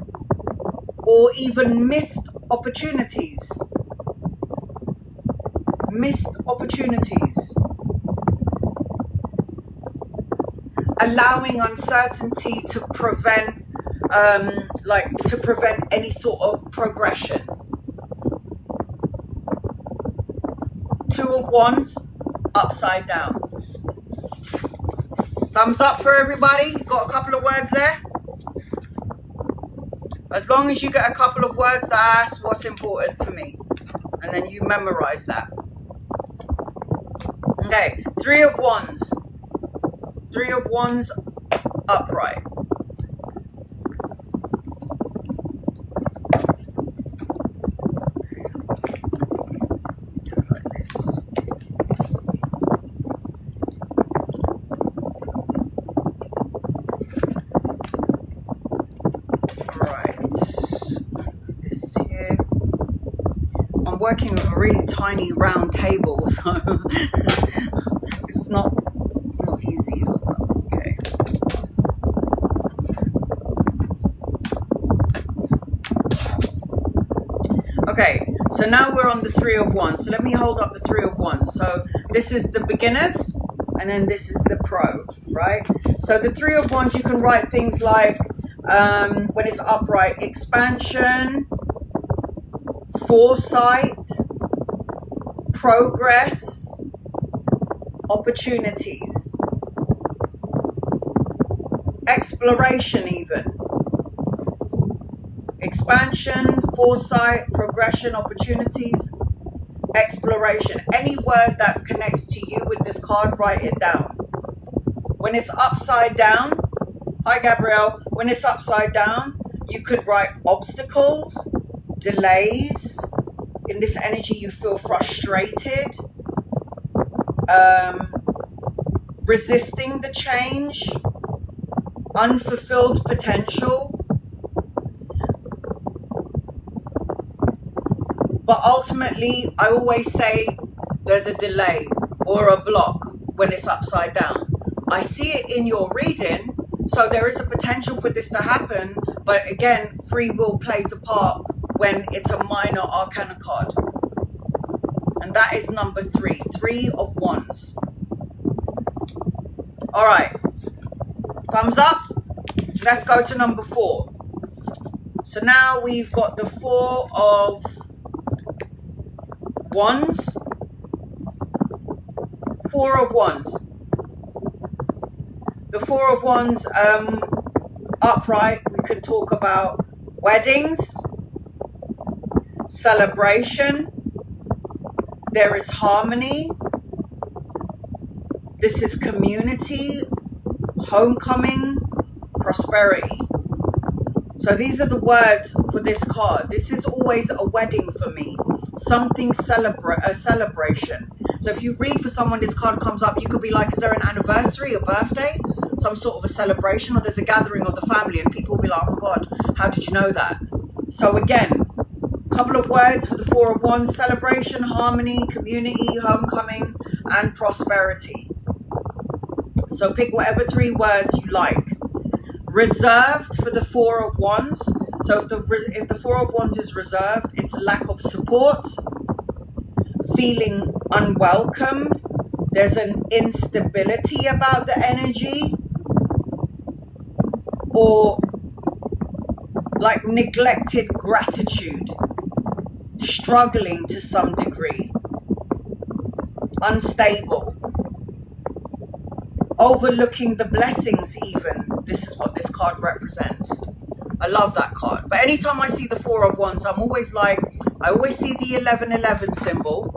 or even missed opportunities. Missed opportunities. Allowing uncertainty to prevent any sort of progression. 2 of Wands, upside down. Thumbs up for everybody. Got a couple of words there? As long as you get a couple of words, that's what's important for me. And then you memorize that. Okay, 3 of Wands. 3 of Wands, upright. Like this. working with a really tiny round table, so it's not easy. Okay. Okay, so now we're on the Three of Wands. So let me hold up the Three of Wands. So this is the beginners, and then this is the pro, right? So the Three of Wands, you can write things like, when it's upright, expansion, foresight, progress, opportunities, exploration even. Expansion, foresight, progression, opportunities, exploration. Any word that connects to you with this card, write it down. When it's upside down, hi Gabrielle, when it's upside down, you could write obstacles, delays. In this energy, you feel frustrated, resisting the change, unfulfilled potential. But ultimately, I always say there's a delay or a block when it's upside down. I see it in your reading, so there is a potential for this to happen. But again, free will plays a part when it's a minor arcana card. And that is number 3, Three of Wands. All right, thumbs up. Let's go to number 4. So now we've got the Four of Wands. Four of Wands. The Four of Wands, upright, we could talk about weddings, celebration. There is harmony. This is community, homecoming, prosperity. So these are the words for this card. This is always a wedding for me. Something a celebration. So if you read for someone, this card comes up, you could be like, is there an anniversary, a birthday, some sort of a celebration, or there's a gathering of the family, and people will be like, oh my God, how did you know that? So again, a couple of words for the Four of Wands: celebration, harmony, community, homecoming, and prosperity. So pick whatever 3 words you like. Reserved for the Four of Wands. So if the Four of Wands is reserved, it's lack of support, feeling unwelcomed. There's an instability about the energy, or like neglected gratitude, struggling to some degree, unstable, overlooking the blessings even. This is what this card represents. I love that card. But anytime I see the Four of Wands, I'm always like, I always see the 1111 symbol.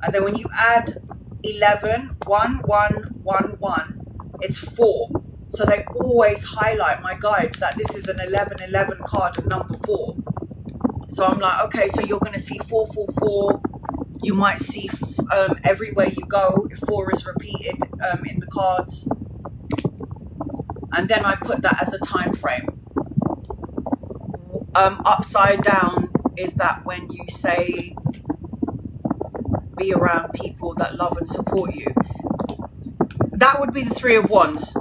And then when you add 11, 1, 1, 1, 1, it's 4. So they always highlight, my guides, that this is an 1111 card of number 4. So I'm like, okay, so you're going to see 444. You might see everywhere you go, if 4 is repeated in the cards. And then I put that as a time frame. Upside down is that when you say, be around people that love and support you. That would be the Three of Wands.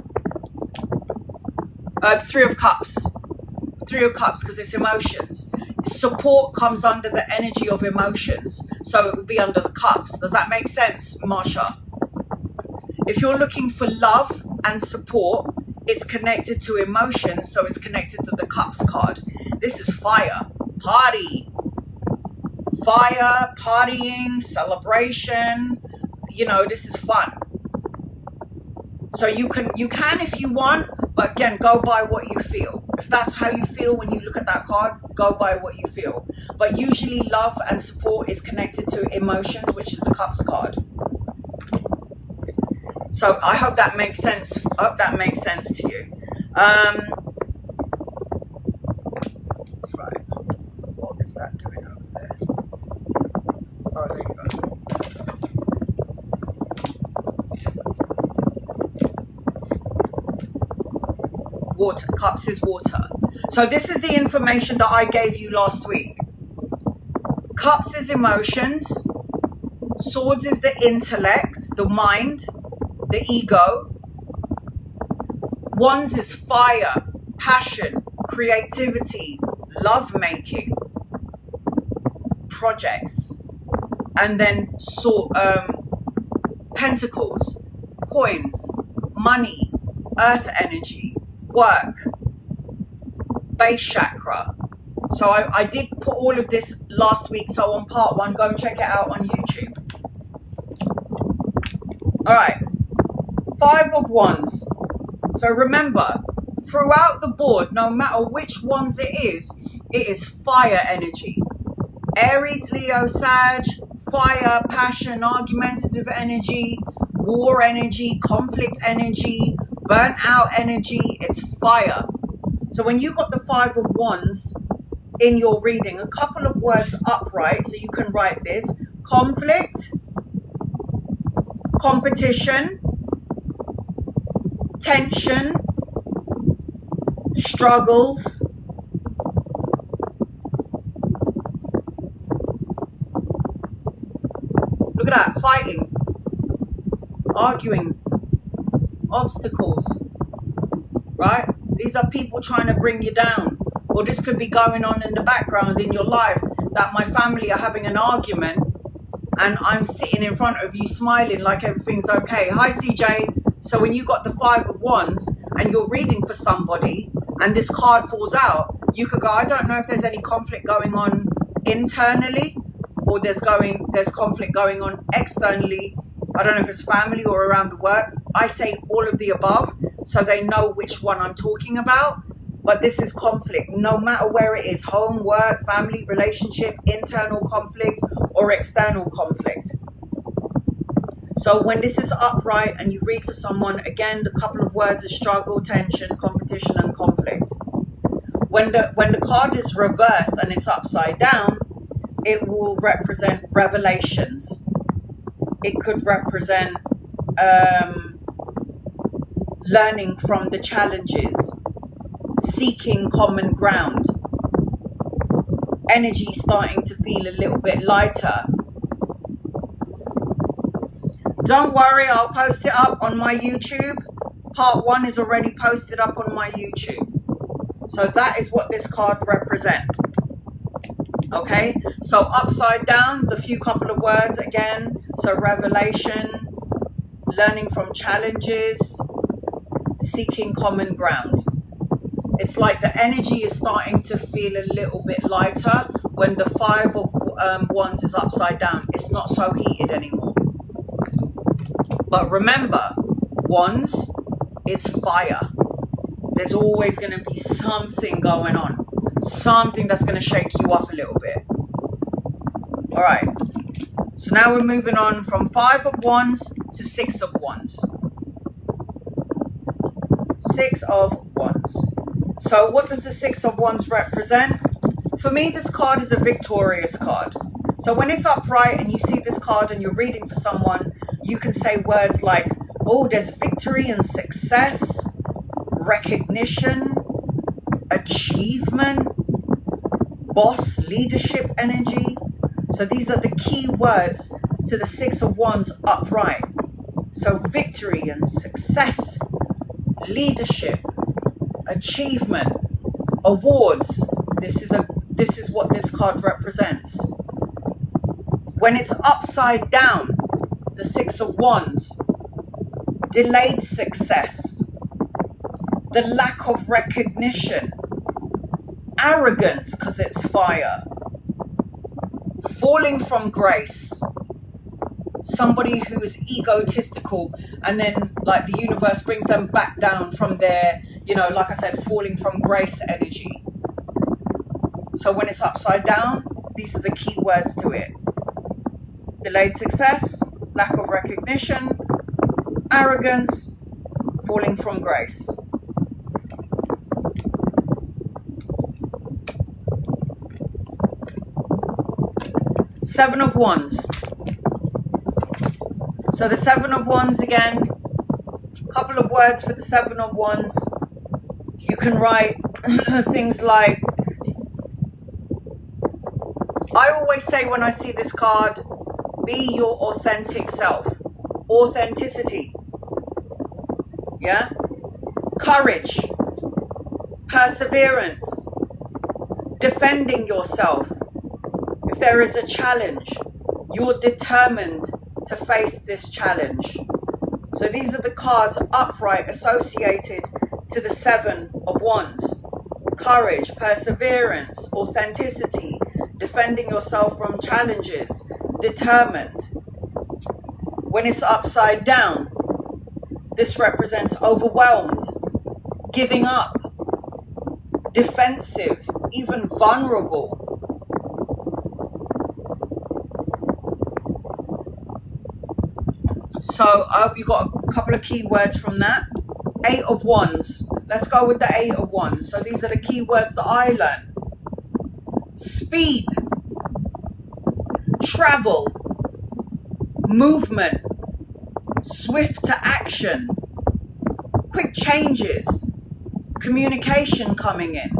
Three of Cups. Three of Cups, because it's emotions. Support comes under the energy of emotions. So it would be under the cups. Does that make sense, Marsha? If you're looking for love and support, it's connected to emotions, so it's connected to the Cups card. This is fire, party, fire, partying, celebration. You know, this is fun. So you can if you want, but again, go by what you feel. If that's how you feel when you look at that card, go by what you feel. But usually love and support is connected to emotions, which is the Cups card. So I hope that makes sense. I hope that makes sense to you. Right. What is that doing over there? Oh, there you go. Water. Cups is water. So this is the information that I gave you last week. Cups is emotions. Swords is the intellect, the mind, the ego. Wands is fire, passion, creativity, lovemaking, projects. And then pentacles, coins, money, earth energy, work, base chakra. So I did put all of this last week. So on part 1, go and check it out on YouTube. All right, 5 of Wands. So remember, throughout the board, no matter which ones it is fire energy. Aries, Leo, Sag, fire, passion, argumentative energy, war energy, conflict energy, burnt out energy. It's fire. So when you got the 5 of Wands in your reading, a couple of words upright, so you can write this: conflict, competition, tension, struggles, look at that, fighting, arguing, obstacles, right? These are people trying to bring you down. Or this could be going on in the background in your life, that my family are having an argument and I'm sitting in front of you smiling like everything's okay. Hi, CJ. So when you got the 5 of Wands and you're reading for somebody and this card falls out, you could go, I don't know if there's any conflict going on internally, or there's conflict going on externally. I don't know if it's family or around the work. I say all of the above so they know which one I'm talking about. But this is conflict, no matter where it is: home, work, family, relationship, internal conflict or external conflict. So when this is upright and you read for someone, again, the couple of words are struggle, tension, competition and conflict. When the card is reversed and it's upside down, it will represent revelations. It could represent learning from the challenges, seeking common ground, energy starting to feel a little bit lighter. Don't worry, I'll post it up on my YouTube. Part 1 is already posted up on my YouTube. So that is what this card represents. Okay, so upside down, the few couple of words again. So revelation, learning from challenges, seeking common ground. It's like the energy is starting to feel a little bit lighter when the 5 of Wands is upside down. It's not so heated anymore. But remember, Wands is fire. There's always going to be something going on. Something that's going to shake you up a little bit. All right. So now we're moving on from 5 of Wands to 6 of Wands. 6 of Wands. So what does the 6 of Wands represent? For me, this card is a victorious card. So when it's upright and you see this card and you're reading for someone, you can say words like, oh, there's victory and success, recognition, achievement, boss, leadership energy. So these are the key words to the 6 of Wands upright. So victory and success, leadership, achievement, awards. This is what this card represents. When it's upside down, the 6 of Wands, delayed success, the lack of recognition, arrogance because it's fire, falling from grace, somebody who is egotistical and then like the universe brings them back down from their, you know, like I said, falling from grace energy. So when it's upside down, these are the key words to it: delayed success, lack of recognition, arrogance, falling from grace. Seven of Wands. So the 7 of Wands again, a couple of words for the 7 of Wands. You can write things like I always say when I see this card, be your authentic self. Authenticity. Yeah? Courage. Perseverance. Defending yourself. If there is a challenge, you're determined to face this challenge. So these are the cards upright associated to the 7 of Wands. Courage, perseverance, authenticity, defending yourself from challenges, determined. When it's upside down, this represents overwhelmed, giving up, defensive, even vulnerable. So I hope you got a couple of key words from that. 8 of Wands. Let's go with the 8 of Wands. So these are the key words that I learned. Speed. Travel. Movement. Swift to action. Quick changes. Communication coming in.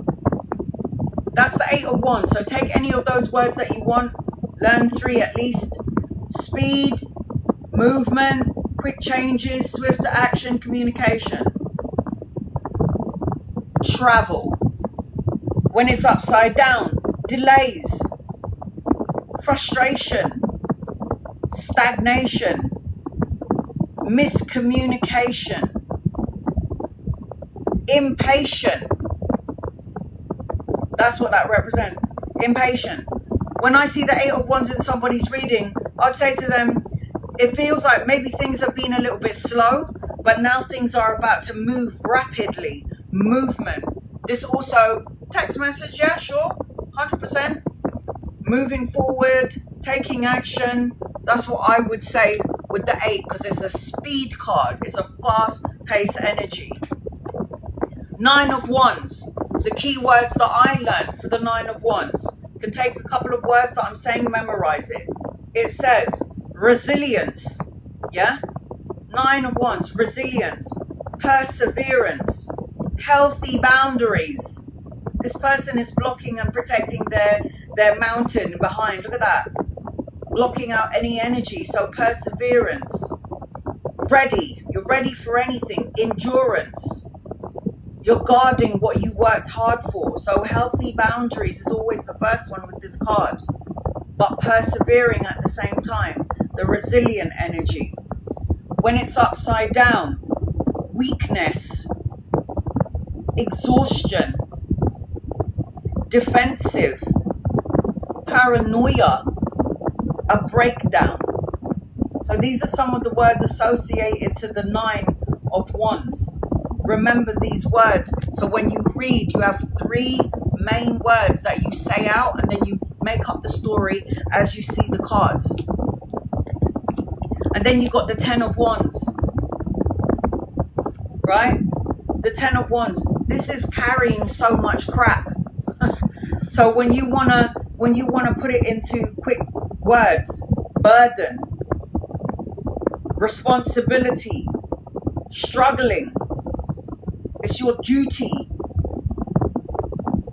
That's the 8 of Wands. So take any of those words that you want. Learn 3 at least. Speed. Movement, quick changes, swift action, communication. Travel. When it's upside down, delays, frustration, stagnation, miscommunication, impatient. That's what that represents. Impatient. When I see the 8 of Wands in somebody's reading, I'd say to them, it feels like maybe things have been a little bit slow, but now things are about to move rapidly. Movement. This also, text message, yeah, sure, 100%. Moving forward, taking action. That's what I would say with the 8, because it's a speed card. It's a fast-paced energy. 9 of Wands. The key words that I learned for the 9 of Wands. You can take a couple of words that I'm saying, memorize it. It says, resilience, yeah? 9 of Wands, resilience, perseverance, healthy boundaries. This person is blocking and protecting their mountain behind. Look at that. Blocking out any energy. So perseverance. Ready. You're ready for anything. Endurance. You're guarding what you worked hard for. So healthy boundaries is always the first one with this card. But persevering at the same time. The resilient energy. When it's upside down, weakness, exhaustion, defensive, paranoia, a breakdown. So these are some of the words associated to the 9 of Wands. Remember these words. So when you read, you have 3 main words that you say out, and then you make up the story as you see the cards. And then you got the 10 of Wands, right? The 10 of Wands. This is carrying so much crap. So when you wanna put it into quick words, burden, responsibility, struggling, it's your duty,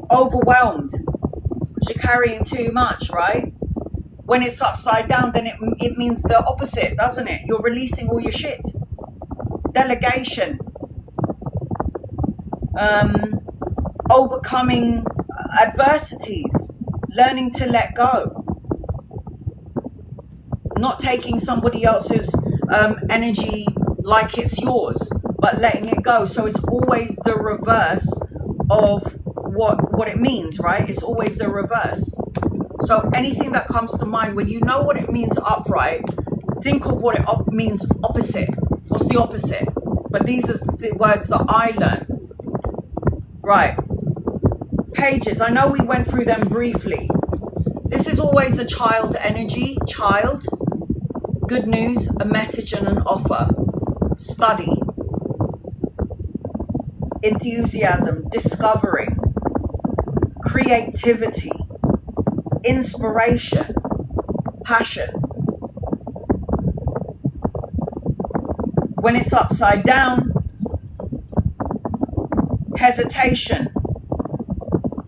overwhelmed, because you're carrying too much, right? When it's upside down, then it means the opposite, doesn't it? You're releasing all your shit. Delegation. Overcoming adversities. Learning to let go. Not taking somebody else's energy like it's yours, but letting it go. So it's always the reverse of what it means, right? It's always the reverse. So anything that comes to mind, when you know what it means upright, think of what it means opposite. What's the opposite? But these are the words that I learned. Right. Pages. I know we went through them briefly. This is always a child energy. Child. Good news, a message and an offer. Study. Enthusiasm. Discovering. Creativity. Inspiration, passion. When it's upside down, hesitation,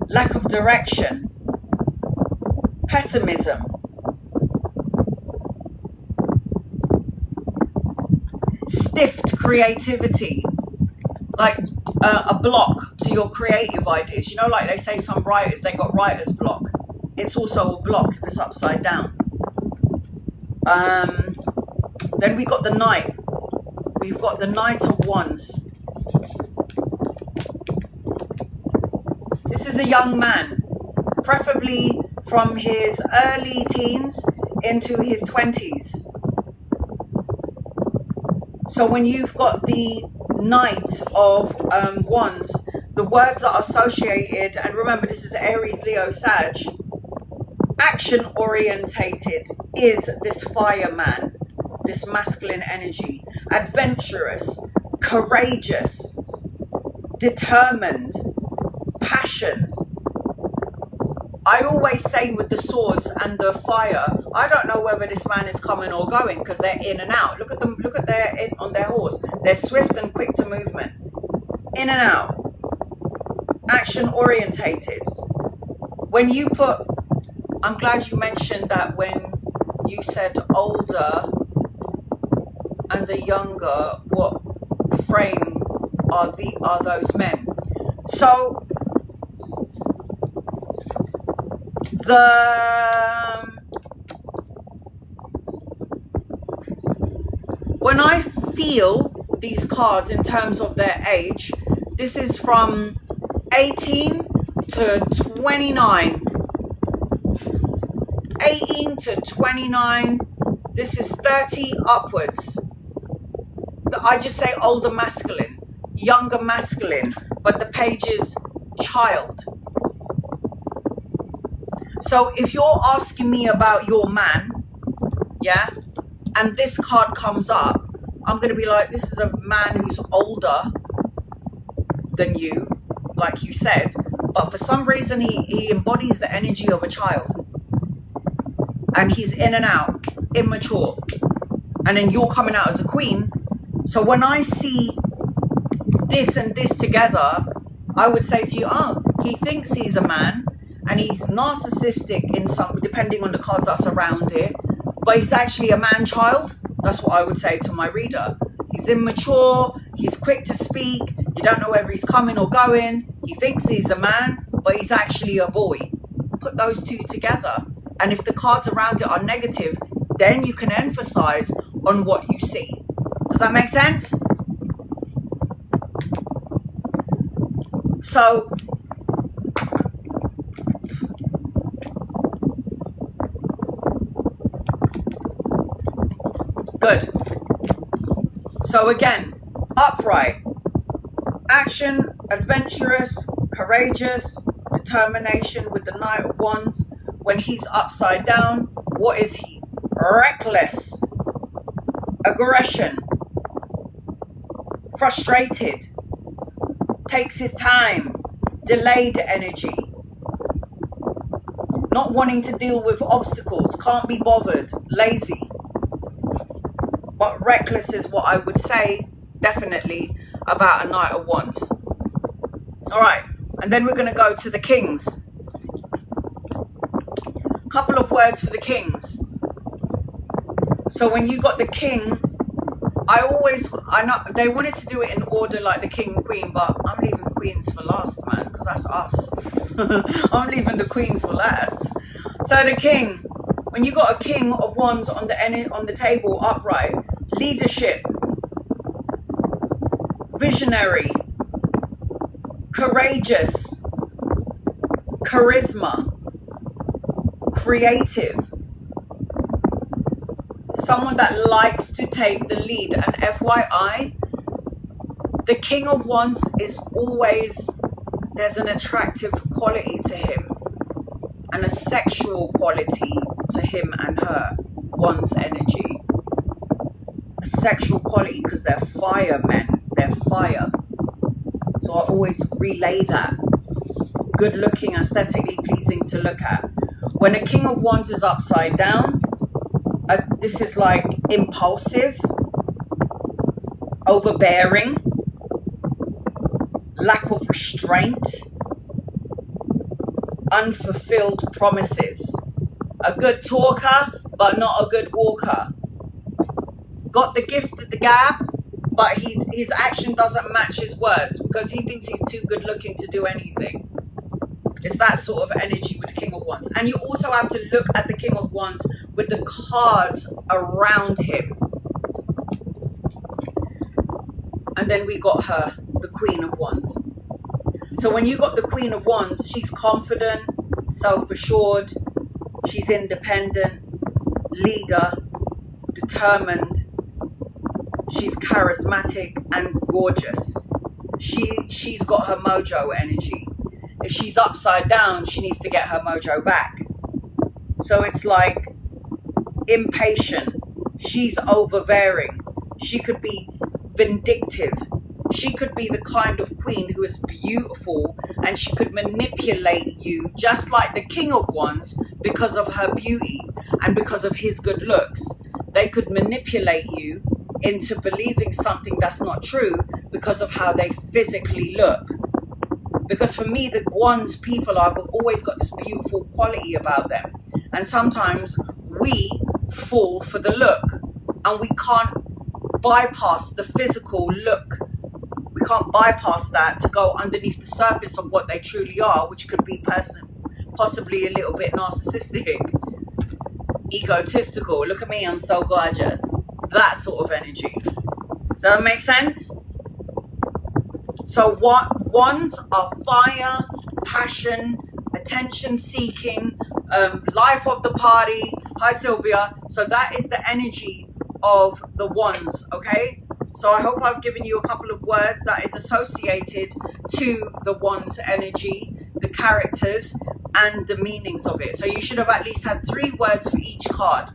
lack of direction, pessimism, stiffed creativity, like a block to your creative ideas. You know, like they say some writers, they got writer's block. It's also a block if it's upside down. Then we got the Knight. We've got the Knight of Wands. This is a young man, preferably from his early teens into his 20s. So when you've got the Knight of Wands, the words that are associated, and remember this is Aries, Leo, Sag, action orientated is this fireman, this masculine energy, adventurous, courageous, determined, passion. I always say with the swords and the fire, I don't know whether this man is coming or going because they're in and out. Look at them, look at on their horse. They're swift and quick to movement. In and out. Action orientated. When you put, I'm glad you mentioned that when you said older and the younger, what frame are those men? So when I feel these cards in terms of their age, this is from 18 to 29. 18 to 29. This is 30 upwards. I just say older masculine, younger masculine, but the page is child. So if you're asking me about your man, yeah, and this card comes up, I'm going to be like, this is a man who's older than you, like you said, but for some reason he embodies the energy of a child. And he's in and out, immature. And then you're coming out as a queen. So when I see this and this together, I would say to you, oh, he thinks he's a man. And he's narcissistic in some, depending on the cards that surround it. But he's actually a man-child. That's what I would say to my reader. He's immature. He's quick to speak. You don't know whether he's coming or going. He thinks he's a man, but he's actually a boy. Put those two together. And if the cards around it are negative, then you can emphasize on what you see. Does that make sense? So, good. So again, upright, action, adventurous, courageous, determination with the Knight of Wands. When he's upside down, what is he? Reckless, aggression, frustrated, takes his time, delayed energy, not wanting to deal with obstacles, can't be bothered, lazy. But reckless is what I would say definitely about a Knight of Wands. All right, and then we're going to go to the Kings. Couple of words for the Kings. So when you got the King, I know they wanted to do it in order like the King and Queen, but I'm leaving the Queens for last, man, because that's us. I'm leaving the Queens for last. So the King, when you got a King of Wands on the table upright, leadership, visionary, courageous, charisma, creative, someone that likes to take the lead. And FYI, the King of Wands is always, there's an attractive quality to him and a sexual quality to him and her. Wands energy, a sexual quality, because they're fire men, they're fire. So I always relay that. Good looking, aesthetically pleasing to look at. When a King of Wands is upside down, this is like impulsive, overbearing, lack of restraint, unfulfilled promises. A good talker, but not a good walker. Got the gift of the gab, but his action doesn't match his words because he thinks he's too good looking to do anything. It's that sort of energy with the King of Wands. And you also have to look at the King of Wands with the cards around him. And then we got her, the Queen of Wands. So when you got the Queen of Wands, she's confident, self-assured, she's independent, leader, determined, she's charismatic and gorgeous. She's got her mojo energy. If she's upside down, she needs to get her mojo back. So it's like impatient. She's overbearing. She could be vindictive. She could be the kind of queen who is beautiful and she could manipulate you just like the King of Wands because of her beauty and because of his good looks. They could manipulate you into believing something that's not true because of how they physically look. Because for me, the Wands people, I've always got this beautiful quality about them. And sometimes we fall for the look and we can't bypass the physical look. We can't bypass that to go underneath the surface of what they truly are, which could be possibly a little bit narcissistic, egotistical. Look at me, I'm so gorgeous. That sort of energy. Does that make sense? So Wands are fire, passion, attention seeking, life of the party. Hi Sylvia. So that is the energy of the Wands, okay? So I hope I've given you a couple of words that is associated to the Wands energy, the characters and the meanings of it. So you should have at least had 3 words for each card.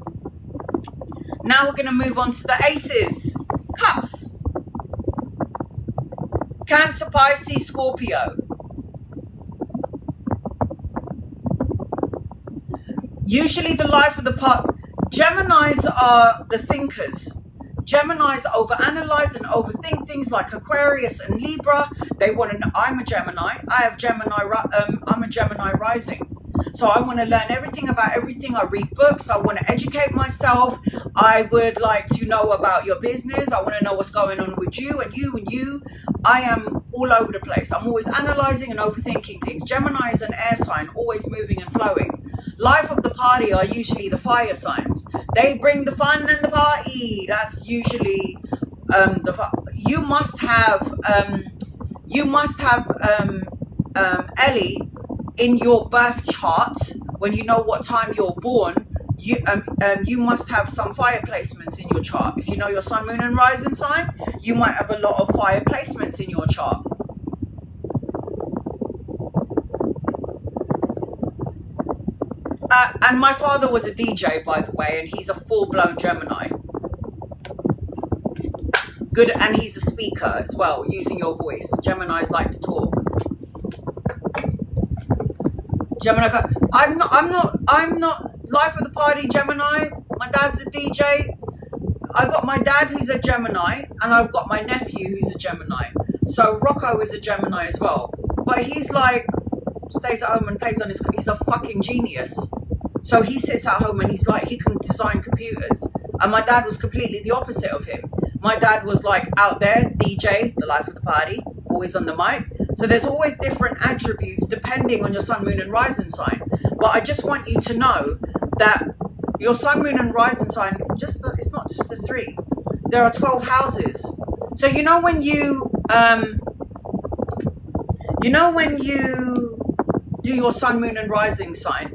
Now we're going to move on to the Aces. Cups. Cancer, Pisces, Scorpio. Usually the life of the part. Geminis are the thinkers. Geminis overanalyze and overthink things like Aquarius and Libra. They want to know. I'm a Gemini. I'm a Gemini rising. So I want to learn everything about everything. I read books. I want to educate myself. I would like to know about your business. I want to know what's going on with you and you and you. I am all over the place. I'm always analyzing and overthinking things. Gemini is an air sign, always moving and flowing. Life of the party are usually the fire signs. They bring the fun and the party. That's usually you must have Ellie in your birth chart. When you know what time you're born, you must have some fire placements in your chart. If you know your sun, moon and rising sign, you might have a lot of fire placements in your chart. And my father was a DJ, by the way, and he's a full-blown Gemini. Good, and he's a speaker as well, using your voice. Geminis like to talk. Gemini, I'm not life of the party Gemini. My dad's a DJ. I've got my dad who's a Gemini, and I've got my nephew who's a Gemini. So Rocco is a Gemini as well. But he's like, stays at home and plays on he's a fucking genius. So he sits at home and he's like, he can design computers. And my dad was completely the opposite of him. My dad was like out there, DJ, the life of the party, always on the mic. So there's always different attributes depending on your sun, moon and rising sign. But I just want you to know that your sun, moon and rising sign, it's not just the 3. There are 12 houses. So you know when you do your sun, moon and rising sign,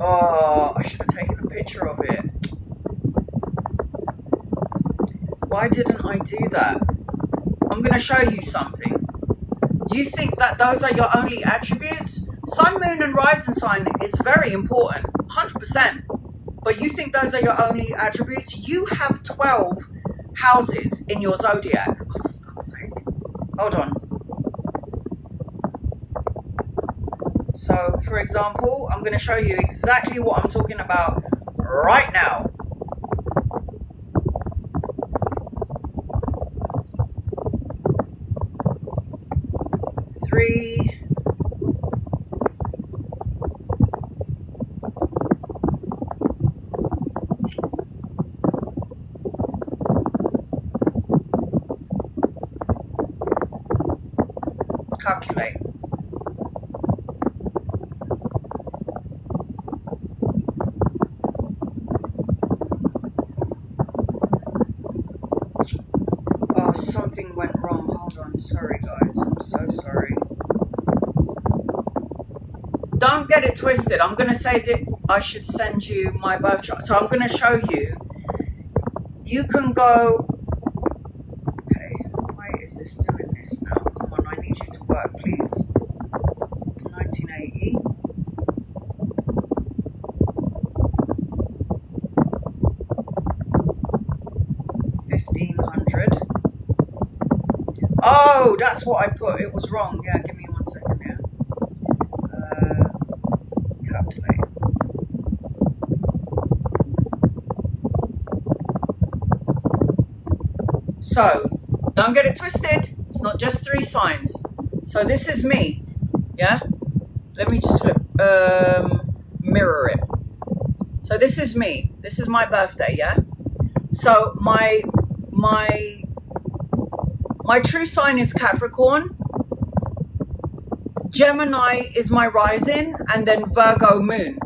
oh, I should have taken a picture of it. Why didn't I do that? I'm going to show you something. You think that those are your only attributes? Sun, moon and rising sign is very important, 100%. But you think those are your only attributes? You have 12 houses in your zodiac. Oh, for fuck's sake. Hold on. So, for example, I'm going to show you exactly what I'm talking about right now. Three. Calculate. Oh, something went wrong. Hold on. Sorry, guys. I'm so sorry. Don't get it twisted. I'm going to say that I should send you my birth chart. So I'm going to show you. You can go... Okay. Why is this doing this now? Come on. I need you to work, please. 1980. Oh, that's what I put. It was wrong. Yeah, give me 1 second. Yeah. Calculate. So, don't get it twisted. It's not just 3 signs. So this is me. Yeah. Let me just flip. Mirror it. So this is me. This is my birthday. Yeah. So my true sign is Capricorn. Gemini is my rising, and then Virgo moon.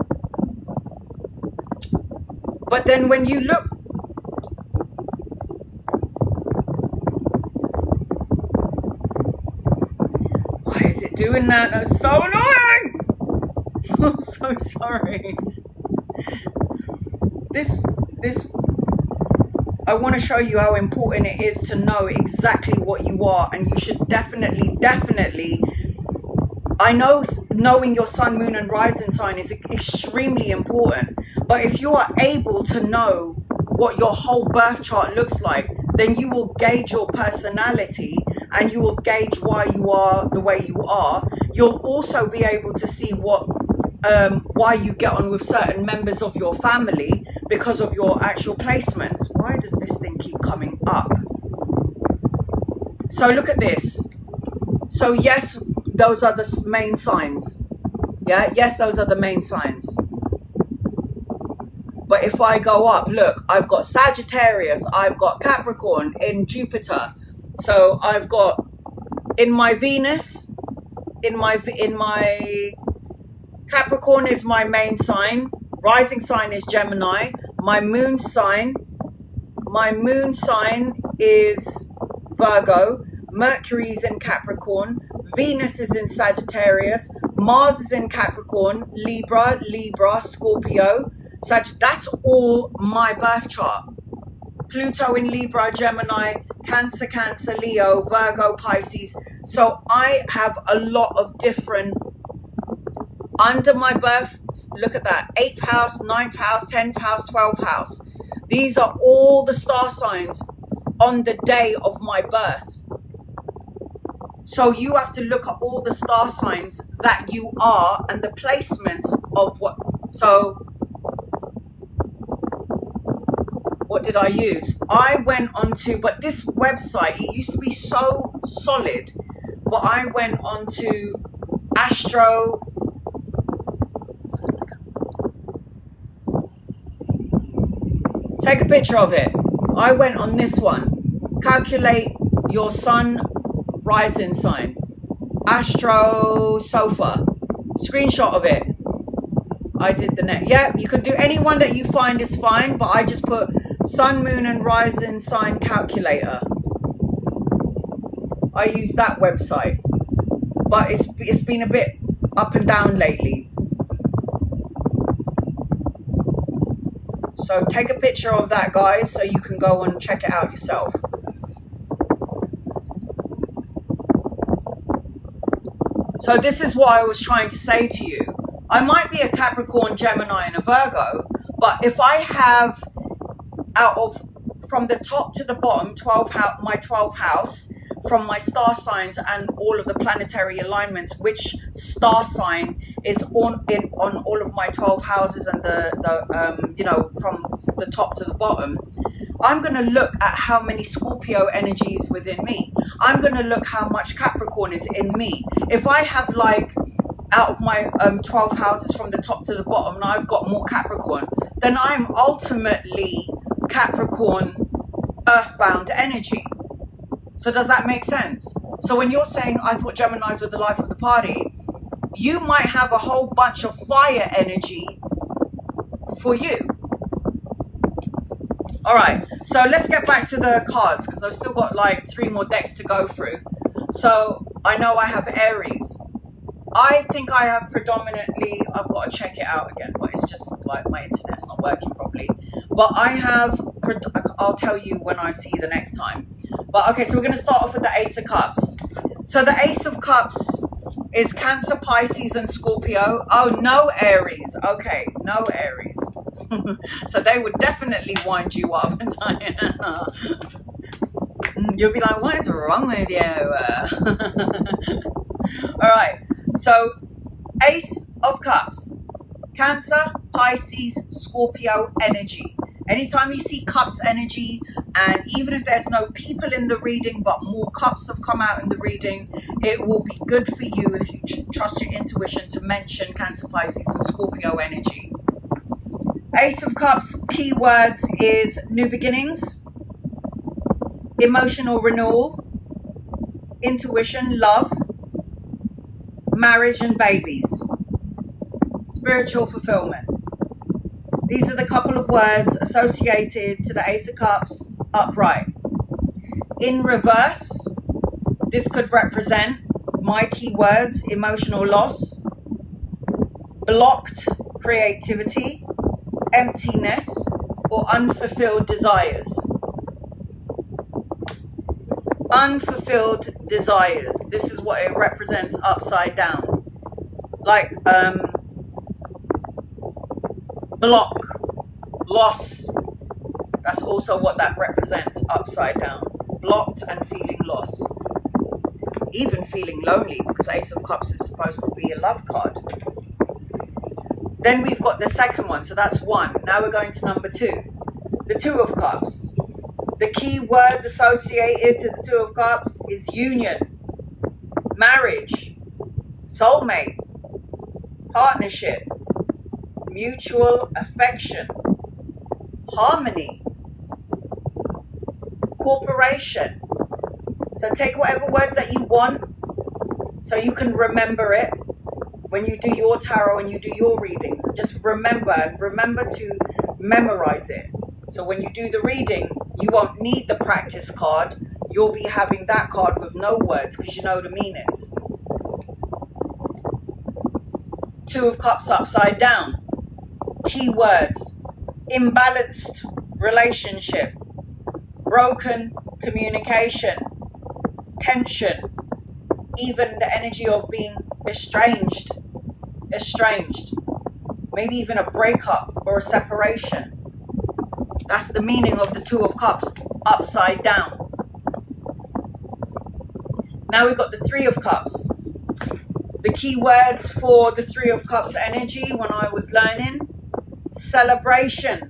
But then when you look, why is it doing that? That's so annoying. I'm so sorry. This I want to show you how important it is to know exactly what you are, and you should definitely, I know knowing your sun, moon and rising sign is extremely important, but if you are able to know what your whole birth chart looks like, then you will gauge your personality and you will gauge why you are the way you are. You'll also be able to see why you get on with certain members of your family because of your actual placements. Why does this thing keep coming up? So look at this. So yes, those are the main signs. Yeah, yes, those are the main signs. But if I go up, look, I've got Sagittarius, I've got Capricorn in Jupiter. So I've got in my Venus, in my Capricorn is my main sign. Rising sign is Gemini. My moon sign is Virgo. Mercury is in Capricorn. Venus is in Sagittarius. Mars is in Capricorn. Libra, Scorpio. That's all my birth chart. Pluto in Libra, Gemini, Cancer, Leo, Virgo, Pisces. So I have a lot of different under my birth. Look at that. 8th house, 9th house, 10th house, 12th house. These are all the star signs on the day of my birth. So you have to look at all the star signs that you are and the placements of what. So what did I use? I went onto, but this website, it used to be so solid, but I went onto Astro. Take a picture of it. I went on this one. Calculate your sun, rising sign. Astro Sofa. Screenshot of it. I did the net. Yeah, you could do any one that you find is fine, but I just put sun, moon and rising sign calculator. I use that website, but it's been a bit up and down lately. So take a picture of that, guys, so you can go and check it out yourself. So this is what I was trying to say to you. I might be a Capricorn, Gemini and a Virgo, but if I have from the top to the bottom, my 12th house, from my star signs and all of the planetary alignments, which star sign is on all of my 12 houses and the you know, from the top to the bottom. I'm going to look at how many Scorpio energies within me. I'm going to look how much Capricorn is in me. If I have like out of my 12 houses from the top to the bottom, and I've got more Capricorn, then I'm ultimately Capricorn earthbound energy. So does that make sense? So when you're saying, I thought Geminis were the life of the party, you might have a whole bunch of fire energy for you. All right, so let's get back to the cards, because I've still got like 3 more decks to go through. So I know I have Aries. I think I have predominantly, I've got to check it out again, but it's just like my internet's not working properly. But I have, I'll tell you when I see you the next time. But okay, so we're going to start off with the Ace of Cups. So the Ace of Cups is Cancer, Pisces, and Scorpio. Oh, no Aries. Okay, no Aries. So they would definitely wind you up. You'll be like, what is wrong with you? All right. So Ace of Cups, Cancer, Pisces, Scorpio energy. Anytime you see cups energy, and even if there's no people in the reading, but more cups have come out in the reading, it will be good for you if you trust your intuition to mention Cancer, Pisces, and Scorpio energy. Ace of Cups keywords is new beginnings, emotional renewal, intuition, love, marriage and babies, spiritual fulfillment. These are the couple of words associated to the Ace of Cups upright. In reverse, this could represent my keywords: emotional loss, blocked creativity, emptiness, or unfulfilled desires. Unfulfilled desires. This is what it represents upside down. Like block, loss. That's also what that represents upside down. Blocked and feeling lost. Even feeling lonely, because Ace of Cups is supposed to be a love card. Then we've got the second one, so that's 1. Now we're going to number 2. The 2 of Cups. The key words associated to the 2 of Cups is union, marriage, soulmate, partnership, mutual affection, harmony, corporation. So take whatever words that you want so you can remember it when you do your tarot and you do your readings. Just remember to memorize it. So when you do the reading, you won't need the practice card. You'll be having that card with no words because you know the meanings. 2 of Cups upside down. Keywords: imbalanced relationship, broken communication, tension, even the energy of being estranged, maybe even a breakup or a separation. That's the meaning of the 2 of Cups upside down. Now we've got the 3 of Cups. The key words for the 3 of Cups energy when I was learning: celebration,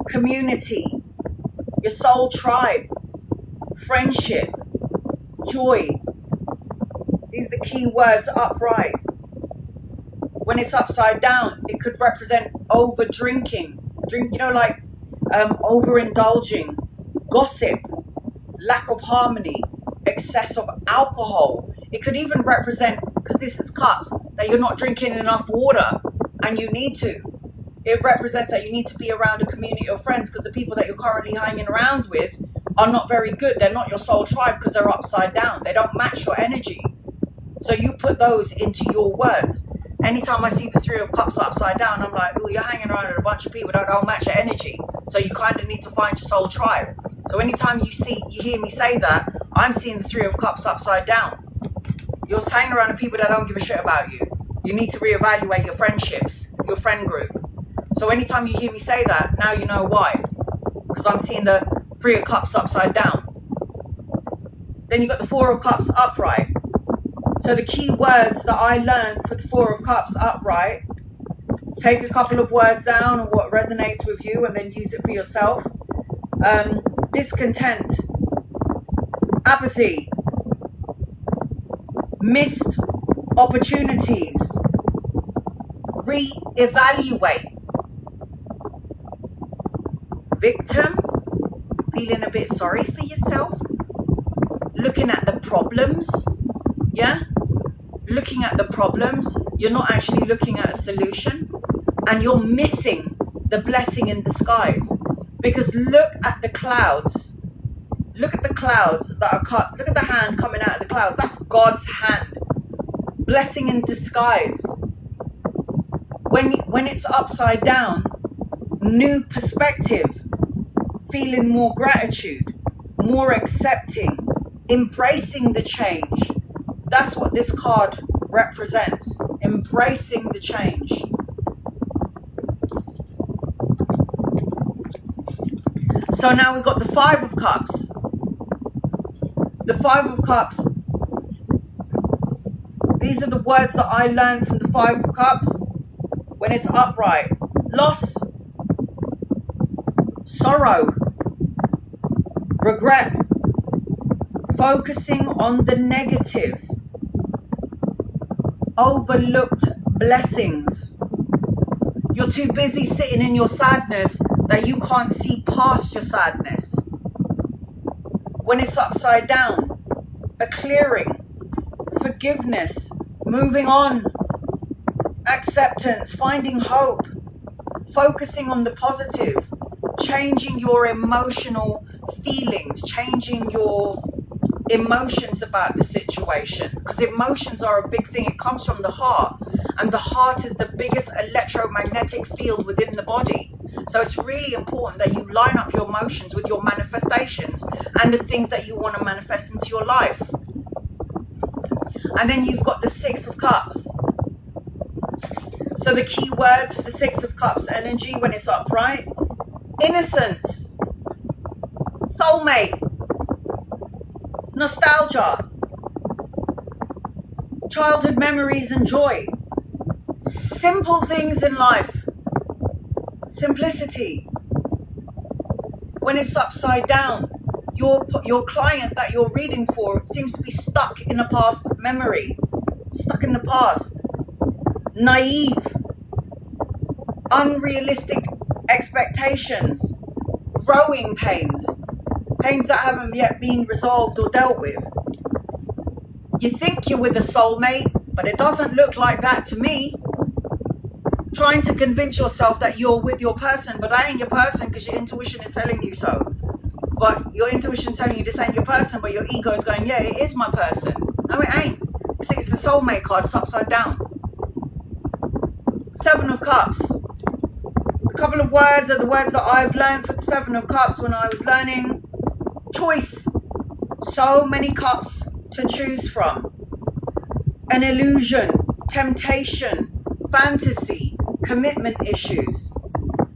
community, your soul tribe, friendship, joy. These are the key words upright. When it's upside down, it could represent over drinking. Like overindulging, gossip, lack of harmony, excess of alcohol. It could even represent, because this is cups, that you're not drinking enough water and you need to. It represents that you need to be around a community of friends because the people that you're currently hanging around with are not very good. They're not your soul tribe because they're upside down. They don't match your energy. So you put those into your words. Anytime I see the 3 of Cups upside down, I'm like, oh, you're hanging around with a bunch of people that don't match your energy. So you kind of need to find your soul tribe. So anytime you hear me say that, I'm seeing the 3 of Cups upside down. You're hanging around with people that don't give a shit about you. You need to reevaluate your friendships, your friend group. So anytime you hear me say that, now you know why. Because I'm seeing the 3 of Cups upside down. Then you got the Four of Cups upright. So the key words that I learned for the Four of Cups upright, take a couple of words down and what resonates with you and then use it for yourself. Discontent, apathy, missed opportunities, re-evaluate, victim, feeling a bit sorry for yourself, looking at the problems, yeah? Looking at the problems, you're not actually looking at a solution, and you're missing the blessing in disguise. Because look at the clouds. Look at the clouds that are cut. Look at the hand coming out of the clouds. That's God's hand. Blessing in disguise. When it's upside down, new perspective, feeling more gratitude, more accepting, embracing the change. That's what this card represents. Embracing the change. So now we've got the Five of Cups. The Five of Cups. These are the words that I learned from the Five of Cups when it's upright. Loss, sorrow, regret, focusing on the negative, overlooked blessings. You're too busy sitting in your sadness that you can't see past your sadness. When it's upside down, a clearing, forgiveness, moving on, acceptance, finding hope, focusing on the positive, changing your emotional feelings, changing your emotions about the situation, because emotions are a big thing. It comes from the heart, and the heart is the biggest electromagnetic field within the body. So it's really important that you line up your emotions with your manifestations and the things that you want to manifest into your life. And then you've got the Six of Cups. So the key words for the Six of Cups energy when it's upright: innocence, soulmate, nostalgia, childhood memories and joy, simple things in life, simplicity. When it's upside down, your client that you're reading for seems to be stuck in a past memory, stuck in the past, naive, unrealistic expectations, growing pains, pains that haven't yet been resolved or dealt with. You think you're with a soulmate, but it doesn't look like that to me. Trying to convince yourself that you're with your person, but that ain't your person because your intuition is telling you so. But your intuition is telling you this ain't your person, but your ego is going, yeah, it is my person. No, it ain't. See, it's the soulmate card. It's upside down. Seven of Cups. A couple of words are the words that I've learned for the Seven of Cups when I was learning. Choice. So many cups to choose from. An illusion. Temptation. Fantasy. Commitment issues.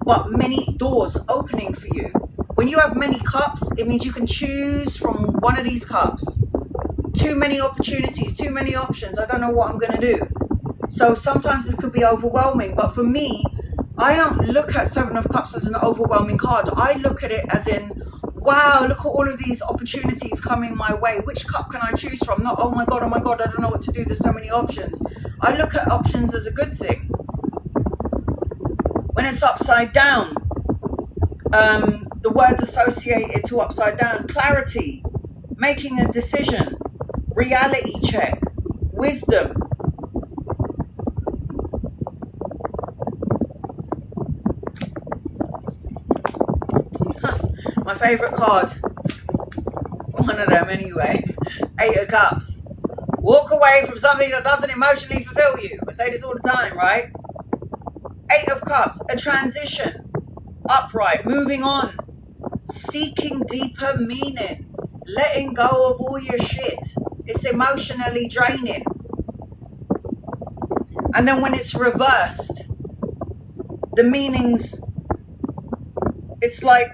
But many doors opening for you. When you have many cups, it means you can choose from one of these cups. Too many opportunities, too many options. I don't know what I'm going to do. So sometimes this could be overwhelming. But for me, I don't look at Seven of Cups as an overwhelming card. I look at it as in, wow, look at all of these opportunities coming my way. Which cup can I choose from? Not, oh my God, I don't know what to do. There's so many options. I look at options as a good thing. When it's upside down, the words associated to upside down: clarity, making a decision, reality check, wisdom. My favorite card, one of them anyway, Eight of Cups. Walk away from something that doesn't emotionally fulfill you. I say this all the time, right? Eight of Cups, a transition, upright, moving on, seeking deeper meaning, letting go of all your shit. It's emotionally draining. And then when it's reversed, the meanings, it's like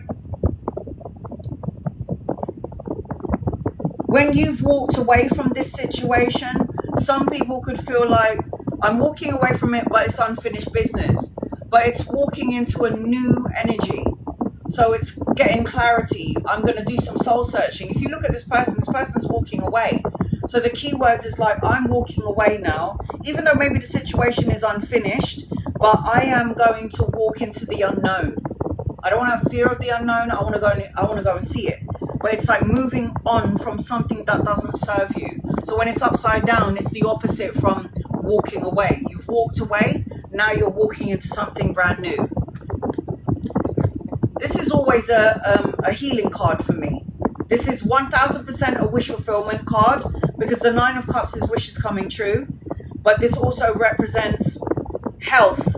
When you've walked away from this situation, some people could feel like, I'm walking away from it, but it's unfinished business. But it's walking into a new energy. So it's getting clarity. I'm going to do some soul searching. If you look at this person's walking away. So the key words is like, I'm walking away now, even though maybe the situation is unfinished, but I am going to walk into the unknown. I don't want to have fear of the unknown. I want to go and see it. But it's like moving on from something that doesn't serve you. So when it's upside down, it's the opposite from walking away. You've walked away. Now you're walking into something brand new. This is always a healing card for me. This is 1000% a wish fulfillment card, because the Nine of Cups is wishes coming true. But this also represents health,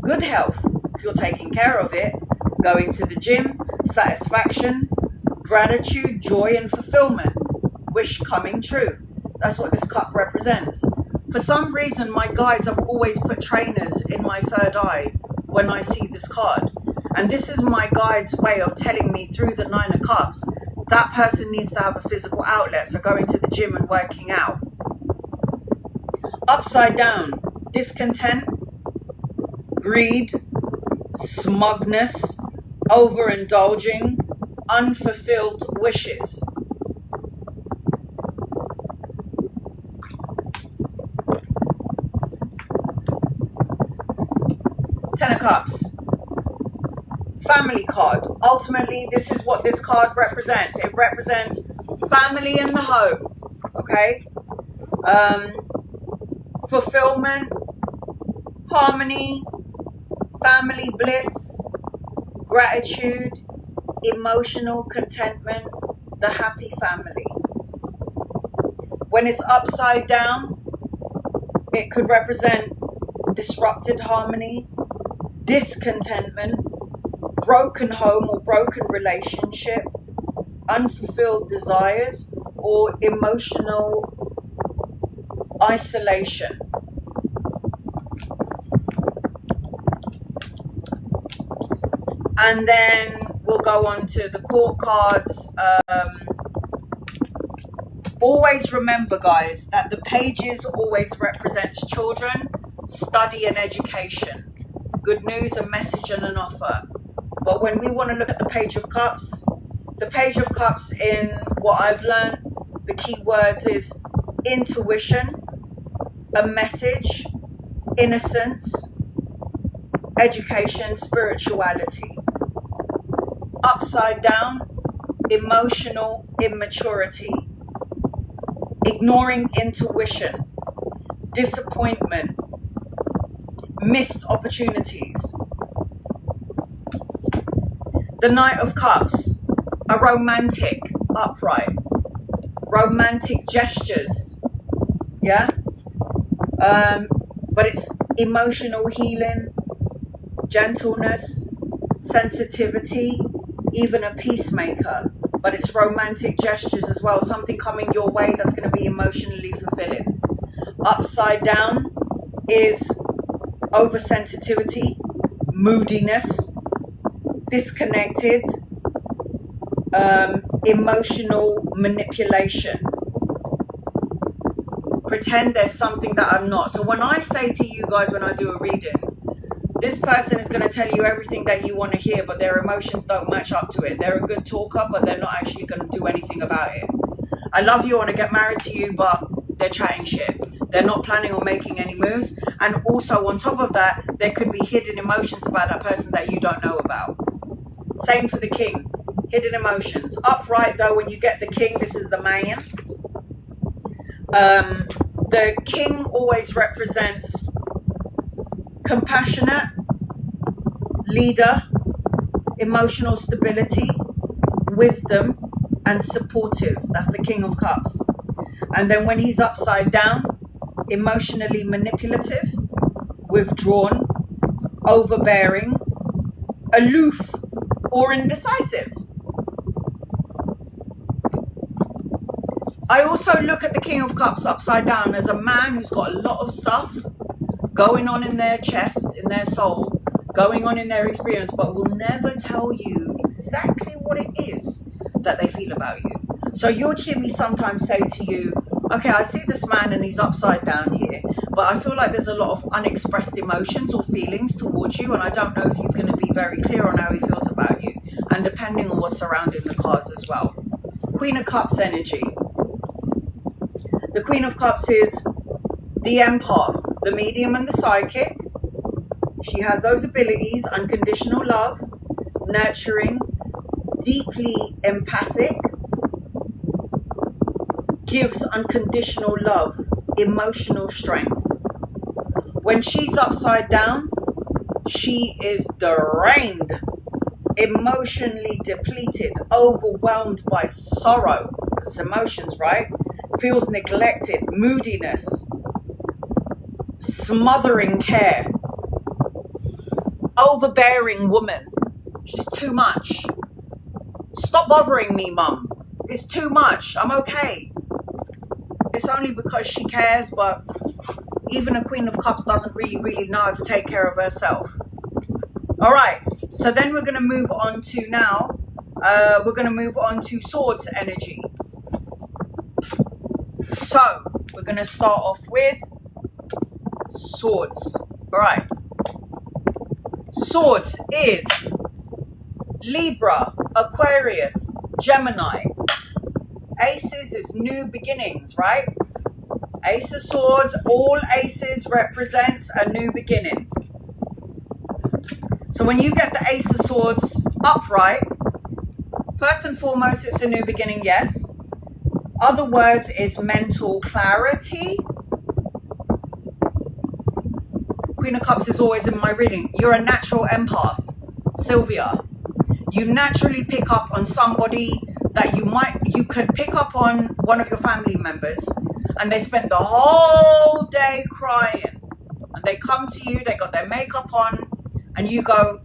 good health, if you're taking care of it, going to the gym, satisfaction, gratitude, joy, and fulfillment. Wish coming true. That's what this cup represents. For some reason, my guides have always put trainers in my third eye when I see this card. And this is my guide's way of telling me through the Nine of Cups, that person needs to have a physical outlet. So going to the gym and working out. Upside down, discontent, greed, smugness, overindulging, unfulfilled wishes. Ten of Cups. Family card. Ultimately, this is what this card represents. It represents family in the home. Okay? Fulfillment, harmony, family bliss, gratitude, emotional contentment, the happy family. When it's upside down, it could represent disrupted harmony, discontentment, broken home or broken relationship, unfulfilled desires, or emotional isolation. And then we'll go on to the court cards. Always remember, guys, that the pages always represents children, study and education, good news, a message and an offer. But when we want to look at the Page of Cups in what I've learned, the key words is intuition, a message, innocence, education, spirituality. Upside down, emotional immaturity, ignoring intuition, disappointment, missed opportunities. The Knight of Cups, a romantic upright, romantic gestures, yeah? But it's emotional healing, gentleness, sensitivity, even a peacemaker. But it's romantic gestures as well, something coming your way that's going to be emotionally fulfilling. Upside down is oversensitivity, moodiness, disconnected, emotional manipulation. Pretend there's something that I'm not. So when I say to you guys, when I do a reading, this person is going to tell you everything that you want to hear, but their emotions don't match up to it. They're a good talker, but they're not actually going to do anything about it. I love you, I want to get married to you, but they're chatting shit. They're not planning on making any moves. And also on top of that, there could be hidden emotions about that person that you don't know about. Same for the King. Hidden emotions. Upright though, when you get the King, this is the man. The King always represents compassionate, leader, emotional stability, wisdom, and supportive. That's the King of Cups. And then when he's upside down, emotionally manipulative, withdrawn, overbearing, aloof, or indecisive. I also look at the King of Cups upside down as a man who's got a lot of stuff going on in their chest, in their soul, going on in their experience, but will never tell you exactly what it is that they feel about you. So you'd hear me sometimes say to you, okay, I see this man and he's upside down here, but I feel like there's a lot of unexpressed emotions or feelings towards you, and I don't know if he's going to be very clear on how he feels about you, and depending on what's surrounding the cards as well. Queen of Cups energy. The Queen of Cups is the empath, the medium and the psychic. She has those abilities: unconditional love, nurturing, deeply empathic, gives unconditional love, emotional strength. When she's upside down, she is drained, emotionally depleted, overwhelmed by sorrow. It's emotions, right? Feels neglected, moodiness, smothering care, overbearing woman. She's too much. Stop bothering me, mum. It's too much. I'm okay. It's only because she cares, but even a Queen of Cups doesn't really know how to take care of herself. All right. So then we're going to move on to now. We're going to move on to Swords energy. So we're going to start off with Swords. All right. Swords is Libra, Aquarius, Gemini. Aces is new beginnings, right? Ace of Swords, all aces represents a new beginning. So when you get the Ace of Swords upright, first and foremost, it's a new beginning, yes. Other words is mental clarity. Queen of Cups is always in my reading. You're a natural empath, Sylvia. You naturally pick up on somebody that you could pick up on one of your family members, and they spent the whole day crying, and they come to you, they got their makeup on, and you go,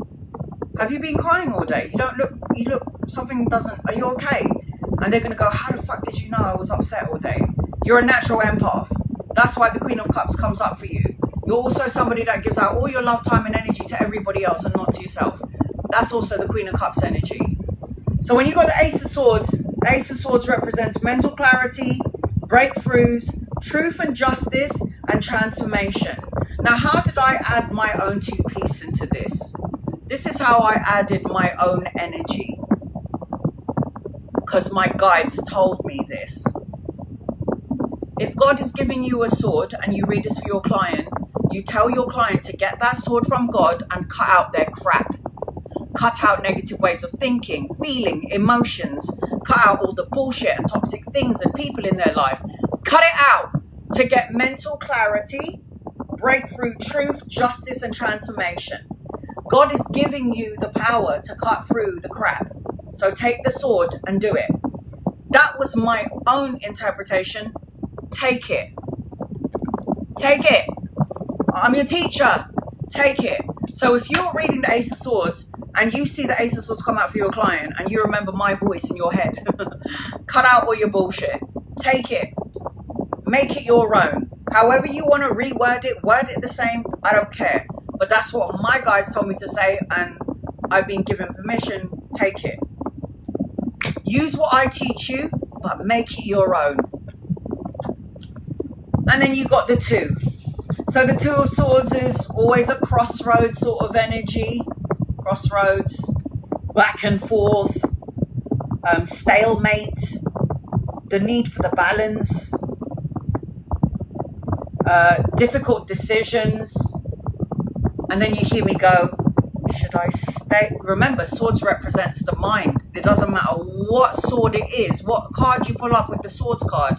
have you been crying all day? You look, something doesn't, are you okay? And they're going to go, how the fuck did you know I was upset all day? You're a natural empath. That's why the Queen of Cups comes up for you. You're also somebody that gives out all your love, time, and energy to everybody else and not to yourself. That's also the Queen of Cups energy. So when you got the Ace of Swords, the Ace of Swords represents mental clarity, breakthroughs, truth and justice, and transformation. Now, how did I add my own two-piece into this? This is how I added my own energy, because my guides told me this. If God is giving you a sword and you read this for your client, you tell your client to get that sword from God and cut out their crap. Cut out negative ways of thinking, feeling, emotions. Cut out all the bullshit and toxic things and people in their life. Cut it out to get mental clarity, breakthrough, truth, justice, and transformation. God is giving you the power to cut through the crap. So take the sword and do it. That was my own interpretation. Take it. Take it. I'm your teacher. Take it. So if you're reading the Ace of Swords and you see the Ace of Swords come out for your client and you remember my voice in your head, cut out all your bullshit. Take it. Make it your own. However you want to reword it, word it the same. I don't care. But that's what my guys told me to say, and I've been given permission. Take it. Use what I teach you, but make it your own. And then you got the Two. So the Two of Swords is always a crossroads sort of energy. Crossroads, back and forth, stalemate, the need for the balance, difficult decisions. And then you hear me go, should I stay? Remember, swords represents the mind. It doesn't matter what sword it is, what card you pull up with the swords card.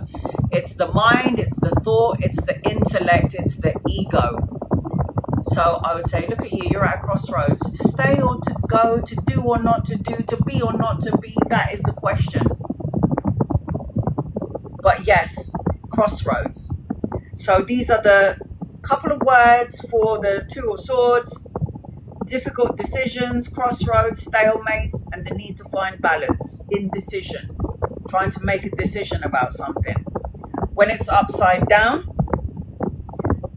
It's the mind, it's the thought, it's the intellect, it's the ego. So I would say, look at you, you're at a crossroads. To stay or to go, to do or not to do, to be or not to be, that is the question. But yes, crossroads. So these are the couple of words for the Two of Swords: difficult decisions, crossroads, stalemates, and the need to find balance, indecision, trying to make a decision about something. When it's upside down,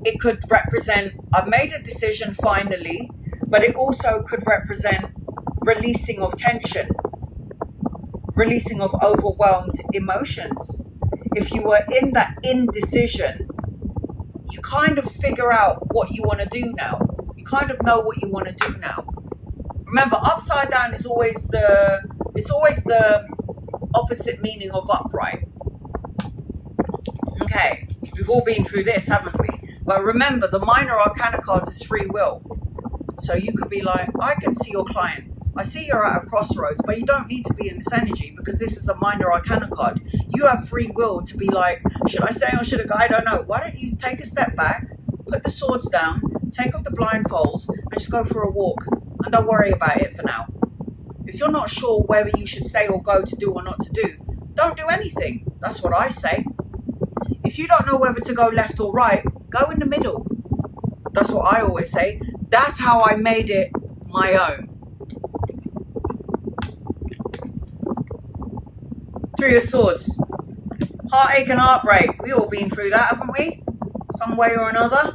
it could represent, I've made a decision finally, but it also could represent releasing of tension, releasing of overwhelmed emotions. If you were in that indecision, you kind of figure out what you want to do now. You kind of know what you want to do now. Remember, upside down is always the opposite meaning of upright. Okay, we've all been through this, haven't we? But remember, the minor arcana cards is free will. So you could be like, I can see your client. I see you're at a crossroads, but you don't need to be in this energy because this is a minor arcana card. You have free will to be like, should I stay or should I go? I don't know. Why don't you take a step back, put the swords down, take off the blindfolds, and just go for a walk. And don't worry about it for now. If you're not sure whether you should stay or go to do or not to do, don't do anything. That's what I say. If you don't know whether to go left or right, go in the middle. That's what I always say. That's how I made it my own. Three of Swords. Heartache and heartbreak. We all been through that, haven't we? Some way or another.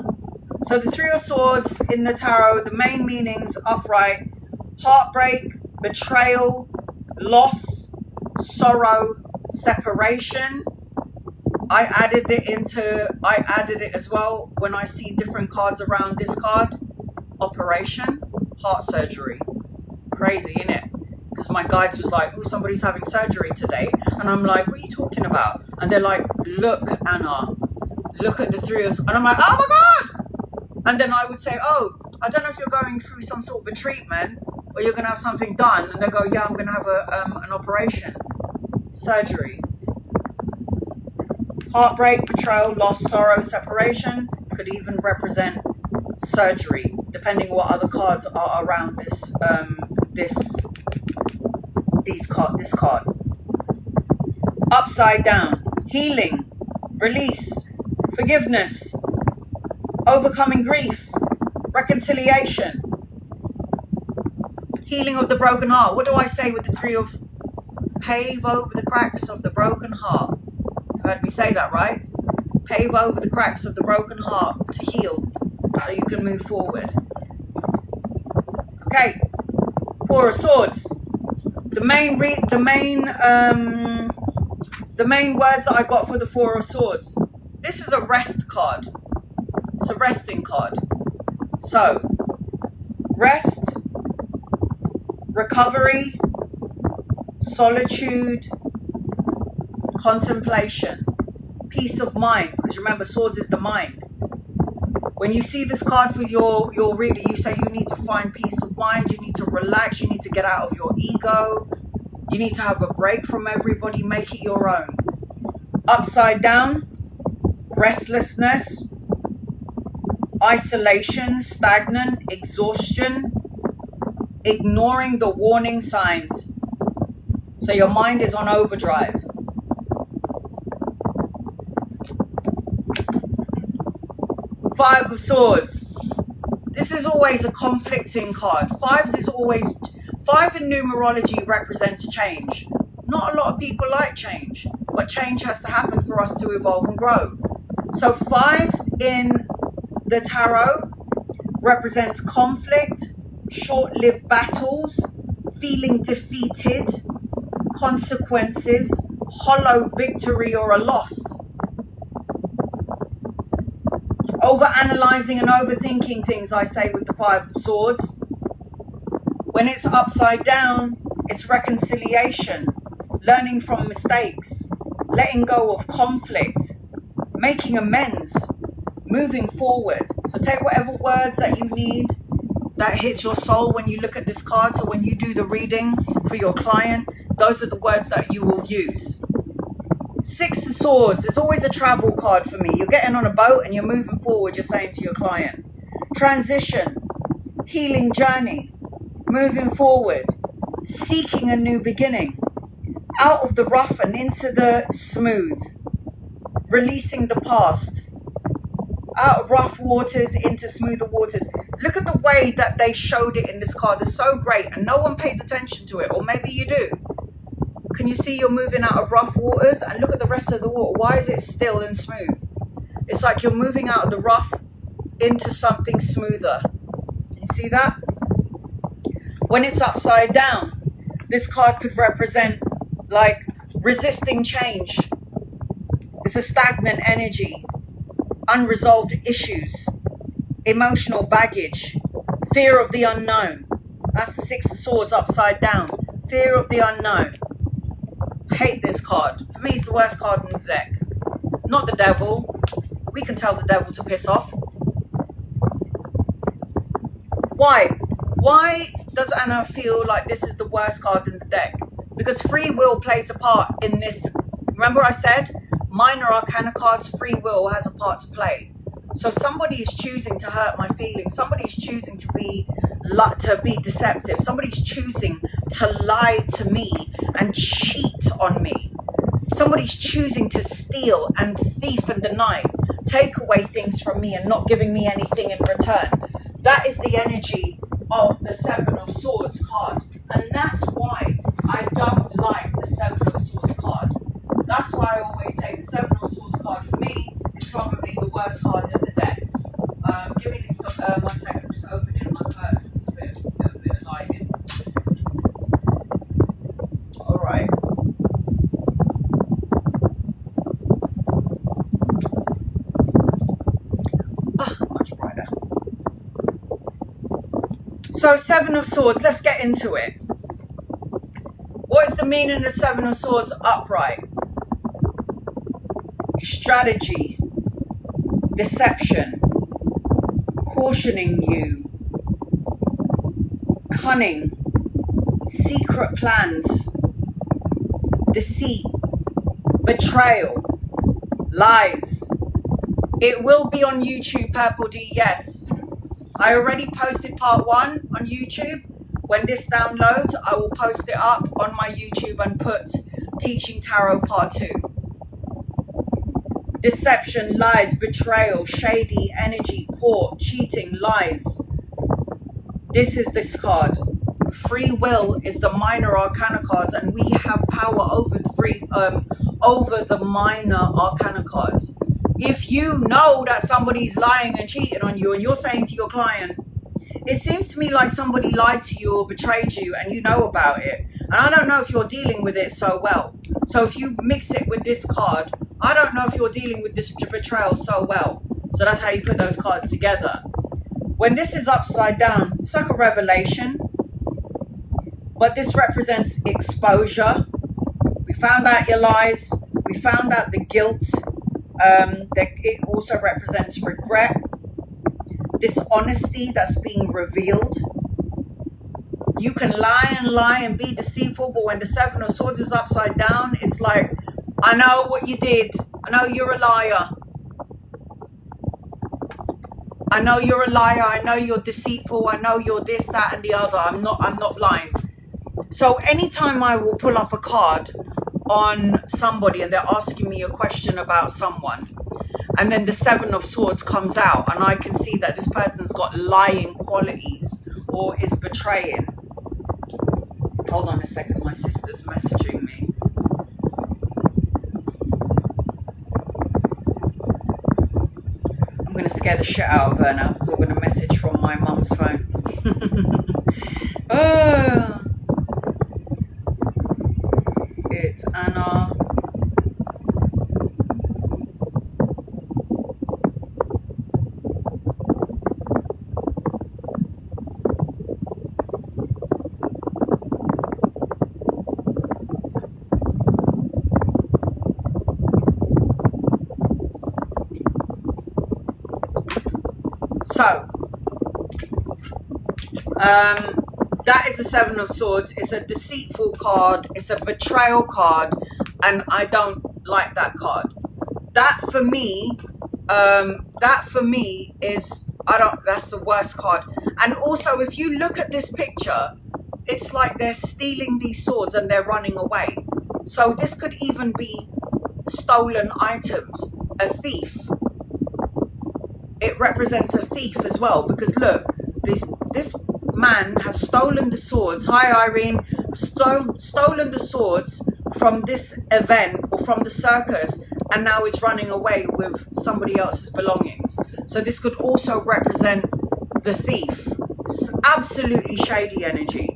So the Three of Swords in the tarot, the main meanings, upright, heartbreak, betrayal, loss, sorrow, separation. I added it as well when I see different cards around this card. Operation, heart surgery. Crazy, innit? Because my guides was like, oh, somebody's having surgery today. And I'm like, what are you talking about? And they're like, look, Anna, look at the Three of Swords. And I'm like, oh my God. And then I would say, oh, I don't know if you're going through some sort of a treatment or you're going to have something done. And they go, yeah, I'm going to have an operation. Surgery. Heartbreak, betrayal, loss, sorrow, separation could even represent surgery, depending what other cards are around this card. Upside down, healing, release, forgiveness, overcoming grief, reconciliation, healing of the broken heart. What do I say with the Three of pave over the cracks of the broken heart? You've heard me say that, right? Pave over the cracks of the broken heart to heal so you can move forward. Okay, Four of Swords. The main words that I got for the Four of Swords. This is a rest card. It's a resting card. So, rest, recovery, solitude, contemplation, peace of mind. Because remember, swords is the mind. When you see this card for your reader, you say you need to find peace of mind, you need to relax, you need to get out of your ego, you need to have a break from everybody, make it your own. Upside down, restlessness, isolation, stagnant, exhaustion, ignoring the warning signs. So your mind is on overdrive. Five of Swords. This is always a conflicting card. Five in numerology represents change. Not a lot of people like change, but change has to happen for us to evolve and grow. So 5 in the tarot represents conflict, short-lived battles, feeling defeated, consequences, hollow victory or a loss. Over-analyzing and overthinking things, I say, with the Five of Swords. When it's upside down, it's reconciliation, learning from mistakes, letting go of conflict, making amends, moving forward. So take whatever words that you need that hits your soul when you look at this card. So when you do the reading for your client, those are the words that you will use. Six of Swords is always a travel card for me. You're getting on a boat and you're moving forward, you're saying to your client. Transition, healing journey, moving forward, seeking a new beginning, out of the rough and into the smooth, releasing the past, out of rough waters into smoother waters. Look at the way that they showed it in this card. It's so great and no one pays attention to it, or maybe you do. Can you see you're moving out of rough waters? And look at the rest of the water. Why is it still and smooth? It's like you're moving out of the rough into something smoother. Can you see that? When it's upside down, this card could represent like resisting change. It's a stagnant energy, unresolved issues, emotional baggage, fear of the unknown. That's the Six of Swords upside down. Fear of the unknown. Hate this card. For me, it's the worst card in the deck. Not the devil. We can tell the devil to piss off. Why? Why does Anna feel like this is the worst card in the deck? Because free will plays a part in this. Remember I said, minor arcana cards, free will has a part to play. So somebody is choosing to hurt my feelings. Somebody is choosing to be deceptive. Somebody's choosing to lie to me and cheat on me. Somebody's choosing to steal and thief and deny, take away things from me and not giving me anything in return. That is the energy of the Seven of Swords card. And that's why I don't like the Seven of Swords card. That's why I always say the Seven of Swords card for me is probably the worst card in the deck. Give me this 1 second, I'm just opening my curtains a bit of lighting. Alright. Much brighter. So Seven of Swords, let's get into it. What is the meaning of Seven of Swords upright? Strategy, deception, cautioning you, cunning, secret plans, deceit, betrayal, lies. It will be on YouTube, Purple D, yes. I already posted part 1 on YouTube. When this downloads, I will post it up on my YouTube and put Teaching Tarot part 2. Deception, lies, betrayal, shady energy, court, cheating, lies. This is this card. Free will is the minor arcana cards, and we have power over the minor arcana cards. If you know that somebody's lying and cheating on you and you're saying to your client, it seems to me like somebody lied to you or betrayed you and you know about it, and I don't know if you're dealing with it so well. So if you mix it with this card, I don't know if you're dealing with this betrayal so well. So that's how you put those cards together. When this is upside down, it's like a revelation, but this represents exposure. We found out your lies. We found out the guilt. It also represents regret, dishonesty that's being revealed. You can lie and be deceitful, but when the Seven of Swords is upside down, it's like, I know what you did. I know you're a liar. I know you're a liar. I know you're deceitful. I know you're this, that, and the other. I'm not blind. So anytime I will pull up a card on somebody and they're asking me a question about someone, and then the Seven of Swords comes out and I can see that this person's got lying qualities or is betraying. Hold on a second, my sister's messaging me. I'm going to scare the shit out of her now because I'm going to message from my mum's phone. It's Anna. So, that is the Seven of Swords. It's a deceitful card. It's a betrayal card. And I don't like that card. That for me is, that's the worst card. And also, if you look at this picture, it's like they're stealing these swords and they're running away. So this could even be stolen items, a thief. It represents a thief as well, because look, this man has stolen the swords. Hi Irene, stolen the swords from this event or from the circus, and now is running away with somebody else's belongings. So this could also represent the thief. It's absolutely shady energy,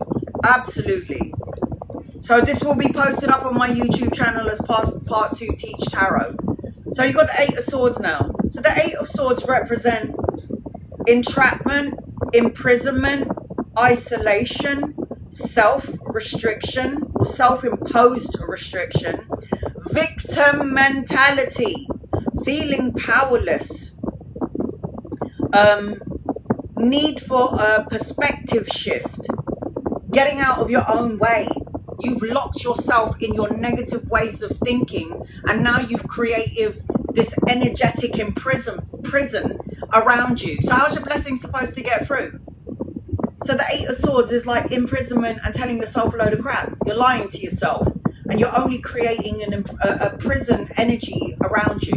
absolutely. So this will be posted up on my YouTube channel as part 2 Teach Tarot. So you've got the 8 of Swords now. So the 8 of Swords represent entrapment, imprisonment, isolation, self-restriction or self-imposed restriction, victim mentality, feeling powerless, need for a perspective shift, getting out of your own way. You've locked yourself in your negative ways of thinking, and now you've created this energetic prison around you. So how's your blessing supposed to get through? So the 8 of Swords is like imprisonment and telling yourself a load of crap. You're lying to yourself, and you're only creating a prison energy around you.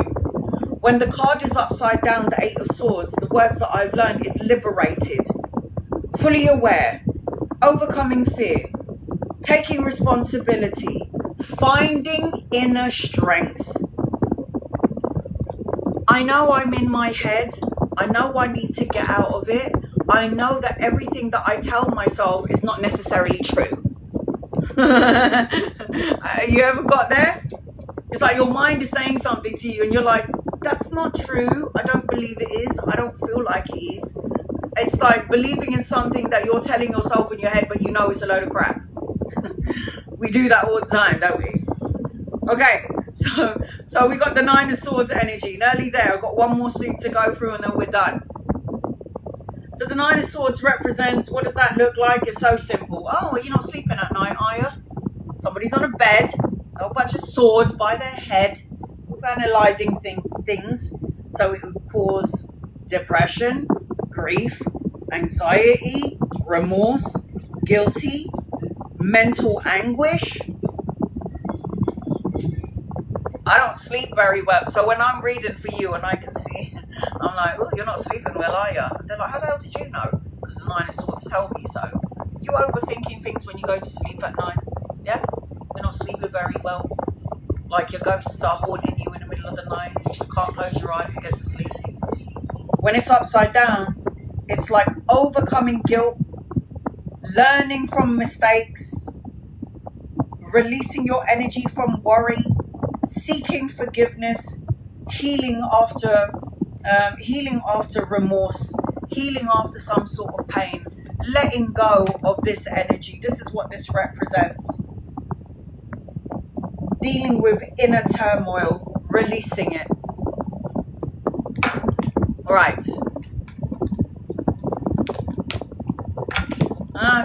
When the card is upside down, the 8 of Swords, the words that I've learned is liberated, fully aware, overcoming fear, taking responsibility, finding inner strength. I know I'm in my head. I know I need to get out of it. I know that everything that I tell myself is not necessarily true. You ever got there? It's like your mind is saying something to you and you're like, that's not true. I don't believe it is. I don't feel like it is. It's like believing in something that you're telling yourself in your head, but you know it's a load of crap. We do that all the time, don't we? Okay, so we got the 9 of Swords energy. Nearly there. I've got one more suit to go through and then we're done. So the 9 of Swords represents, what does that look like? It's so simple. Oh, you're not sleeping at night, are you? Somebody's on a bed, a whole bunch of swords by their head, with analysing things. So it would cause depression, grief, anxiety, remorse, guilty, mental anguish. I don't sleep very well. So when I'm reading for you and I can see, I'm like, oh, you're not sleeping well, are you? They're like, how the hell did you know? Because the 9 of Swords tell me so. You overthinking things when you go to sleep at night? Yeah? You're not sleeping very well. Like your ghosts are haunting you in the middle of the night. You just can't close your eyes and get to sleep. When it's upside down, it's like overcoming guilt, learning from mistakes, releasing your energy from worry, seeking forgiveness, healing after remorse, healing after some sort of pain, letting go of this energy. This is what this represents. Dealing with inner turmoil, releasing it. All right.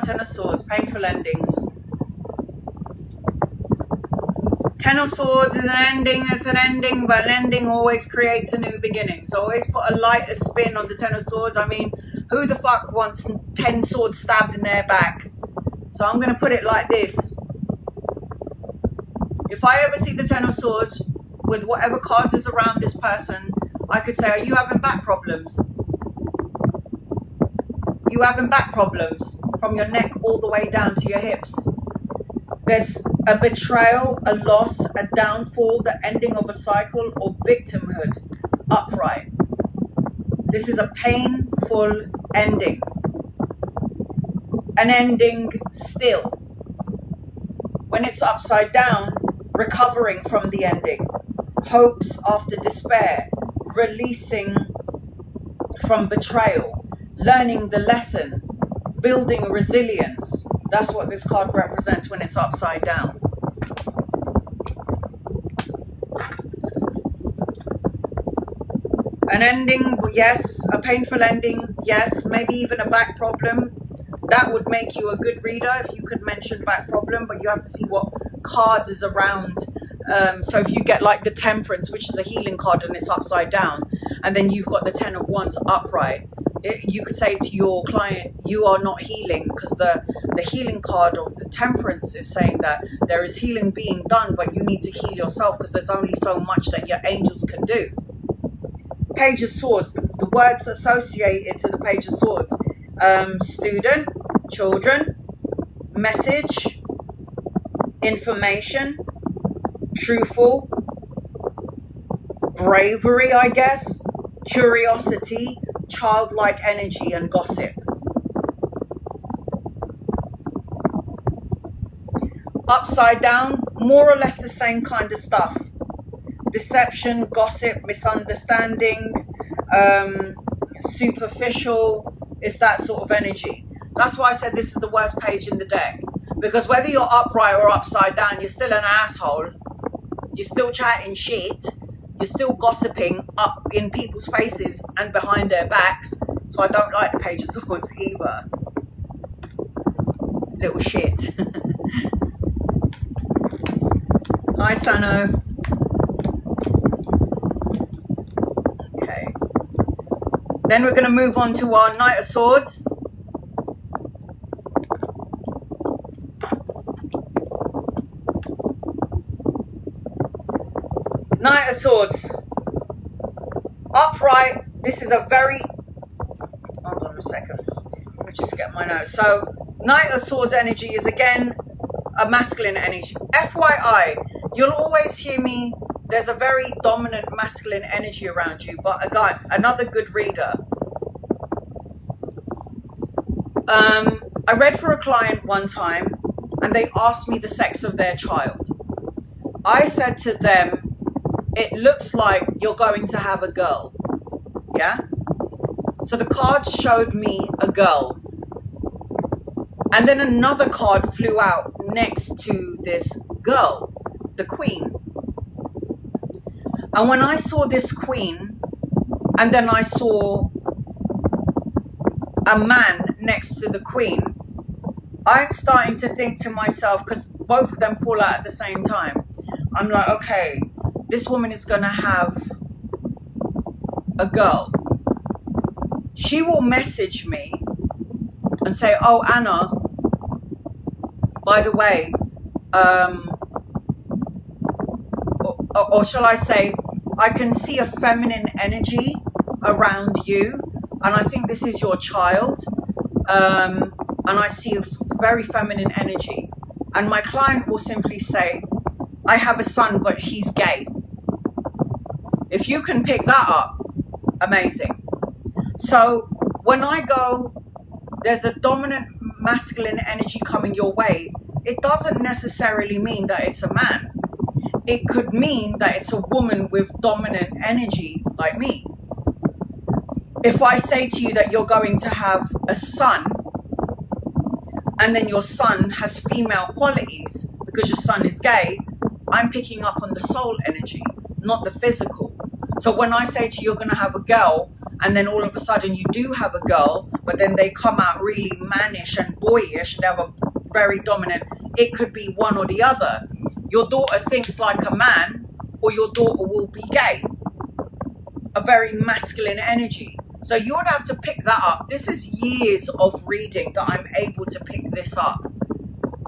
10 of Swords, painful endings. 10 of Swords is an ending, it's an ending, but an ending always creates a new beginning. So always put a lighter spin on the 10 of Swords. I mean, who the fuck wants 10 swords stabbed in their back? So I'm going to put it like this. If I ever see the 10 of Swords with whatever cards is around this person, I could say, are you having back problems? You having back problems from your neck all the way down to your hips? There's a betrayal, a loss, a downfall, the ending of a cycle, or victimhood upright. This is a painful ending. An ending still. When it's upside down, recovering from the ending. Hopes after despair. Releasing from betrayal. Learning the lesson. Building resilience. That's what this card represents when it's upside down. An ending, yes. A painful ending, yes. Maybe even a back problem. That would make you a good reader if you could mention back problem, but you have to see what cards is around. So if you get like the Temperance, which is a healing card and it's upside down, and then you've got the 10 of Wands upright, you could say to your client, you are not healing, because the healing card of the Temperance is saying that there is healing being done, but you need to heal yourself because there's only so much that your angels can do. Page of Swords, the words associated to the Page of Swords. Student, children, message, information, truthful, bravery, I guess, curiosity, childlike energy, and gossip. upside down, more or less the same kind of stuff. Deception, gossip, misunderstanding, superficial. It's that sort of energy. That's why I said this is the worst page in the deck. Because whether you're upright or upside down, you're still an asshole. You're still chatting shit. You're still gossiping up in people's faces and behind their backs. So I don't like the Page of Swords either. Little shit. Hi, Sano. Okay. Then we're going to move on to our Knight of Swords. Knight of Swords. Upright. This is a very... Hold on a second. Let me just get my notes. So, Knight of Swords energy is again a masculine energy. FYI, you'll always hear me. There's a very dominant masculine energy around you. But again, another good reader. I read for a client one time and they asked me the sex of their child. I said to them, it looks like you're going to have a girl. Yeah? So the card showed me a girl. And then another card flew out next to this girl, the Queen. And when I saw this Queen, and then I saw a man next to the Queen, I'm starting to think to myself, because both of them fall out at the same time. I'm like, okay, this woman is going to have a girl. She will message me and say, oh, Anna, by the way, or shall I say, I can see a feminine energy around you, and I think this is your child, and I see a very feminine energy. And my client will simply say, I have a son, but he's gay. If you can pick that up, amazing. So when I go, there's a dominant masculine energy coming your way, it doesn't necessarily mean that it's a man. It could mean that it's a woman with dominant energy like me. If I say to you that you're going to have a son, and then your son has female qualities because your son is gay, I'm picking up on the soul energy, not the physical. So when I say to you, you're going to have a girl, and then all of a sudden you do have a girl, but then they come out really mannish and boyish, they have a very dominant, it could be one or the other. Your daughter thinks like a man, or your daughter will be gay. A very masculine energy. So you would have to pick that up. This is years of reading that I'm able to pick this up.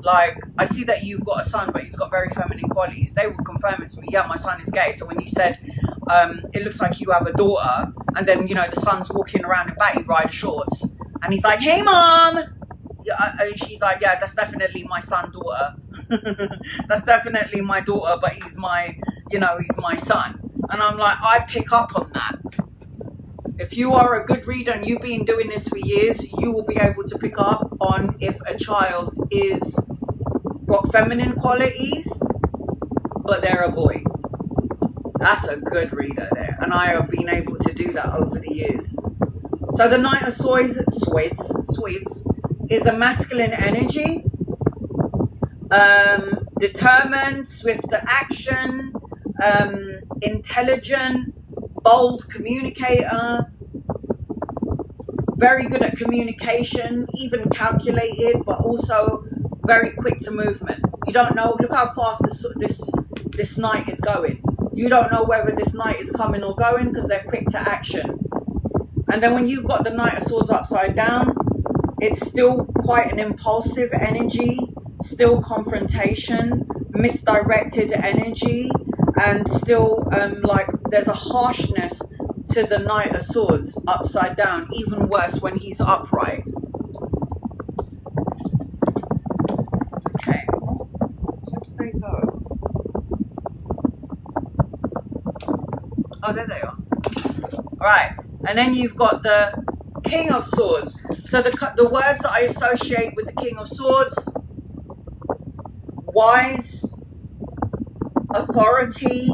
Like, I see that you've got a son, but he's got very feminine qualities. They will confirm it to me. Yeah, my son is gay. So when you said, it looks like you have a daughter, and then, you know, the son's walking around in batty rider shorts, and he's like, hey, mom. She's like, yeah, that's definitely my son, daughter. That's definitely my daughter, but he's my, you know, he's my son. And I'm like, I pick up on that. If you are a good reader and you've been doing this for years, you will be able to pick up on if a child is got feminine qualities, but they're a boy. That's a good reader there. And I have been able to do that over the years. So the Knight of Swords is a masculine energy. Determined, swift to action, intelligent, bold communicator, very good at communication, even calculated, but also very quick to movement. You don't know, look how fast this knight is going. You don't know whether this knight is coming or going because they're quick to action. And then when you've got the Knight of Swords upside down, it's still quite an impulsive energy, still confrontation, misdirected energy, and still like there's a harshness to the Knight of Swords upside down, even worse when he's upright. Okay, where did they go? Oh, there they are. All right, and then you've got the King of Swords. So the words that I associate with the King of Swords: wise, authority,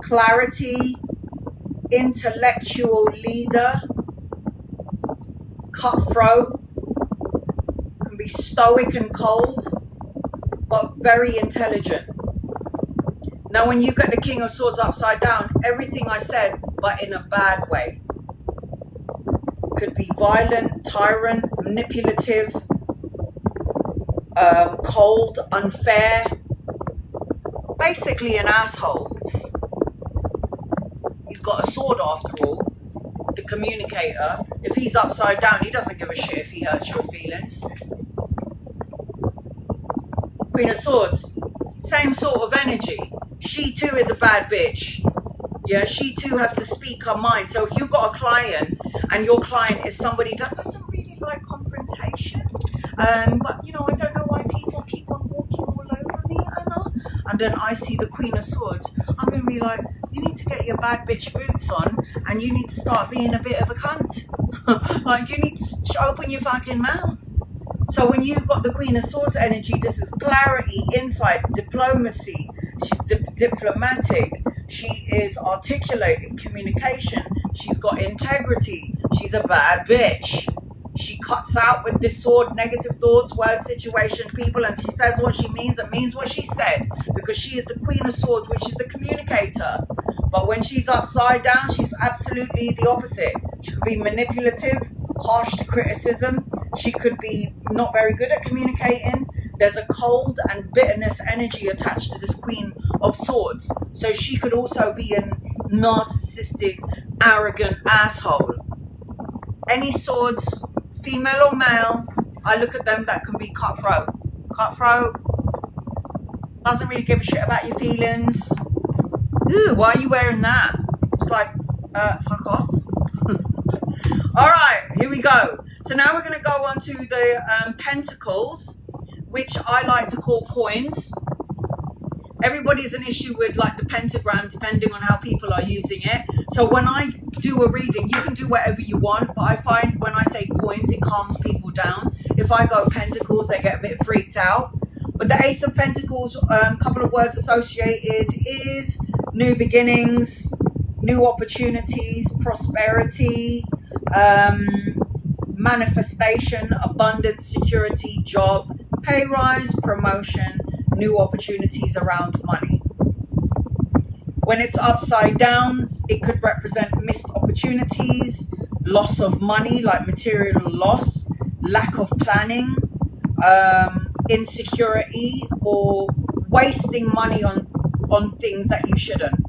clarity, intellectual leader, cutthroat, can be stoic and cold, but very intelligent. Now, when you get the King of Swords upside down, everything I said, but in a bad way. Could be violent, tyrant, manipulative, cold, unfair, basically an asshole. He's got a sword after all, the communicator. If he's upside down, he doesn't give a shit if he hurts your feelings. Queen of Swords, same sort of energy. She too is a bad bitch. Yeah, she too has to speak her mind. So if you've got a client and your client is somebody that doesn't really like confrontation, but you know, I don't know why people keep on walking all over me, Anna. And then I see the Queen of Swords, I'm going to be like, you need to get your bad bitch boots on and you need to start being a bit of a cunt. Like, you need to open your fucking mouth. So when you've got the Queen of Swords energy, this is clarity, insight, diplomacy. She's diplomatic. She is articulate in communication. She's got integrity. She's a bad bitch. She cuts out with this sword negative thoughts, words, situation, people, and she says what she means and means what she said, because she is the Queen of Swords, which is the communicator. But when she's upside down, she's absolutely the opposite. She could be manipulative, harsh to criticism. She could be not very good at communicating. There's a cold and bitterness energy attached to this Queen of Swords. So she could also be a narcissistic, arrogant asshole. Any swords, female or male, I look at them that can be cutthroat. Cutthroat, doesn't really give a shit about your feelings. Ooh, why are you wearing that? It's like, fuck off. All right, here we go. So now we're going to go on to the pentacles, which I like to call coins. Everybody's an issue with like the pentagram, depending on how people are using it. So when I do a reading, you can do whatever you want, but I find when I say coins, it calms people down. If I go pentacles, they get a bit freaked out. But the Ace of Pentacles, couple of words associated is new beginnings, new opportunities, prosperity, manifestation, abundance, security, job, pay rise, promotion, new opportunities around money. When it's upside down, it could represent missed opportunities, loss of money, like material loss, lack of planning, insecurity, or wasting money on things that you shouldn't.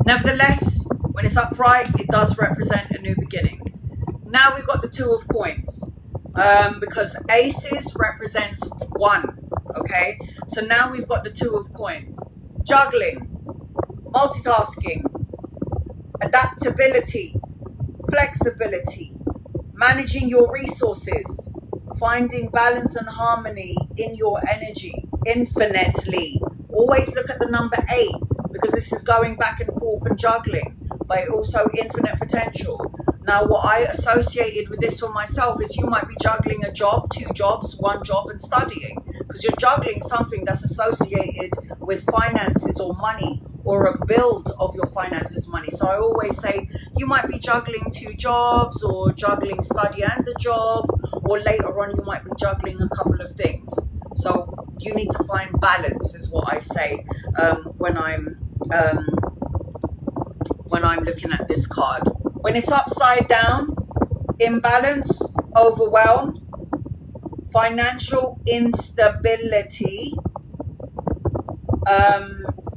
Nevertheless, when it's upright, it does represent a new beginning. Now we've got the Two of Coins, because aces represents one. Okay, so now we've got the Two of Coins. Juggling, multitasking, adaptability, flexibility, managing your resources, finding balance and harmony in your energy infinitely. Always look at the number 8, because this is going back and forth and juggling, but also infinite potential. Now, what I associated with this for myself is you might be juggling a job, 2 jobs, 1 job, and studying, because you're juggling something that's associated with finances or money, or a build of your finances money. So I always say you might be juggling 2 jobs, or juggling study and a job, or later on you might be juggling a couple of things. So you need to find balance, is what I say when I'm looking at this card. When it's upside down, imbalance, overwhelm, financial instability,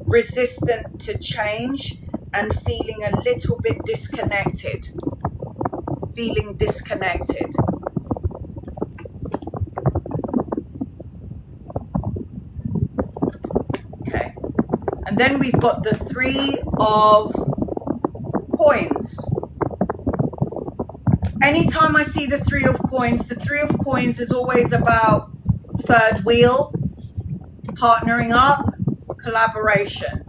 resistant to change, and feeling a little bit disconnected. Feeling disconnected. Okay. And then we've got the 3 of Coins. Anytime I see the 3 of Coins, the 3 of Coins is always about third wheel, partnering up, collaboration.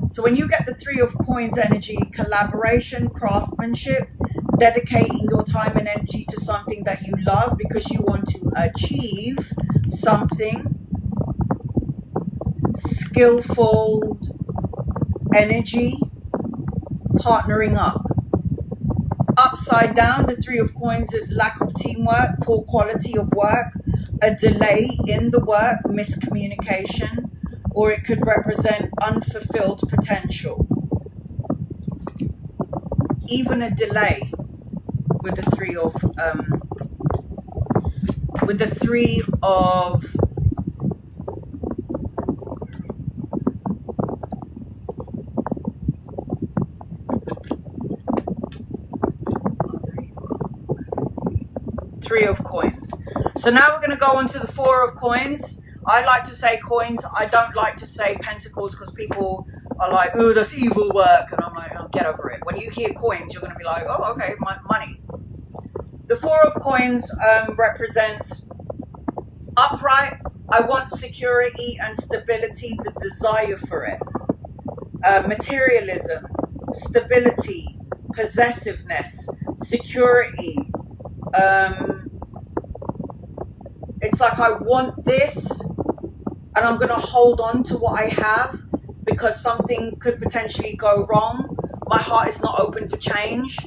So when you get the 3 of Coins energy, collaboration, craftsmanship, dedicating your time and energy to something that you love because you want to achieve something. Skillful energy, partnering up. Upside down, the Three of Coins is lack of teamwork, poor quality of work, a delay in the work, miscommunication, or it could represent unfulfilled potential. Even a delay with the three of Three of Coins. So now we're going to go on to the Four of Coins. I like to say coins. I don't like to say pentacles because people are like, oh, that's evil work. And I'm like, oh, get over it. When you hear coins, you're going to be like, oh, okay, money. The Four of Coins represents upright. I want security and stability, the desire for it. Materialism, stability, possessiveness, security. It's like I want this and I'm going to hold on to what I have because something could potentially go wrong. My heart is not open for change.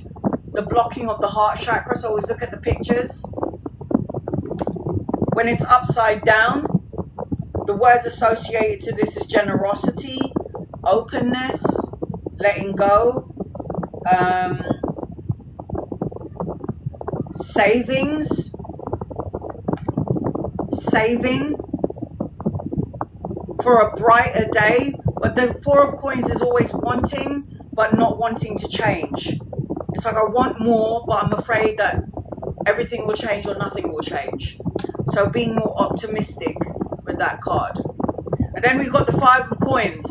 The blocking of the heart chakra, so always look at the pictures. When it's upside down, the words associated to this is generosity, openness, letting go, savings, saving for a brighter day. But the Four of Coins is always wanting but not wanting to change. It's like I want more but I'm afraid that everything will change or nothing will change. So being more optimistic with that card. And then we've got the Five of Coins.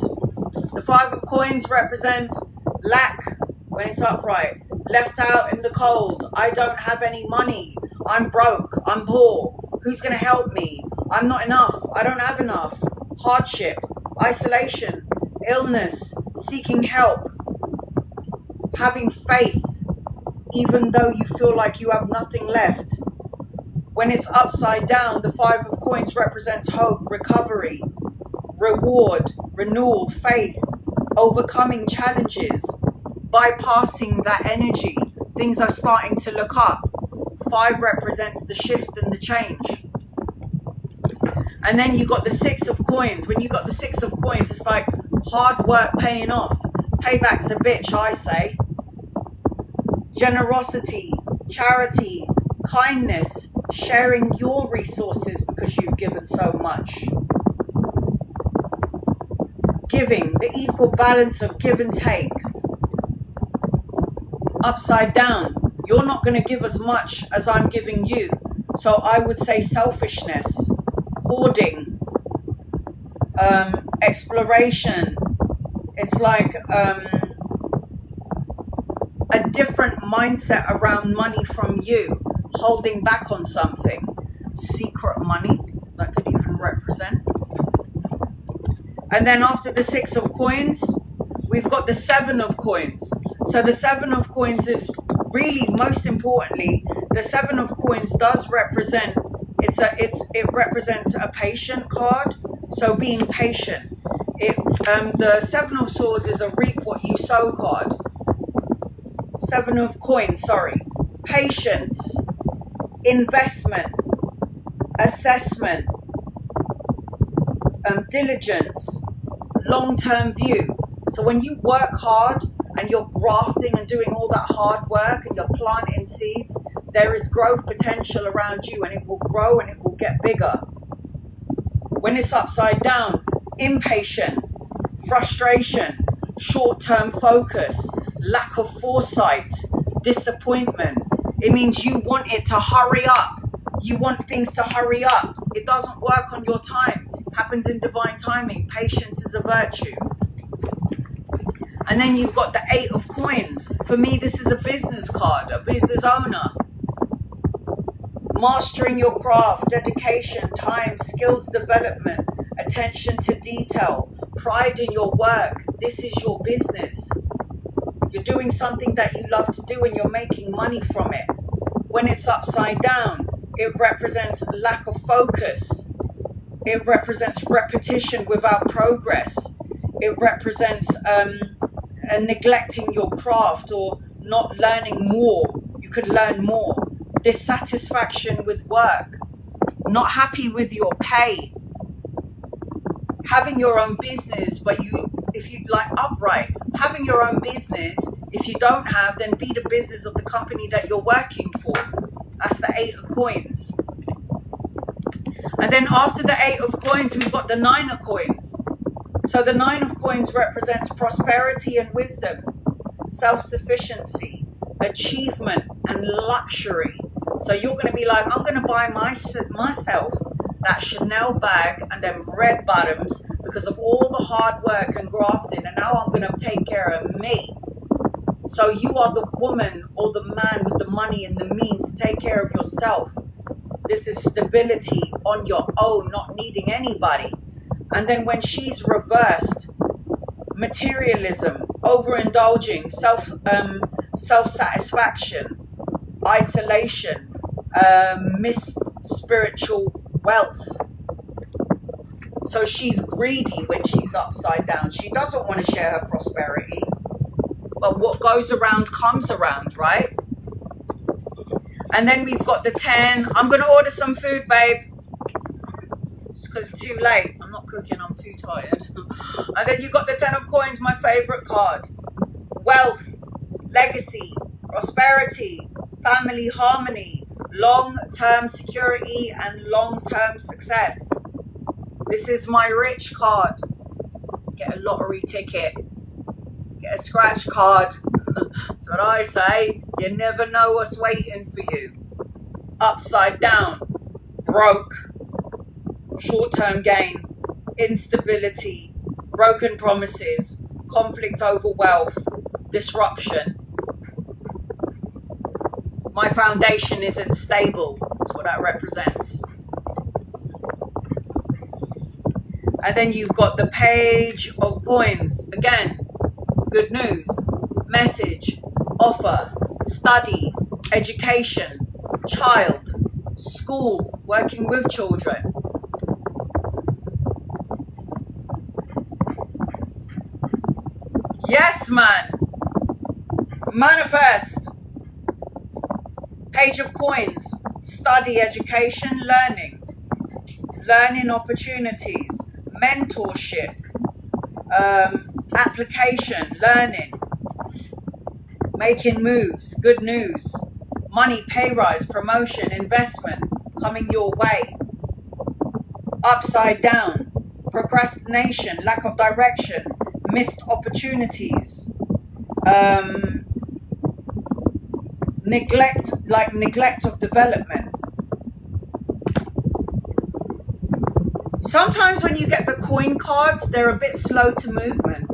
The Five of Coins represents lack when it's upright, left out in the cold. I don't have any money. I'm broke. I'm poor. Who's going to help me? I'm not enough. I don't have enough. Hardship, isolation, illness, seeking help, having faith, even though you feel like you have nothing left. When it's upside down, the Five of Coins represents hope, recovery, reward, renewal, faith, overcoming challenges, bypassing that energy. Things are starting to look up. Five represents the shift and the change. And then you got the Six of Coins. When you got the Six of Coins, it's like hard work paying off. Payback's a bitch, I say. Generosity, charity, kindness, sharing your resources because you've given so much. Giving, the equal balance of give and take. Upside down, you're not going to give as much as I'm giving you. So I would say selfishness, hoarding, exploration. It's like a different mindset around money from you, holding back on something. Secret money, that could even represent. And then after the Six of Coins, we've got the Seven of Coins. So the Seven of Coins is really, most importantly, the Seven of Coins does represent, it represents a patient card. So being patient. The Seven of Swords is a reap what you sow card. Seven of Coins, sorry. Patience, investment, assessment, diligence, long-term view. So when you work hard and you're grafting and doing all that hard work and you're planting seeds, there is growth potential around you and it will grow and it will get bigger. When it's upside down, impatient, frustration, short-term focus, lack of foresight, disappointment. It means you want it to hurry up. You want things to hurry up. It doesn't work on your time. Happens in divine timing. Patience is a virtue. And then you've got the Eight of Coins. For me, this is a business card, a business owner. Mastering your craft, dedication, time, skills development, attention to detail, pride in your work. This is your business. You're doing something that you love to do and you're making money from it. When it's upside down, it represents lack of focus. It represents repetition without progress. It represents neglecting your craft or not learning more. You could learn more. Dissatisfaction with work. Not happy with your pay. Having your own business, but if you like upright, having your own business, if you don't have, then be the business of the company that you're working for. That's the 8 of coins. And then after the 8 of coins, we've got the 9 of coins. So the 9 of coins represents prosperity and wisdom, self-sufficiency, achievement and luxury. So you're going to be like, I'm going to buy myself that Chanel bag and them red bottoms because of all the hard work and grafting, and now I'm going to take care of me. So you are the woman or the man with the money and the means to take care of yourself. This is stability on your own, not needing anybody. And then when she's reversed, materialism, overindulging, self-satisfaction, isolation, missed spiritual wealth. So she's greedy when she's upside down. She doesn't want to share her prosperity. But what goes around comes around, right? And then we've got the 10. I'm going to order some food, babe. It's because it's too late. I'm not cooking. I'm too tired. And then you've got the 10 of coins, my favorite card. Wealth, legacy, prosperity, family harmony, long-term security, and long-term success. This is my rich card. Get a lottery ticket. Get a scratch card. That's what I say. You never know what's waiting for you. Upside down. Broke. Short-term gain. Instability. Broken promises. Conflict over wealth. Disruption. My foundation isn't stable. That's what that represents. And then you've got the page of coins. Again, good news, message, offer, study, education, child, school, working with children. Yes, man. Manifest. Page of coins. Study, education, learning. Learning opportunities. Mentorship. Application. Learning. Making moves. Good news. Money, pay rise, promotion, investment coming your way. Upside down. Procrastination. Lack of direction. Missed opportunities. Neglect of development. Sometimes when you get the coin cards, they're a bit slow to movement.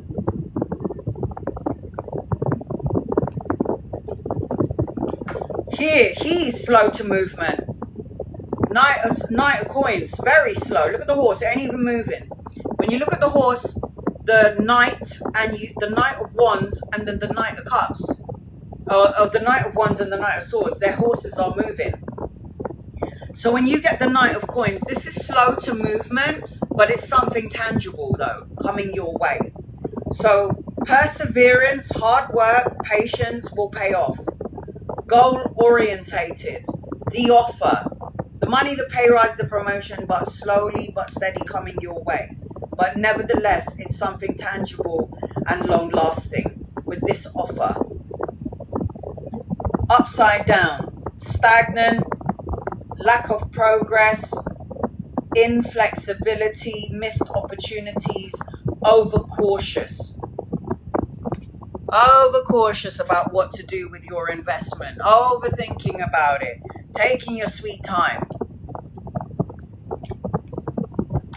Here, he's slow to movement. Knight of coins, very slow. Look at the horse, it ain't even moving. When you look at the horse, the knight and the knight of wands and then the knight of cups, or the knight of wands and the knight of swords, their horses are moving. So when you get the knight of coins, this is slow to movement, but it's something tangible though, coming your way. So perseverance, hard work, patience will pay off. Goal orientated, the offer, the money, the pay rise, the promotion, but slowly but steady coming your way. But nevertheless, it's something tangible and long lasting with this offer. Upside down, stagnant, lack of progress, inflexibility, missed opportunities, overcautious. Overcautious about what to do with your investment, overthinking about it, taking your sweet time.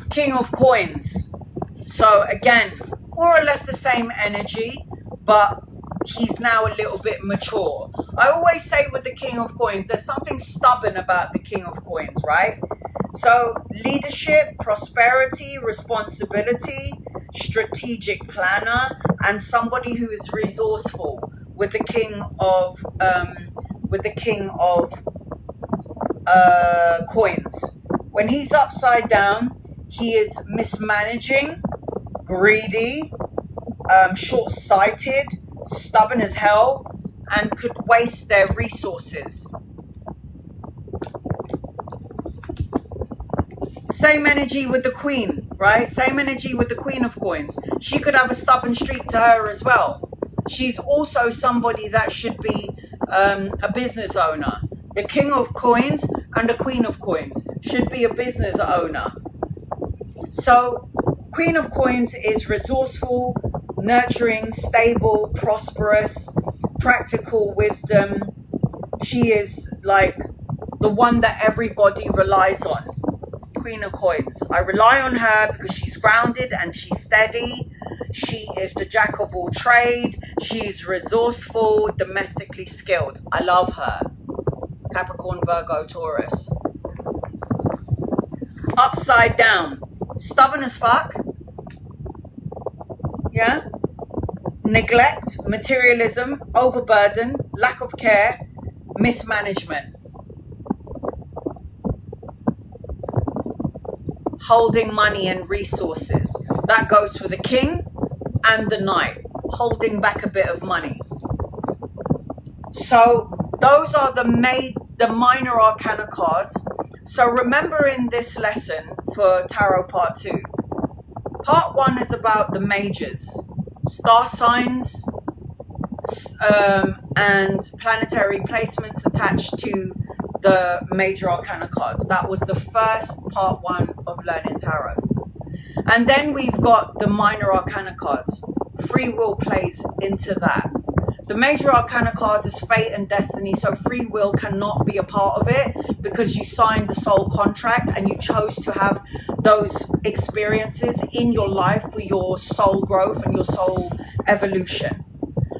King of coins. So again, more or less the same energy, but he's now a little bit mature. I always say with the King of Coins, there's something stubborn about the King of Coins, right? So leadership, prosperity, responsibility, strategic planner, and somebody who is resourceful, with the king of coins. When he's upside down, he is mismanaging, greedy, short-sighted, stubborn as hell, and could waste their resources. Same energy with the queen, right? Same energy with the queen of coins. She could have a stubborn streak to her as well. She's also somebody that should be a business owner. The king of coins and the queen of coins should be a business owner. So queen of coins is resourceful, nurturing, stable, prosperous, practical wisdom. She is like the one that everybody relies on. Queen of coins. I rely on her because she's grounded and she's steady. She is the jack of all trade. She's resourceful, domestically skilled. I love her. Capricorn, Virgo, Taurus. Upside down. Stubborn as fuck. Yeah. Neglect, materialism, overburden, lack of care, mismanagement. Holding money and resources. That goes for the king and the knight. Holding back a bit of money. So those are the minor arcana cards. So remember in this lesson for Tarot Part 2, Part 1 is about the majors, star signs, and planetary placements attached to the major arcana cards. That was the first part 1 of learning tarot. And then we've got the minor arcana cards. Free will plays into that. The major arcana cards is fate and destiny, so free will cannot be a part of it because you signed the soul contract and you chose to have those experiences in your life for your soul growth and your soul evolution.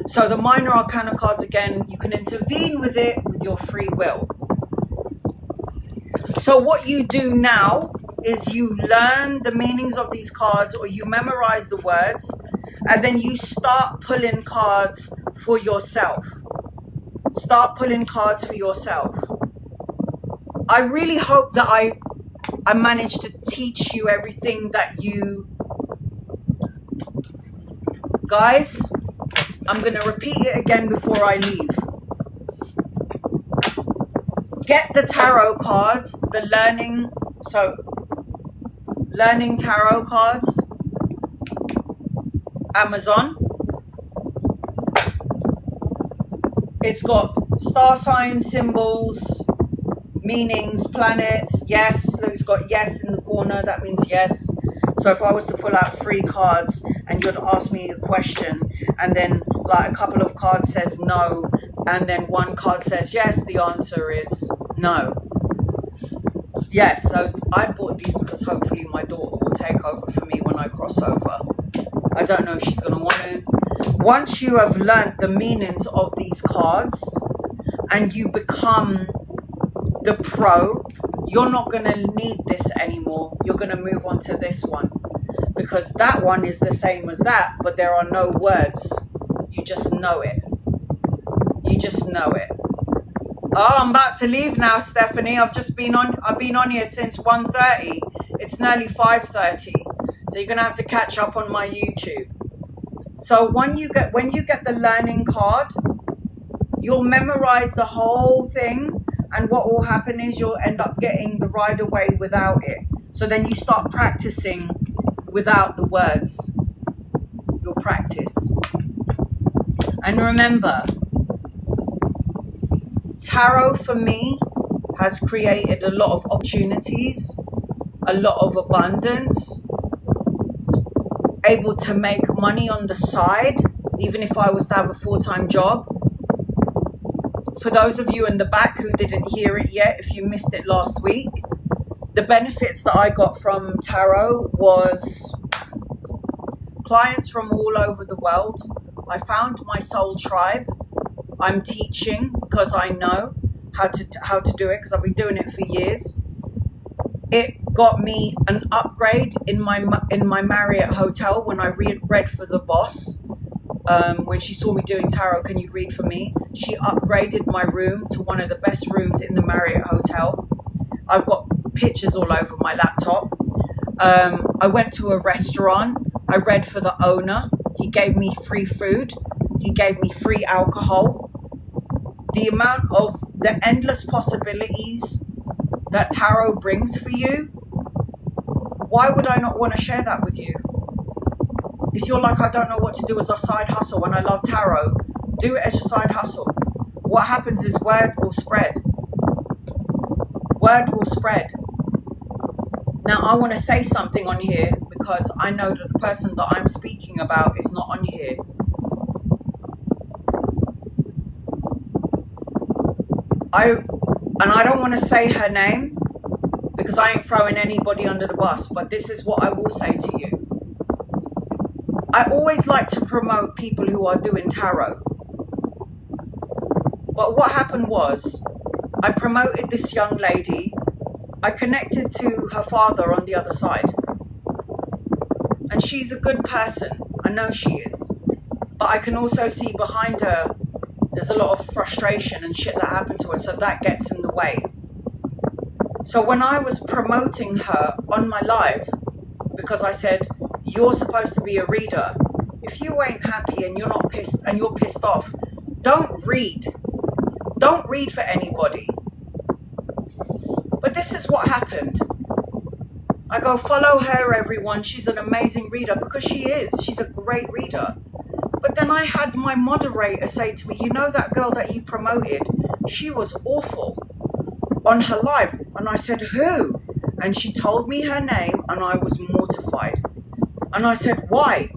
So the minor arcana cards, again, you can intervene with it with your free will. So what you do now is you learn the meanings of these cards, or you memorize the words, and then you start pulling cards for yourself. Start pulling cards for yourself. I really hope that I managed to teach you everything that you... Guys, I'm going to repeat it again before I leave. Get the tarot cards, the learning tarot cards, Amazon. It's got star signs, symbols, meanings, planets. Yes, look, it's got yes in the corner. That means yes. So if I was to pull out 3 cards and you'd ask me a question, and then like a couple of cards says no, and then 1 card says yes, the answer is no. Yes, so I bought these because hopefully my daughter will take over for me when I cross over. I don't know if she's going to want to. Once you have learnt the meanings of these cards and you become the pro, you're not going to need this anymore. You're going to move on to this one, because that one is the same as that, but there are no words. You just know it. You just know it. Oh, I'm about to leave now, Stephanie. I've been on here since 1:30. It's nearly 5:30. So you're gonna have to catch up on my YouTube. So when you get the learning card, you'll memorize the whole thing, and what will happen is you'll end up getting the Rider-Waite without it. So then you start practicing without the words. You'll practice. And remember, tarot for me has created a lot of opportunities, a lot of abundance, able to make money on the side, even if I was to have a full-time job. For those of you in the back who didn't hear it yet, if you missed it last week, the benefits that I got from tarot was clients from all over the world. I found my soul tribe. I'm teaching because I know how to do it, because I've been doing it for years. It got me an upgrade in my Marriott hotel when I read for the boss. when she saw me doing tarot, can you read for me? She upgraded my room to one of the best rooms in the Marriott Hotel. I've got pictures all over my laptop. I went to a restaurant. I read for the owner. He gave me free food. He gave me free alcohol. The amount of the endless possibilities that tarot brings for you, why would I not want to share that with you? If you're like, I don't know what to do as a side hustle and I love tarot, do it as your side hustle. What happens is word will spread. Word will spread. Now, I want to say something on here because I know that the person that I'm speaking about is not on here. I don't want to say her name because I ain't throwing anybody under the bus, but this is what I will say to you. I always like to promote people who are doing tarot. But what happened was, I promoted this young lady. I connected to her father on the other side. And she's a good person. I know she is. But I can also see behind her, there's a lot of frustration and shit that happened to her. So that gets in the way. So when I was promoting her on my live, because I said, you're supposed to be a reader. If you ain't happy and you're not pissed and you're pissed off, don't read. Don't read for anybody. But this is what happened. I go, follow her, everyone. She's an amazing reader, because she is. She's a great reader. But then I had my moderator say to me, you know that girl that you promoted? She was awful on her live. And I said, who? And she told me her name and I was mortified. And I said, why?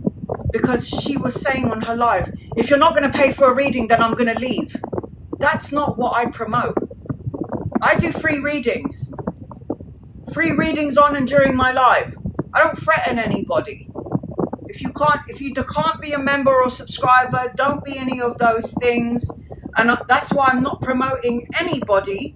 Because she was saying on her live, if you're not going to pay for a reading, then I'm going to leave. That's not what I promote. I do free readings. Free readings on and during my live. I don't threaten anybody. If you can't be a member or subscriber, don't be any of those things. And that's why I'm not promoting anybody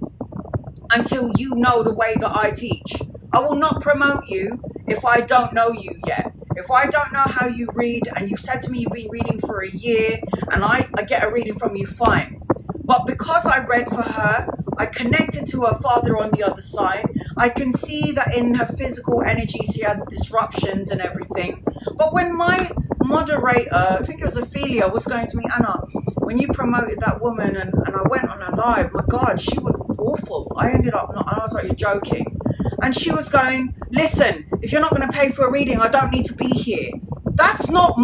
until you know the way that I teach. I will not promote you if I don't know you yet. If I don't know how you read and you've said to me you've been reading for a year and I get a reading from you, fine. But because I read for her, I connected to her father on the other side. I can see that in her physical energy, she has disruptions and everything. But when my moderator, I think it was Ophelia, was going to me, Anna, when you promoted that woman and I went on her live, my God, she was awful. I ended up not, and I was like, you're joking. And she was going, listen, if you're not going to pay for a reading, I don't need to be here. That's not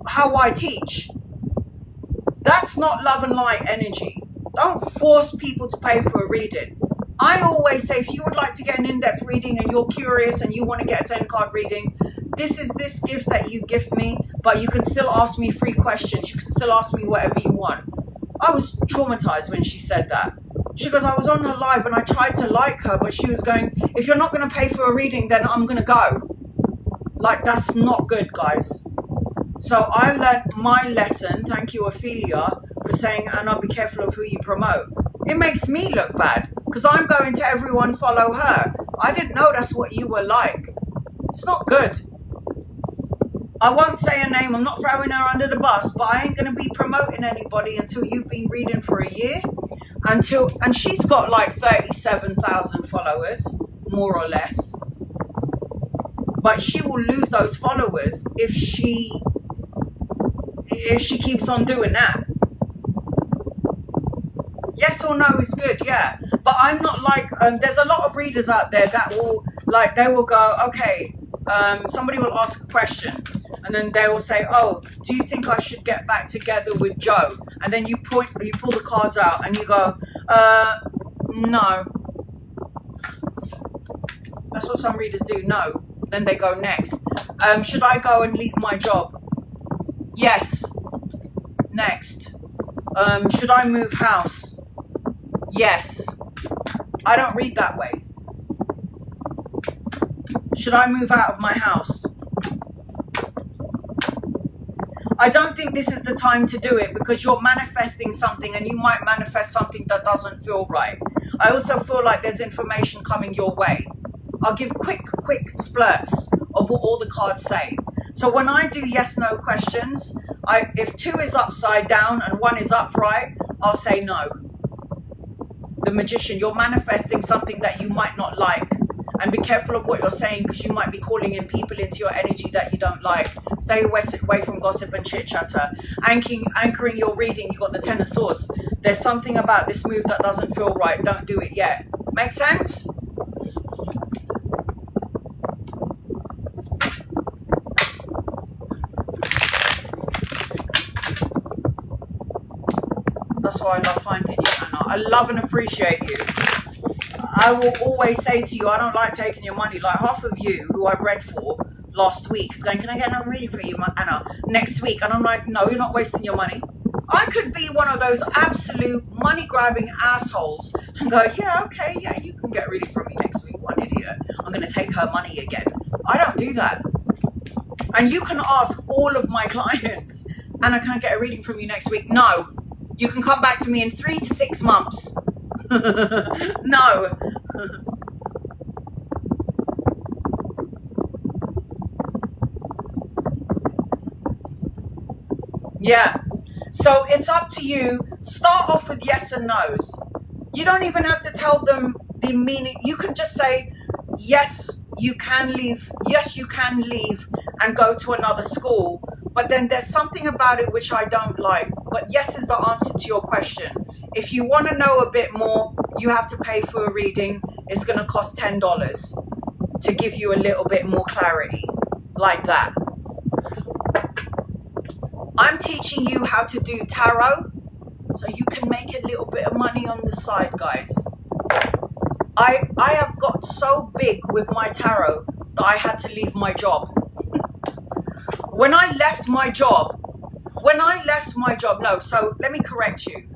how I teach. That's not love and light energy. Don't force people to pay for a reading. I always say, if you would like to get an in-depth reading and you're curious and you want to get a 10-card reading, this is this gift that you gift me, but you can still ask me free questions. You can still ask me whatever you want. I was traumatized when she said that. She goes, I was on her live and I tried to like her, but she was going, if you're not going to pay for a reading, then I'm going to go. Like, that's not good, guys. So I learned my lesson. Thank you, Ophelia, for saying, Anna, be careful of who you promote. It makes me look bad because I'm going to everyone follow her. I didn't know that's what you were like. It's not good. I won't say her name. I'm not throwing her under the bus, but I ain't going to be promoting anybody until you've been reading for a year. And she's got like 37,000 followers, more or less. But she will lose those followers if she keeps on doing that. Yes or no is good, yeah. But I'm not like, there's a lot of readers out there that will, like, they will go, okay, somebody will ask a question. And then they will say, oh, do you think I should get back together with Joe? And then you pull the cards out and you go, no. That's what some readers do, no. Then they go next. Should I go and leave my job? Yes. Next. Should I move house? Yes. I don't read that way. Should I move out of my house? I don't think this is the time to do it because you're manifesting something and you might manifest something that doesn't feel right. I also feel like there's information coming your way. I'll give quick splurts of what all the cards say. So when I do yes/no questions, If 2 is upside down and 1 is upright, I'll say no. The magician, you're manifesting something that you might not like. And be careful of what you're saying, because you might be calling in people into your energy that you don't like. Stay away from gossip and chit-chatter. Anchoring your reading, you got the 10 of Swords. There's something about this move that doesn't feel right. Don't do it yet. Make sense? That's why I love finding you, Anna. I love and appreciate you. I will always say to you, I don't like taking your money. Like half of you who I've read for last week is going, can I get another reading for you, Anna, next week? And I'm like, no, you're not wasting your money. I could be one of those absolute money-grabbing assholes and go, yeah, okay, yeah, you can get a reading from me next week. One idiot. I'm going to take her money again. I don't do that. And you can ask all of my clients, Anna, can I get a reading from you next week? No. You can come back to me in 3 to 6 months. No. Yeah. So it's up to you. Start off with yes and no's. You don't even have to tell them the meaning. You can just say, yes, you can leave. Yes, you can leave and go to another school. But then there's something about it which I don't like. But yes is the answer to your question. If you want to know a bit more, you have to pay for a reading. It's going to cost $10 to give you a little bit more clarity, like that. I'm teaching you how to do tarot so you can make a little bit of money on the side, guys. I have got so big with my tarot that I had to leave my job. When I left my job, no, so let me correct you.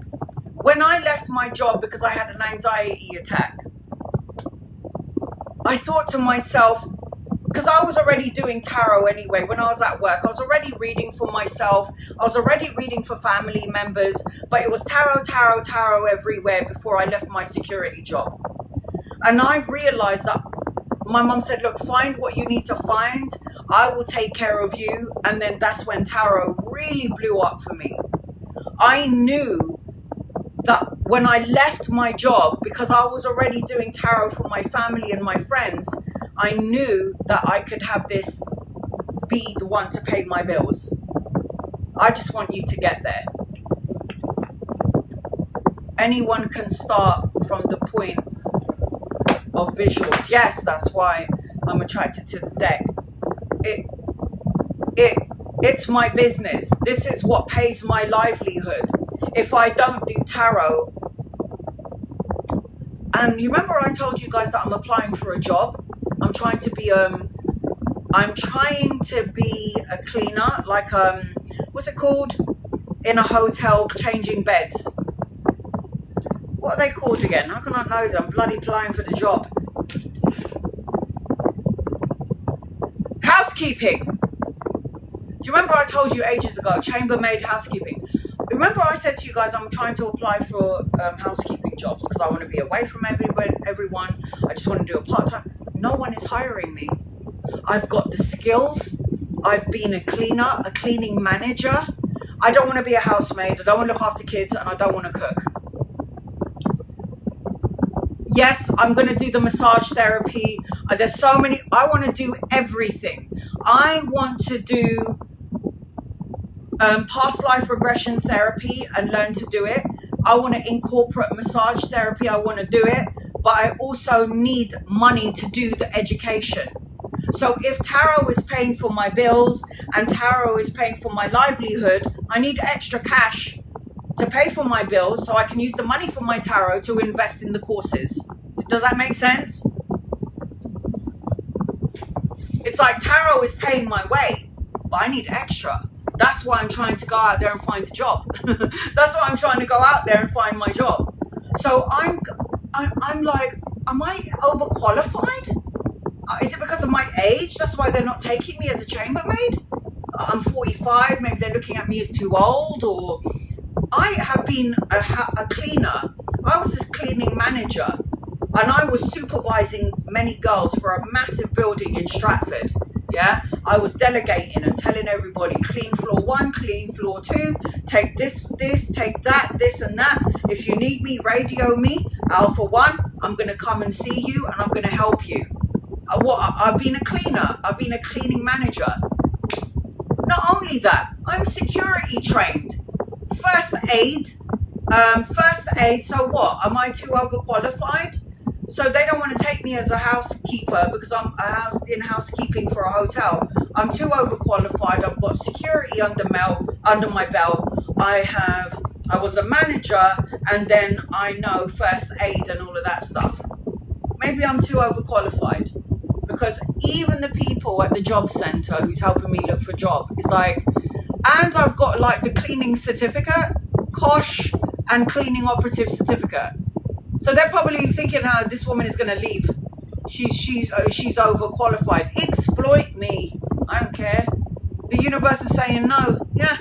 When I left my job because I had an anxiety attack, I thought to myself, because I was already doing tarot anyway, when I was at work, I was already reading for myself. I was already reading for family members, but it was tarot, tarot, tarot everywhere before I left my security job. And I realized that my mum said, look, find what you need to find. I will take care of you. And then that's when tarot really blew up for me. I knew that when I left my job, because I was already doing tarot for my family and my friends, I knew that I could have this be the one to pay my bills. I just want you to get there. Anyone can start from the point of visuals. Yes, that's why I'm attracted to the deck. It's my business. This is what pays my livelihood. If I don't do tarot, and you remember I told you guys that I'm applying for a job. I'm trying to be a cleaner, like what's it called? In a hotel, changing beds. What are they called again? How can I know them? I'm bloody applying for the job. Housekeeping. Do you remember I told you ages ago, chambermaid housekeeping? Remember I said to you guys, I'm trying to apply for housekeeping jobs because I want to be away from everyone. I just want to do a part-time. No one is hiring me. I've got the skills. I've been a cleaner, a cleaning manager. I don't want to be a housemaid. I don't want to look after kids, and I don't want to cook. Yes, I'm going to do the massage therapy. There's so many. I want to do everything. I want to do past life regression therapy and learn to do it. I want to incorporate massage therapy. I want to do it. But I also need money to do the education. So if tarot is paying for my bills and tarot is paying for my livelihood, I need extra cash to pay for my bills so I can use the money from my tarot to invest in the courses. Does that make sense? It's like tarot is paying my way, but I need extra. That's why I'm trying to go out there and find a job. That's why I'm trying to go out there and find my job. So I'm like, am I overqualified? Is it because of my age? That's why they're not taking me as a chambermaid? I'm 45, maybe they're looking at me as too old, or I have been a cleaner. I was this cleaning manager, and I was supervising many girls for a massive building in Stratford. Yeah, I was delegating and telling everybody, clean floor 1, clean floor 2, take this, take that, this and that. If you need me, radio me. Alpha 1, I'm going to come and see you and I'm going to help you. I've been a cleaner. I've been a cleaning manager. Not only that, I'm security trained. First aid. So what? Am I too overqualified? So they don't want to take me as a housekeeper because I'm in housekeeping for a hotel. I'm too overqualified. I've got security under my belt. I was a manager, and then I know first aid and all of that stuff. Maybe I'm too overqualified, because even the people at the job centre who's helping me look for a job is like, and I've got like the cleaning certificate, COSH, and cleaning operative certificate. So they're probably thinking, oh, this woman is going to leave. She's overqualified. Exploit me. I don't care. The universe is saying no. Yeah.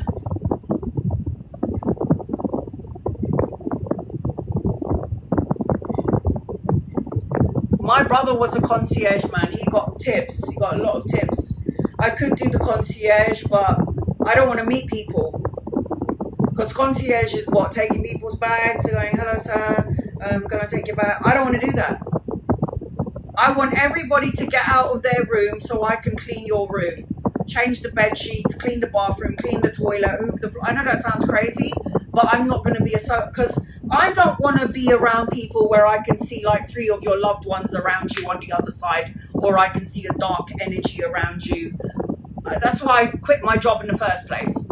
My brother was a concierge, man. He got tips. He got a lot of tips. I could do the concierge, but I don't want to meet people. Because concierge is what? Taking people's bags, going, hello, sir. Can I take your bag? I don't want to do that. I want everybody to get out of their room so I can clean your room. Change the bed sheets, clean the bathroom, clean the toilet, hoover the floor. I know that sounds crazy, but I'm not going to be because I don't want to be around people where I can see like 3 of your loved ones around you on the other side, or I can see a dark energy around you. That's why I quit my job in the first place.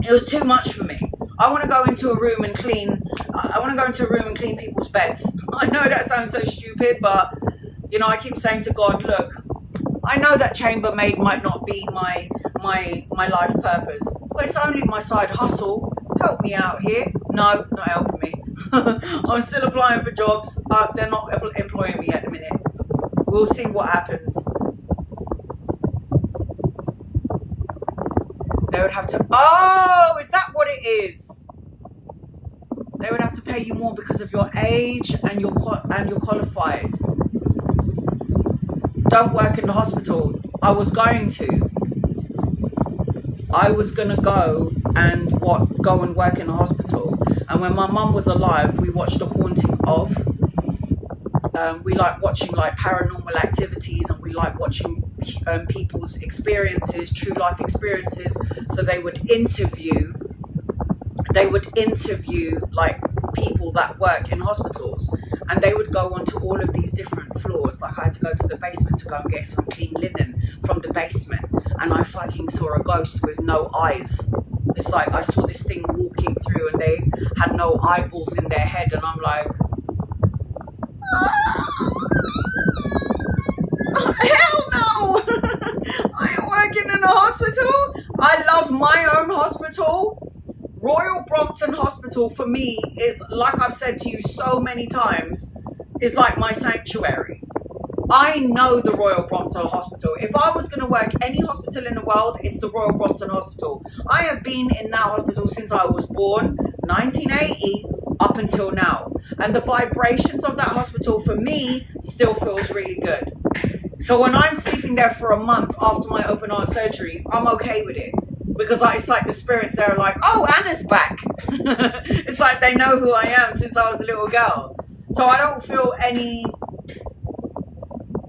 It was too much for me. I want to go into a room and clean. I want to go into a room and clean people's beds. I know that sounds so stupid, but you know, I keep saying to God, look, I know that chambermaid might not be my life purpose, but it's only my side hustle. Help me out here. No, not helping me. I'm still applying for jobs. They're not employing me at the minute. We'll see what happens. They would have to, oh, is that what it is? They would have to pay you more because of your age and you're qualified. Don't work in the hospital. I was going to go and work in a hospital. And when my mum was alive, we watched The Haunting of. We like watching like paranormal activities, and we like watching people's experiences, true life experiences. So they would interview like people that work in hospitals, and they would go onto all of these different floors. Like I had to go to the basement to go and get some clean linen from the basement, and I fucking saw a ghost with no eyes. It's like I saw this thing walking through and they had no eyeballs in their head, and I'm like, hell no. I ain't working in a hospital. I love my own hospital. Royal Brompton Hospital for me is, like I've said to you so many times, is like my sanctuary. I know the Royal Brompton Hospital. If I was going to work any hospital in the world, it's the Royal Brompton Hospital. I have been in that hospital since I was born, 1980, up until now. And the vibrations of that hospital for me still feels really good. So when I'm sleeping there for a month after my open heart surgery, I'm okay with it. Because it's like the spirits there are like, oh, Anna's back. It's like they know who I am since I was a little girl. So I don't feel any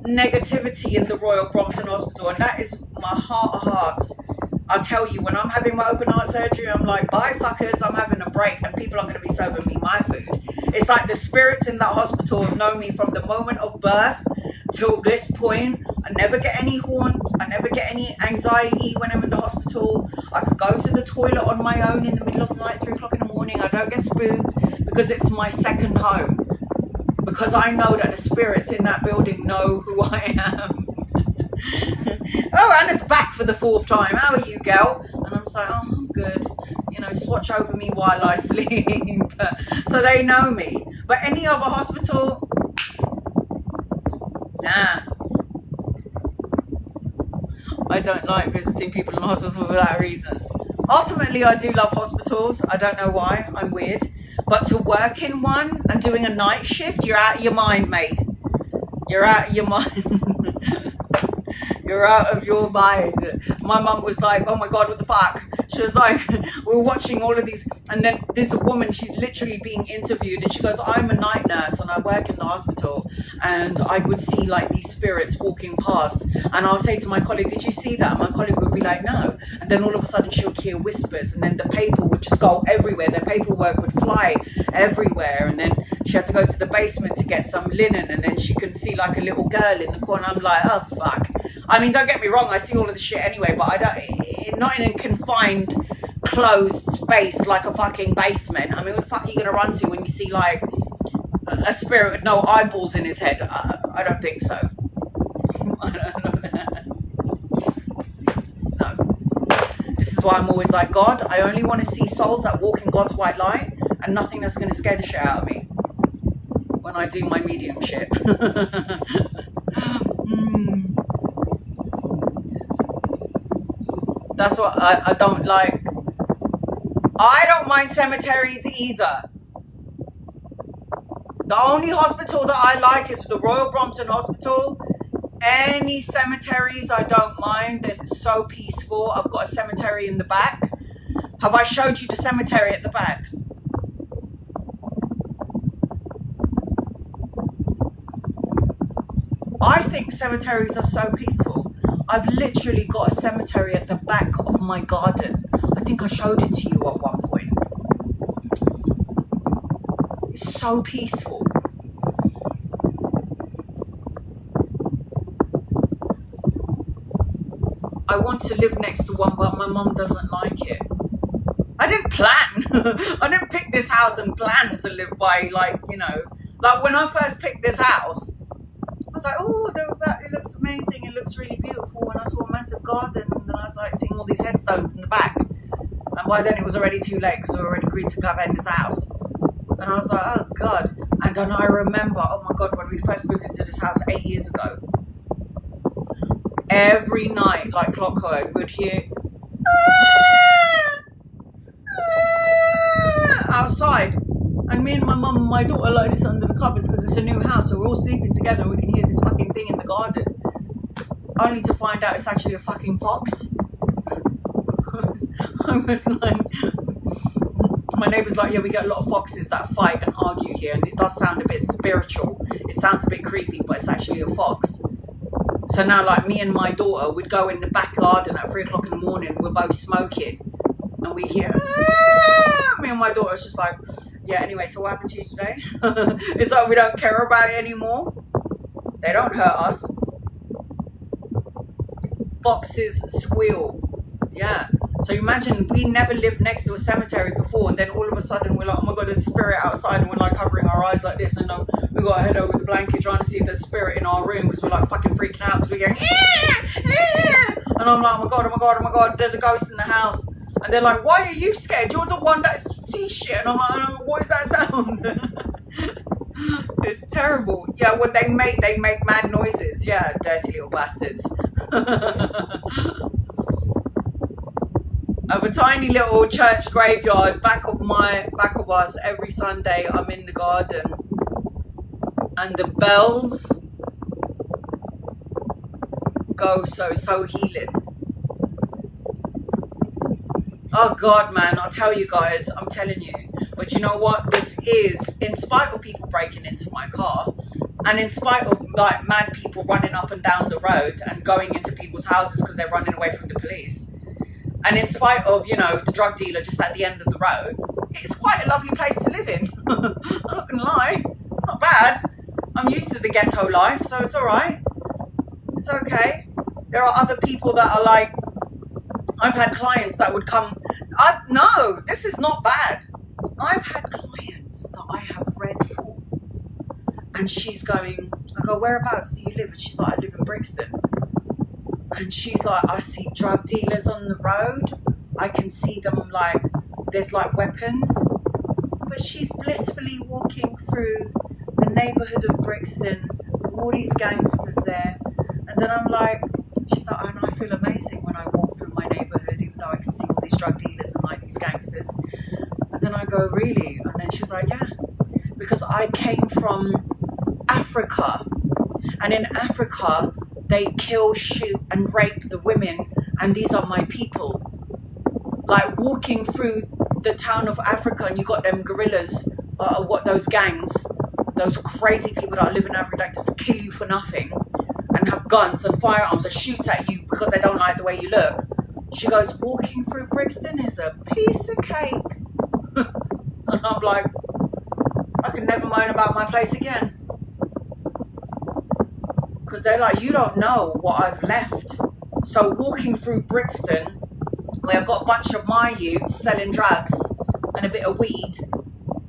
negativity in the Royal Brompton Hospital. And that is my heart of hearts. I'll tell you, when I'm having my open heart surgery, I'm like, bye fuckers, I'm having a break and people are going to be serving me my food. It's like the spirits in that hospital have known me from the moment of birth till this point. I never get any haunts. I never get any anxiety when I'm in the hospital. I could go to the toilet on my own in the middle of the night, 3 o'clock in the morning. I don't get spooked because it's my second home. Because I know that the spirits in that building know who I am. Oh, Anna's back for the 4th time. How are you, girl? And I'm just like, oh, I'm good. You know, just watch over me while I sleep. So they know me. But any other hospital, nah. I don't like visiting people in hospitals for that reason. Ultimately, I do love hospitals. I don't know why. I'm weird. But to work in one and doing a night shift, you're out of your mind, mate. You're out of your mind. You're out of your mind. My mum was like, oh my God, what the fuck? She was like, we were watching all of these, and then there's a woman, she's literally being interviewed, and she goes, I'm a night nurse and I work in the hospital, and I would see like these spirits walking past, and I'll say to my colleague, did you see that? And my colleague would be like, no. And then all of a sudden she would hear whispers, and then the paper would just go everywhere. The paperwork would fly everywhere, and then she had to go to the basement to get some linen, and then she could see like a little girl in the corner. I'm like, oh fuck. I mean, don't get me wrong, I see all of the shit anyway, but I don't, not in a confined, closed space like a fucking basement. I mean, what the fuck are you gonna run to when you see like a spirit with no eyeballs in his head? I don't think so. I don't know. No. This is why I'm always like, God, I only want to see souls that walk in God's white light, and nothing that's going to scare the shit out of me when I do my mediumship. That's what I don't like. I don't mind cemeteries either. The only hospital that I like is the Royal Brompton Hospital. Any cemeteries I don't mind. It's so peaceful. I've got a cemetery in the back. Have I showed you the cemetery at the back? I think cemeteries are so peaceful. I've literally got a cemetery at the back of my garden. I think I showed it to you at one point. It's so peaceful. I want to live next to one, but my mum doesn't like it. I didn't plan. I didn't pick this house and plan to live by, like, you know, like when I first picked this house, I was like, oh, it looks amazing. It looks really beautiful. And I saw a massive garden, and then I was like seeing all these headstones in the back. And by then it was already too late because we already agreed to go in this house. And I was like, oh God. And then I remember, oh my God, when we first moved into this house 8 years ago, every night, like clockwork, we'd hear outside. And me and my mum and my daughter like this under the covers because it's a new house, so we're all sleeping together and we can hear this fucking thing in the garden. Only to find out it's actually a fucking fox. I was like, my neighbour's like, yeah, we get a lot of foxes that fight and argue here, and it does sound a bit spiritual. It sounds a bit creepy, but it's actually a fox. So now, like, me and my daughter would go in the back garden at 3 o'clock in the morning, we're both smoking, and we hear, me and my daughter's just like, yeah, anyway, so what happened to you today? It's like we don't care about it anymore. They don't hurt us. Foxes squeal. Yeah. So imagine we never lived next to a cemetery before, and then all of a sudden we're like, oh my God, there's a spirit outside, and we're like covering our eyes like this, and we got our head over the blanket trying to see if there's a spirit in our room because we're like fucking freaking out because we're going, and I'm like, oh my God, oh my God, oh my God, there's a ghost in the house. And they're like, why are you scared? You're the one that sees shit. And I'm like, what is that sound? It's terrible. Yeah, when they make mad noises. Yeah, dirty little bastards. I have a tiny little church graveyard back of us. Every Sunday I'm in the garden, and the bells go so healing. Oh God, man, I'll tell you guys, I'm telling you. But you know what? This is, in spite of people breaking into my car, and in spite of like mad people running up and down the road and going into people's houses because they're running away from the police, and in spite of, you know, the drug dealer just at the end of the road, it's quite a lovely place to live in. I'm not gonna lie, it's not bad. I'm used to the ghetto life, so it's all right. It's okay. There are other people that are like, I've had clients that would come, no, this is not bad. I've had clients that I have read for, and she's going, I go, whereabouts do you live? And she's like, I live in Brixton. And she's like, I see drug dealers on the road. I can see them, like, there's like weapons. But she's blissfully walking through the neighbourhood of Brixton, all these gangsters there. And then I'm like, she's like, oh, and I feel amazing when I walk through my neighbourhood, even though I can see all these drug dealers and like these gangsters. And then I go, really? And then she's like, yeah, because I came from Africa, and in Africa they kill, shoot, and rape the women, and these are my people. Like walking through the town of Africa, and you got them guerrillas, those gangs, those crazy people that live in Africa that just kill you for nothing, and have guns and firearms and shoots at you because they don't like the way you look. She goes, walking through Brixton is a piece of cake. And I'm like, I can never moan about my place again. Because they're like, you don't know what I've left. So walking through Brixton, where I've got a bunch of my youths selling drugs and a bit of weed,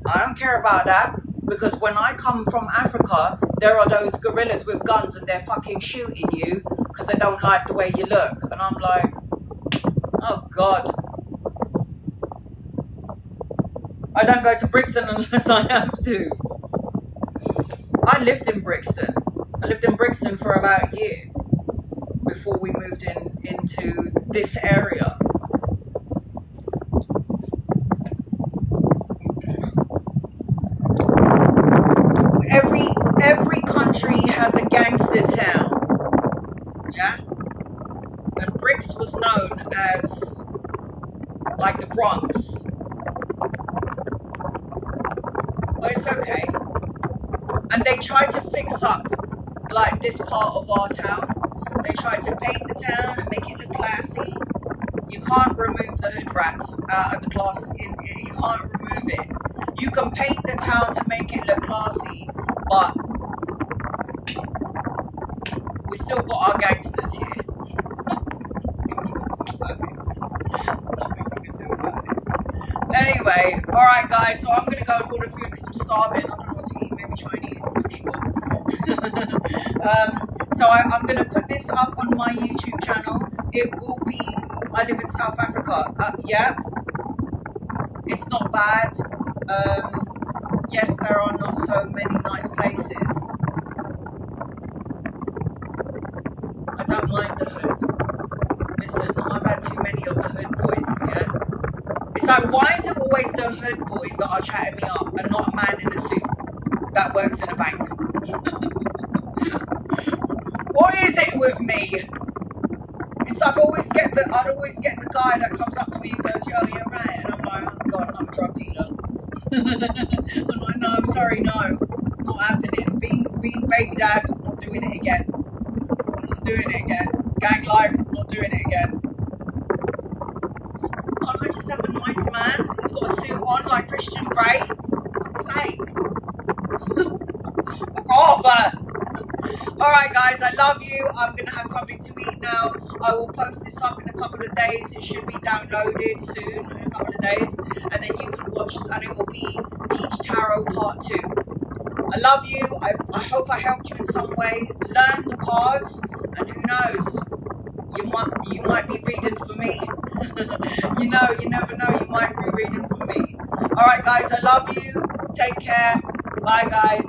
I don't care about that. Because when I come from Africa, there are those guerrillas with guns and they're fucking shooting you because they don't like the way you look. And I'm like, oh God. I don't go to Brixton unless I have to. I lived in Brixton. I lived in Brixton for about a year before we moved into this area. Every country has a gangster town, yeah? And Brix was known as like the Bronx. But it's okay. And they tried to fix up like this part of our town. They tried to paint the town and make it look classy. You can't remove the hood rats out of the class. You can't remove it. You can paint the town to make it look classy, but we still got our gangsters here. Anyway, alright guys, so I'm going to go and order food because I'm starving. I don't know what to eat, maybe Chinese, I'm not sure. So I'm going to put this up on my YouTube channel. It will be, I live in South Africa. Yeah, it's not bad. Yes, there are not so many nice places. I don't mind the hood. Listen, I've had too many of the hood boys, yeah? It's like, why is it always the hood boys that are chatting me up and not a man in a suit that works in a bank? What is it with me? It's like I'd always get the guy that comes up to me and goes, yo, you're right. And I'm like, oh God, I'm a drug dealer. I'm like, no, I'm sorry, no. Not happening. Being baby dad, not doing it again. Not doing it again. Gang life, not doing it again. Can't I just have a nice man who's got a suit on like Christian Grey? For fuck's sake. Fuck off. Alright guys, I love you. I'm going to have something to eat now. I will post this up in a couple of days. It should be downloaded soon, in a couple of days. And then you can watch, and it will be Teach Tarot Part 2. I love you. I hope I helped you in some way. Learn the cards, and who knows? You might be reading for me. You never know, you might be reading for me. Alright guys, I love you. Take care. Bye guys.